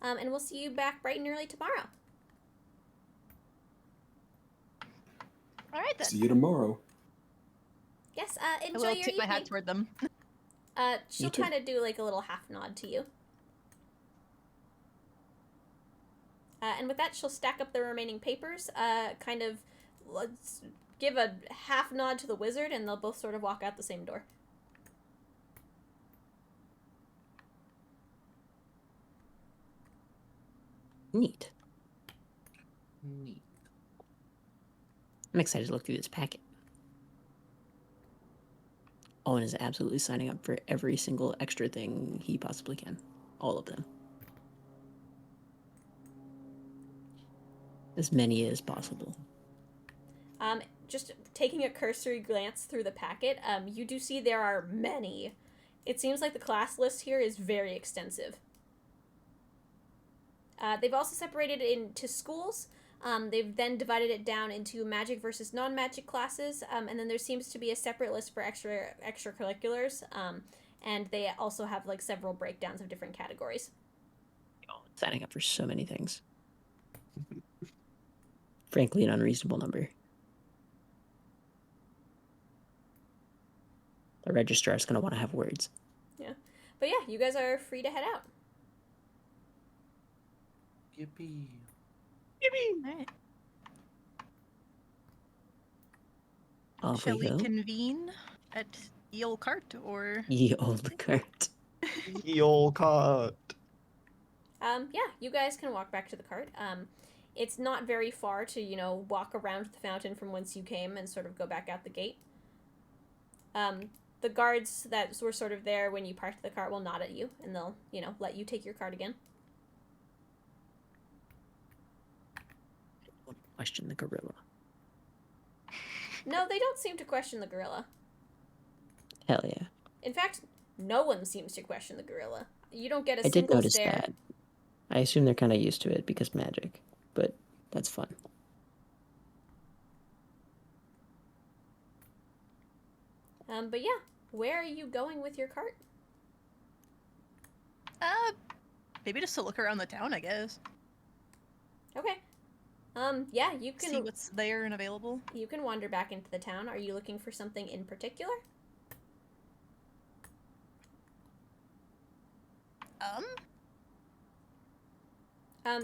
And we'll see you back bright and early tomorrow. All right, then. See you tomorrow. Yes, I enjoy will your tip my hat evening. toward them. She'll kind of do like a little half nod to you. And with that, she'll stack up the remaining papers, kind of let's give a half nod to the wizard, and they'll both sort of walk out the same door. Neat. Neat. I'm excited to look through this packet. Owen is absolutely signing up for every single extra thing he possibly can. All of them. As many as possible. Just taking a cursory glance through the packet, you do see there are many. It seems like the class list here is very extensive. They've also separated it into schools. They've then divided it down into magic versus non-magic classes, and then there seems to be a separate list for extracurriculars, and they also have like several breakdowns of different categories. Signing up for so many things. Frankly, an unreasonable number. The registrar is going to want to have words. Yeah. But yeah, you guys are free to head out. Yippee. All right. Off Shall we we go. convene at the old cart, or? Ye old cart. Your cart. Yeah, you guys can walk back to the cart. It's not very far to, walk around the fountain from whence you came and sort of go back out the gate. The guards that were sort of there when you parked the cart will nod at you, and they'll, let you take your cart again. Question the gorilla. No, they don't seem to question the gorilla. Hell yeah. In fact, no one seems to question the gorilla. You don't get a I did single notice stare. that. I assume they're kind of used to it because magic, but that's fun. But yeah, where are you going with your cart? Maybe just to look around the town, I guess. Okay. Yeah, you can See what's there and available. You can wander back into the town. Are you looking for something in particular?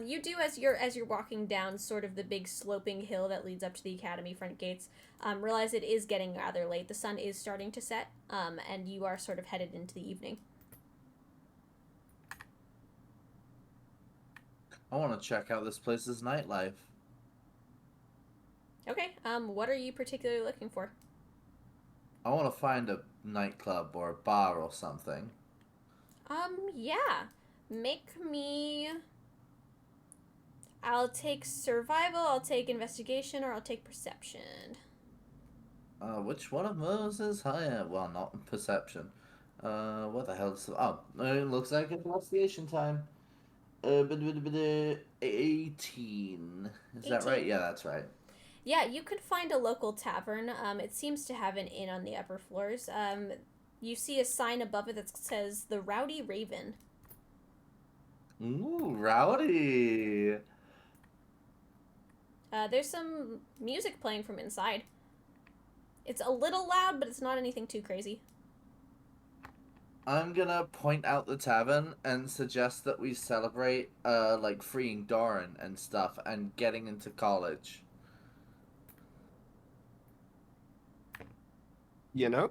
You do as you're walking down sort of the big sloping hill that leads up to the academy front gates. Realize it is getting rather late. The sun is starting to set, and you are sort of headed into the evening. I want to check out this place's nightlife. Okay. What are you particularly looking for? I want to find a nightclub or a bar or something. Yeah. Make me I'll take survival, I'll take investigation, or I'll take perception. Which one of those is higher? Well, not perception. What the hell is... Oh, it looks like it's investigation time. 18. Is that right? 18. Yeah, that's right. Yeah, you could find a local tavern. It seems to have an inn on the upper floors. You see a sign above it that says the Rowdy Raven. Ooh, rowdy. There's some music playing from inside. It's a little loud, but it's not anything too crazy. I'm gonna point out the tavern and suggest that we celebrate, like freeing Doran and stuff and getting into college. You know?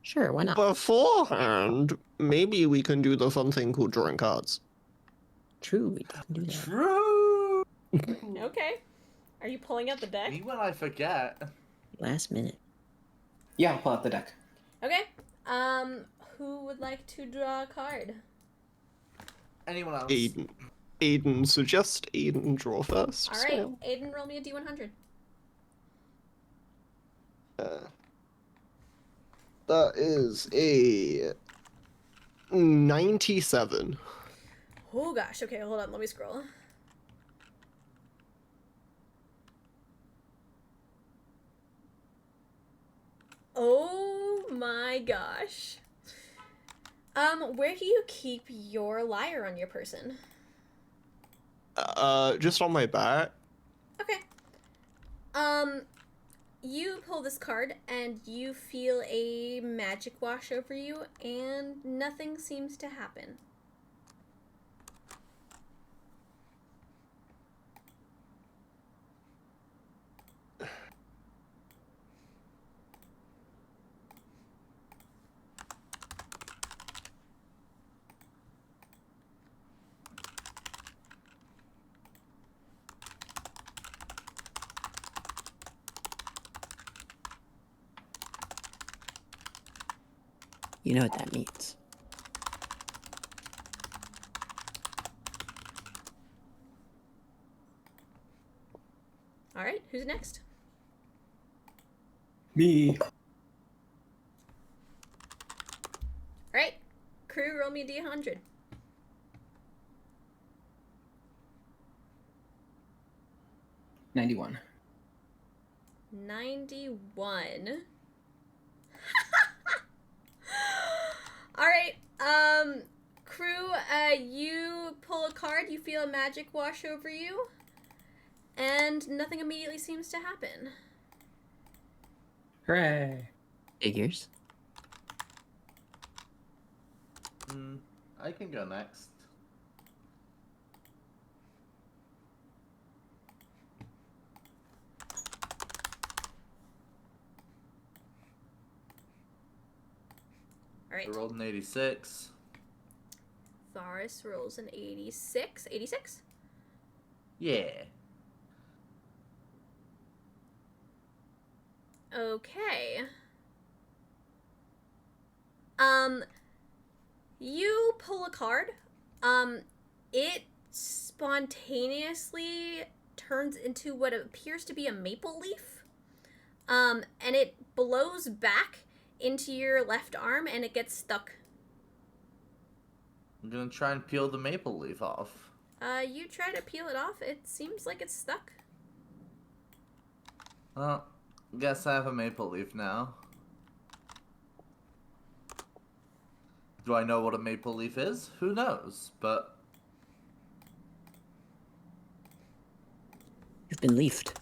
Sure, why not? Beforehand, maybe we can do the fun thing called drawing cards. True, we can do that. True. Okay. Are you pulling out the deck? Me when I forget. Last minute. Yeah, I'll pull out the deck. Okay. Who would like to draw a card? Anyone else? Aiden. Aiden, suggest Aiden draw first. All right, Aiden, roll me a d100. That is a 97. Oh gosh. Okay, hold on. Let me scroll. Oh my gosh. Where do you keep your lyre on your person? Just on my back. Okay. You pull this card and you feel a magic wash over you and nothing seems to happen. You know what that means. All right, who's next? Me. All right, Kruu, roll me a d100. $91. 91. All right, Kruu, you pull a card, you feel a magic wash over you, and nothing immediately seems to happen. Hooray. Figures. I can go next. All right, I rolled an 86. Varas rolls an 86. 86? Yeah. Okay. You pull a card. It spontaneously turns into what appears to be a maple leaf. And it blows back into your left arm and it gets stuck. I'm gonna try and peel the maple leaf off. You try to peel it off. It seems like it's stuck. Well, guess I have a maple leaf now. Do I know what a maple leaf is? Who knows? But You've been leafed.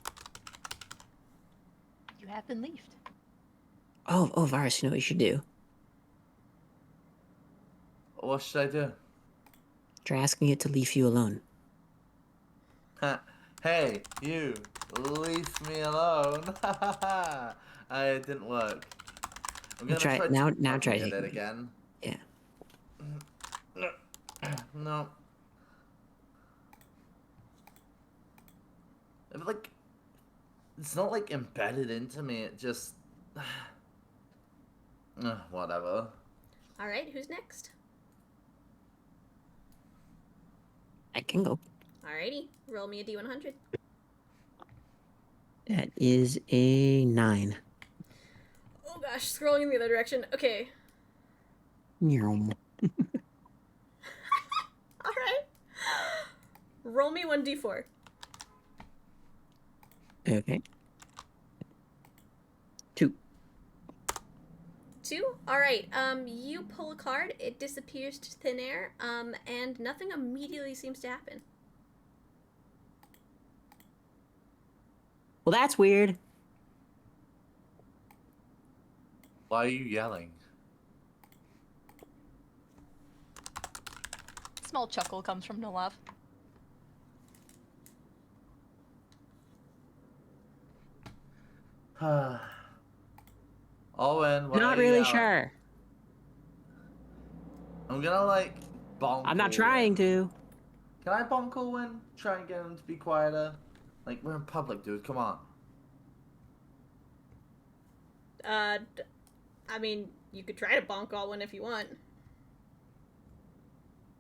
You have been leafed. Oh, Varus, you know what you should do? what should I do? Try asking it to leave you alone. Hey, you! Leave me alone! It didn't work. I'm gonna Try try now. to Now try get it taking. again. Yeah. No. Like, it's not like embedded into me. It just, whatever. All right, who's next? I can go. Alrighty, roll me a d100. That is a 9. Oh gosh, scrolling in the other direction. Okay. Nyom. Alright. Roll me 1d4. Okay. 2. 2? Alright, you pull a card, it disappears to thin air, and nothing immediately seems to happen. Well, that's weird. Why are you yelling? Small chuckle comes from Nellav. Owen, why Not are you really yelling? sure. I'm gonna like bonk. I'm not Owen. trying to. Can I bonk Owen? Try and get him to be quieter. Like we're in public, dude. Come on. I mean, you could try to bonk Alwyn if you want.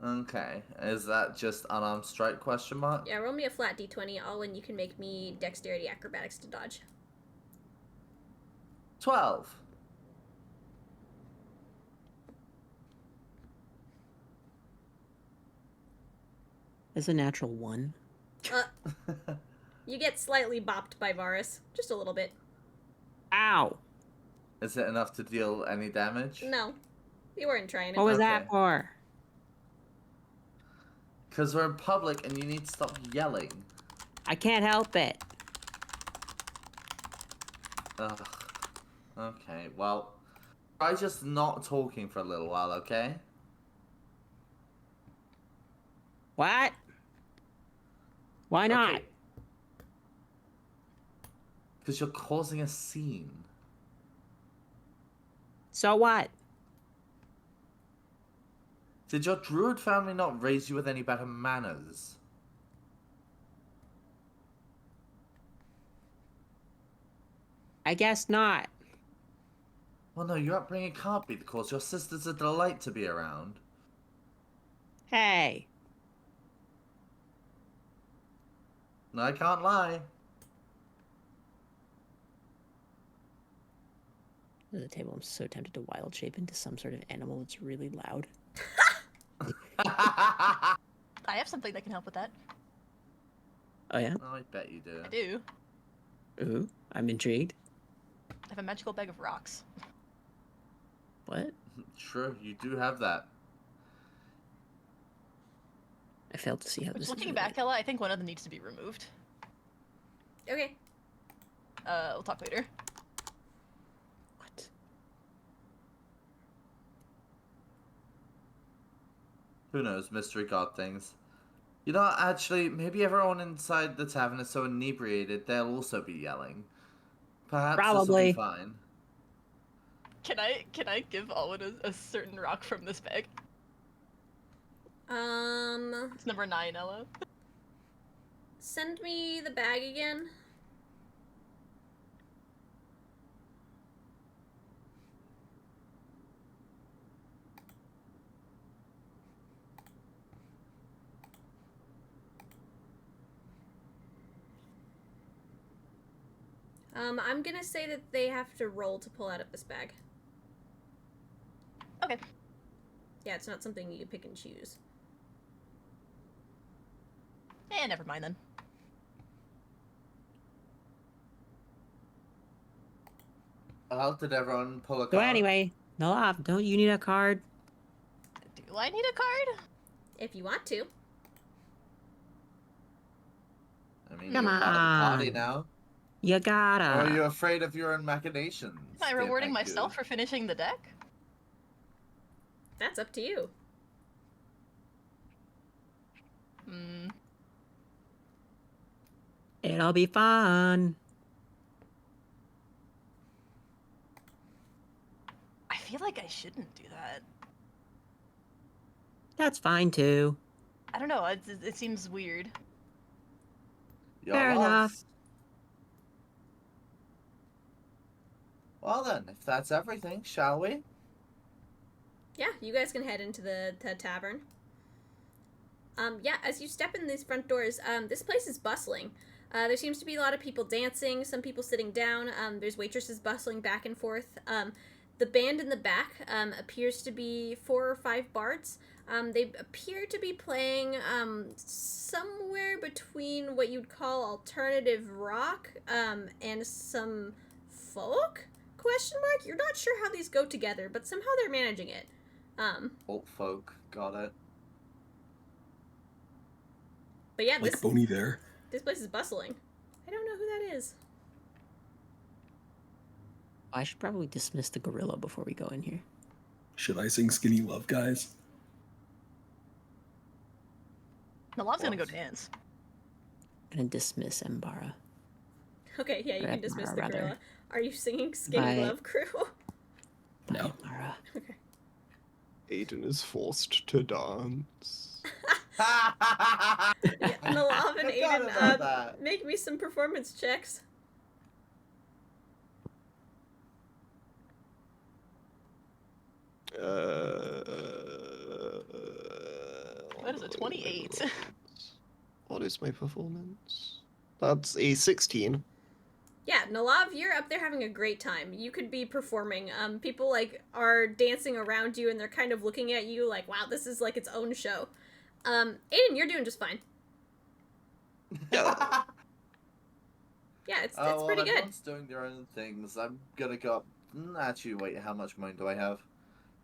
Okay. Is that just unarmed strike question mark? Yeah, roll me a flat d20. Alwyn, you can make me dexterity acrobatics to dodge. 12. That's a natural 1. You get slightly bopped by Varas. Just a little bit. Ow! Is it enough to deal any damage? No. You weren't trying What it. was Okay. that for? Because we're in public and you need to stop yelling. I can't help it. Ugh. Okay, well, try just not talking for a little while, okay? What? Why not? Because you're causing a scene. So what? Did your druid family not raise you with any better manners? I guess not. Well, no, your upbringing can't be the cause. Your sister's a delight to be around. Hey. No, I can't lie. At the table, I'm so tempted to wild shape into some sort of animal that's really loud. I have something that can help with that. Oh yeah? Oh, I bet you do. I do. Ooh, I'm intrigued. I have a magical bag of rocks. What? Sure, you do have that. I failed to see how Which, this is looking back, Ella, I think one of them needs to be removed. Okay. We'll talk later. What? Who knows, mystery god things. You know, actually, maybe everyone inside the tavern is so inebriated they'll also be yelling. Perhaps this will Probably. be fine. Can I give Alwyn a certain rock from this bag? It's number 9, Ella. Send me the bag again. I'm gonna say that they have to roll to pull out of this bag. Okay. Yeah, it's not something you pick and choose. Never mind then. How did everyone pull a card? So anyway, Nellav, don't you need a card? Do I need a card? If you want to. I mean, Come you're part of the party on. now. You Or are you gotta. afraid of your own machinations? Am I dear rewarding pengku? myself for finishing the deck? That's up to you. Hmm. It'll be fun. I feel like I shouldn't do that. That's fine too. I don't know, it seems weird. Your Fair loss. enough. Well then, if that's everything, shall we? Yeah, you guys can head into the tavern. Yeah, as you step in these front doors, this place is bustling. There seems to be a lot of people dancing, some people sitting down. There's waitresses bustling back and forth. The band in the back appears to be 4 or 5 bards. They appear to be playing somewhere between what you'd call alternative rock and some folk? Question mark? You're not sure how these go together, but somehow they're managing it. Alt folk, got it. But yeah, Like Boney there. this place is bustling. I don't know who that is. I should probably dismiss the gorilla before we go in here. Should I sing Skinny Love, guys? Nellav's gonna go dance. I'm gonna dismiss Mbara. Okay, yeah, you can dismiss the rather. gorilla. Are you singing Skinny Bye. Love, Kruu? No. Mbara. Okay. Aiden is forced to dance. Yeah, Nellav and Forgot Aiden, about that. make me some performance checks. What is it, 28? What is my performance? That's a 16. Yeah, Nellav, you're up there having a great time. You could be performing. People like are dancing around you and they're kind of looking at you like, wow, this is like its own show. Aiden, you're doing just fine. Yeah. Yeah, it's well, pretty good. everyone's doing their own things. I'm gonna go up. Actually, wait, how much money do I have?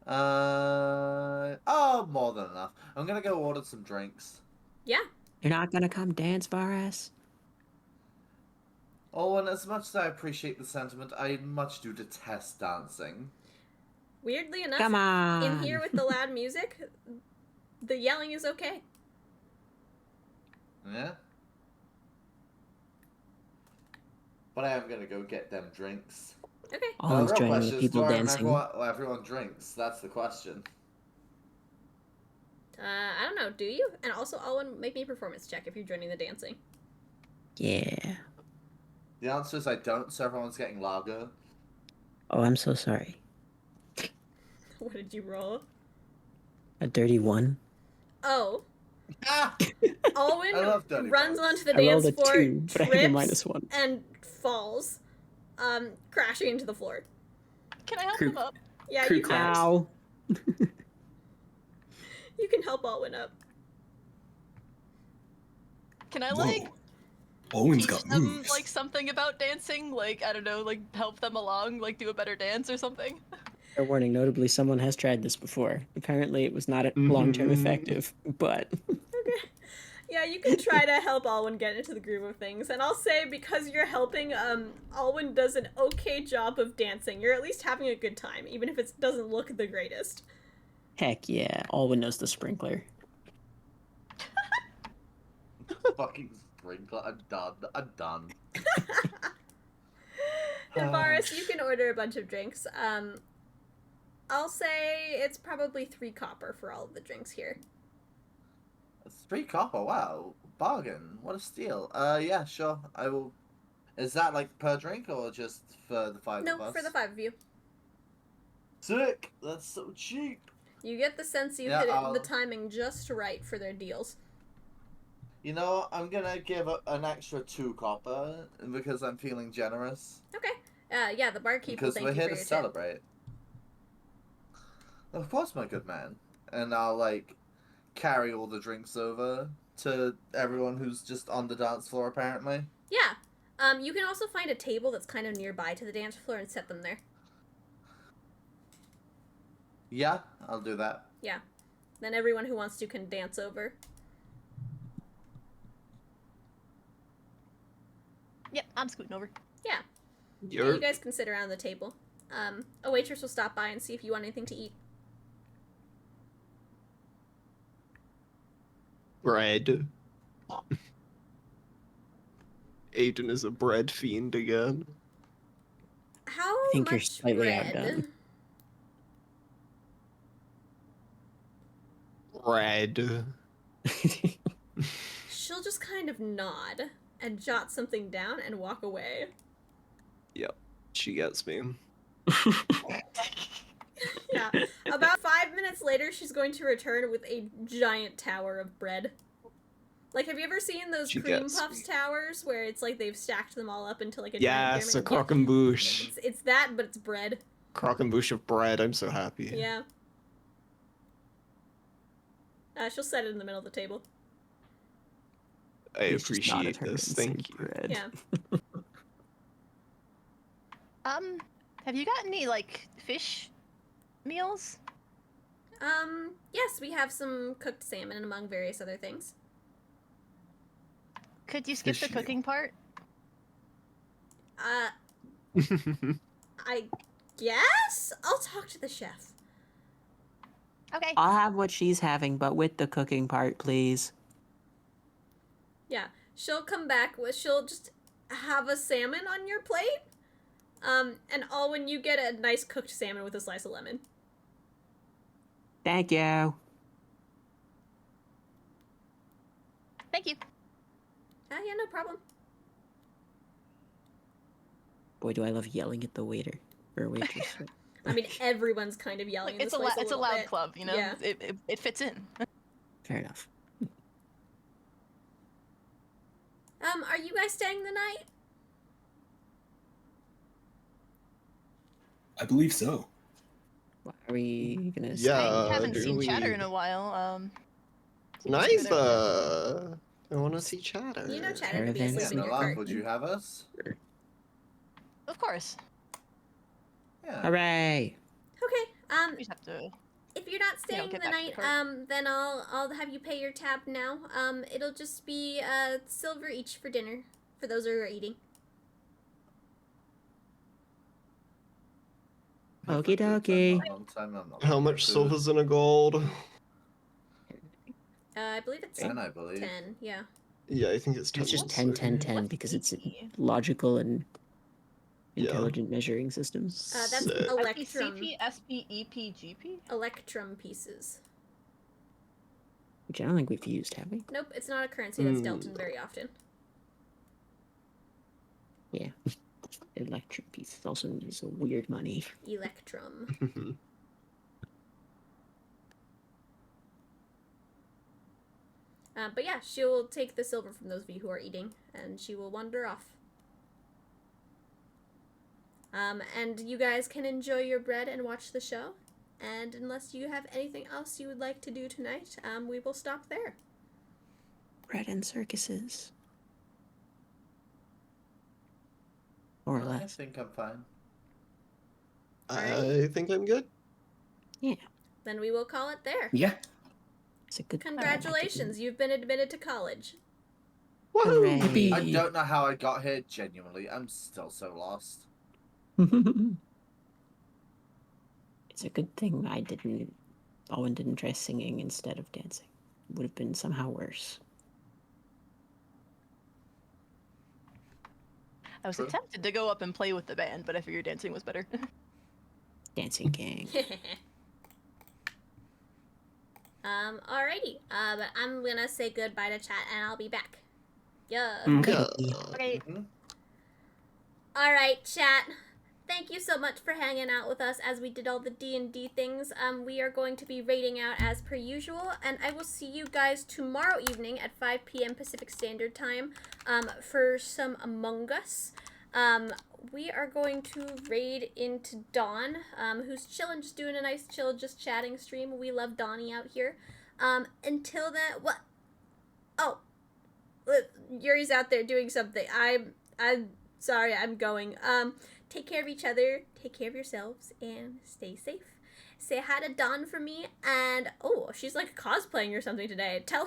Oh, more than enough. I'm gonna go order some drinks. Yeah. You're not gonna come dance, Varas? Oh, and as much as I appreciate the sentiment, I much do detest dancing. Weirdly enough, Come on. in here with the loud music, the yelling is okay. Yeah? But I am gonna go get them drinks. Okay. Always real joining question the is, people do I dancing. remember what everyone drinks? That's the question. I don't know, do you? And also, Alwyn, make me a performance check if you're joining the dancing. Yeah. The answer is I don't, so everyone's getting lager. Oh, I'm so sorry. What did you roll? A dirty 1. Oh. Ah! Alwyn I love dirty runs ones. onto the I rolled dance a floor, 2, but I have a trips, -1. and falls, crashing into the floor. Can I help Kruu. him up? Yeah, Kruu you can. cracks. Ow. You can help Alwyn up. Can I Whoa. like Owen's teach got them moves. like something about dancing? Like, I don't know, like help them along, like do a better dance or something? Fair warning, notably, someone has tried this before. Apparently, it was not long-term Mhm. effective, but... Okay. Yeah, you can try to help Alwyn get into the groove of things. And I'll say, because you're helping, Alwyn does an okay job of dancing. You're at least having a good time, even if it doesn't look the greatest. Heck yeah, Alwyn knows the sprinkler. Fucking sprinkler. I'm done. I'm done. Varas, you can order a bunch of drinks. I'll say it's probably 3 copper for all of the drinks here. It's 3 copper, wow. Bargain. What a steal. Yeah, sure. I will. Is that like per drink or just for the 5 of No, us? for the 5 of you. Sick! That's so cheap! You get the sense you Yeah, hit I'll- the timing just right for their deals. You know what? I'm gonna give an extra 2 copper because I'm feeling generous. Okay. Yeah, the barkeep will Because thank we're you here for to your tip. celebrate. Of course, my good man. And I'll, like, carry all the drinks over to everyone who's just on the dance floor, apparently. Yeah. You can also find a table that's kind of nearby to the dance floor and set them there. Yeah, I'll do that. Yeah. Then everyone who wants to can dance over. Yep, I'm scooting over. Yeah. You're You guys can sit around the table. A waitress will stop by and see if you want anything to eat. bread. Aiden is a bread fiend again. How I think you're much slightly bread? outdone. Bread. She'll just kind of nod and jot something down and walk away. Yep, she gets me. Yeah. About 5 minutes later, she's going to return with a giant tower of bread. Like, have you ever seen those She cream gets puffs me. towers where it's like they've stacked them all up into like a giant Yes, a pyramid? croque and bouche. It's that, but it's bread. Croque and bouche of bread. I'm so happy. Yeah. She'll set it in the middle of the table. Please I just nod at appreciate her this. and say Thank you. bread. Yeah. Have you got any like fish meals? Yes, we have some cooked salmon among various other things. Could you skip Fish the cooking meal. part? I guess? I'll talk to the chef. Okay. I'll have what she's having, but with the cooking part, please. Yeah, she'll come back with, she'll just have a salmon on your plate. And Alwyn, you get a nice cooked salmon with a slice of lemon. Thank you. Thank you. Yeah, no problem. Boy, do I love yelling at the waiter or waitress. I mean, everyone's kind of yelling Like, in it's this place it's a little loud bit. club, you know. Yeah. It fits in. Fair enough. Are you guys staying the night? I believe so. Why are we gonna Yeah. I haven't do seen Chatter we- in a while. Nice. Over I want to see Chatter. You know Chatter could be asleep Yeah, in your Nellav, cart. would you have us? Of course. Yeah. Hooray! Okay, We just have to. if you're not staying get the back to the night, cart. then I'll have you pay your tab now. It'll just be silver each for dinner for those who are eating. Okie dokie. How much silver's in a gold? I believe it's 10, I believe. 10. Yeah. Yeah, I think it's 10. It's just 10, 10, 10 What's because it's a CP? logical and Yeah. intelligent measuring system. That's Sick. electrum. CP, SP, EP, GP? Electrum pieces. Which I don't think we've used, have we? Nope, it's not a currency that's dealt in very often. Yeah. Electric piece also is a weird money. Electrum. But yeah, she'll take the silver from those of you who are eating, and she will wander off. And you guys can enjoy your bread and watch the show. And unless you have anything else you would like to do tonight, we will stop there. Bread and circuses. More or I less. think I'm fine. I think I'm good. Then we will call it there. Yeah. It's a good Congratulations, you've been admitted to college. Hooray. Woohoo! I don't know how I got here, genuinely. I'm still so lost. It's a good thing Owen didn't try singing instead of dancing. It would have been somehow worse. I was True. tempted to go up and play with the band, but I figured dancing was better. Dancing gang. Alrighty. But I'm gonna say goodbye to chat and I'll be back. Yeah. Yeah. Okay. Mhm. Alright, chat. Thank you so much for hanging out with us as we did all the D&D things. We are going to be raiding out as per usual, and I will see you guys tomorrow evening at 5 p.m. Pacific Standard Time for some Among Us. We are going to raid into Dawn, who's chilling, just doing a nice chill, just chatting stream. We love Donnie out here. Until then, what? Oh, Yuri's out there doing something. I'm sorry, I'm going. Take care of each other, take care of yourselves, and stay safe. Say hi to Dawn for me, and oh, she's like cosplaying or something today. Tell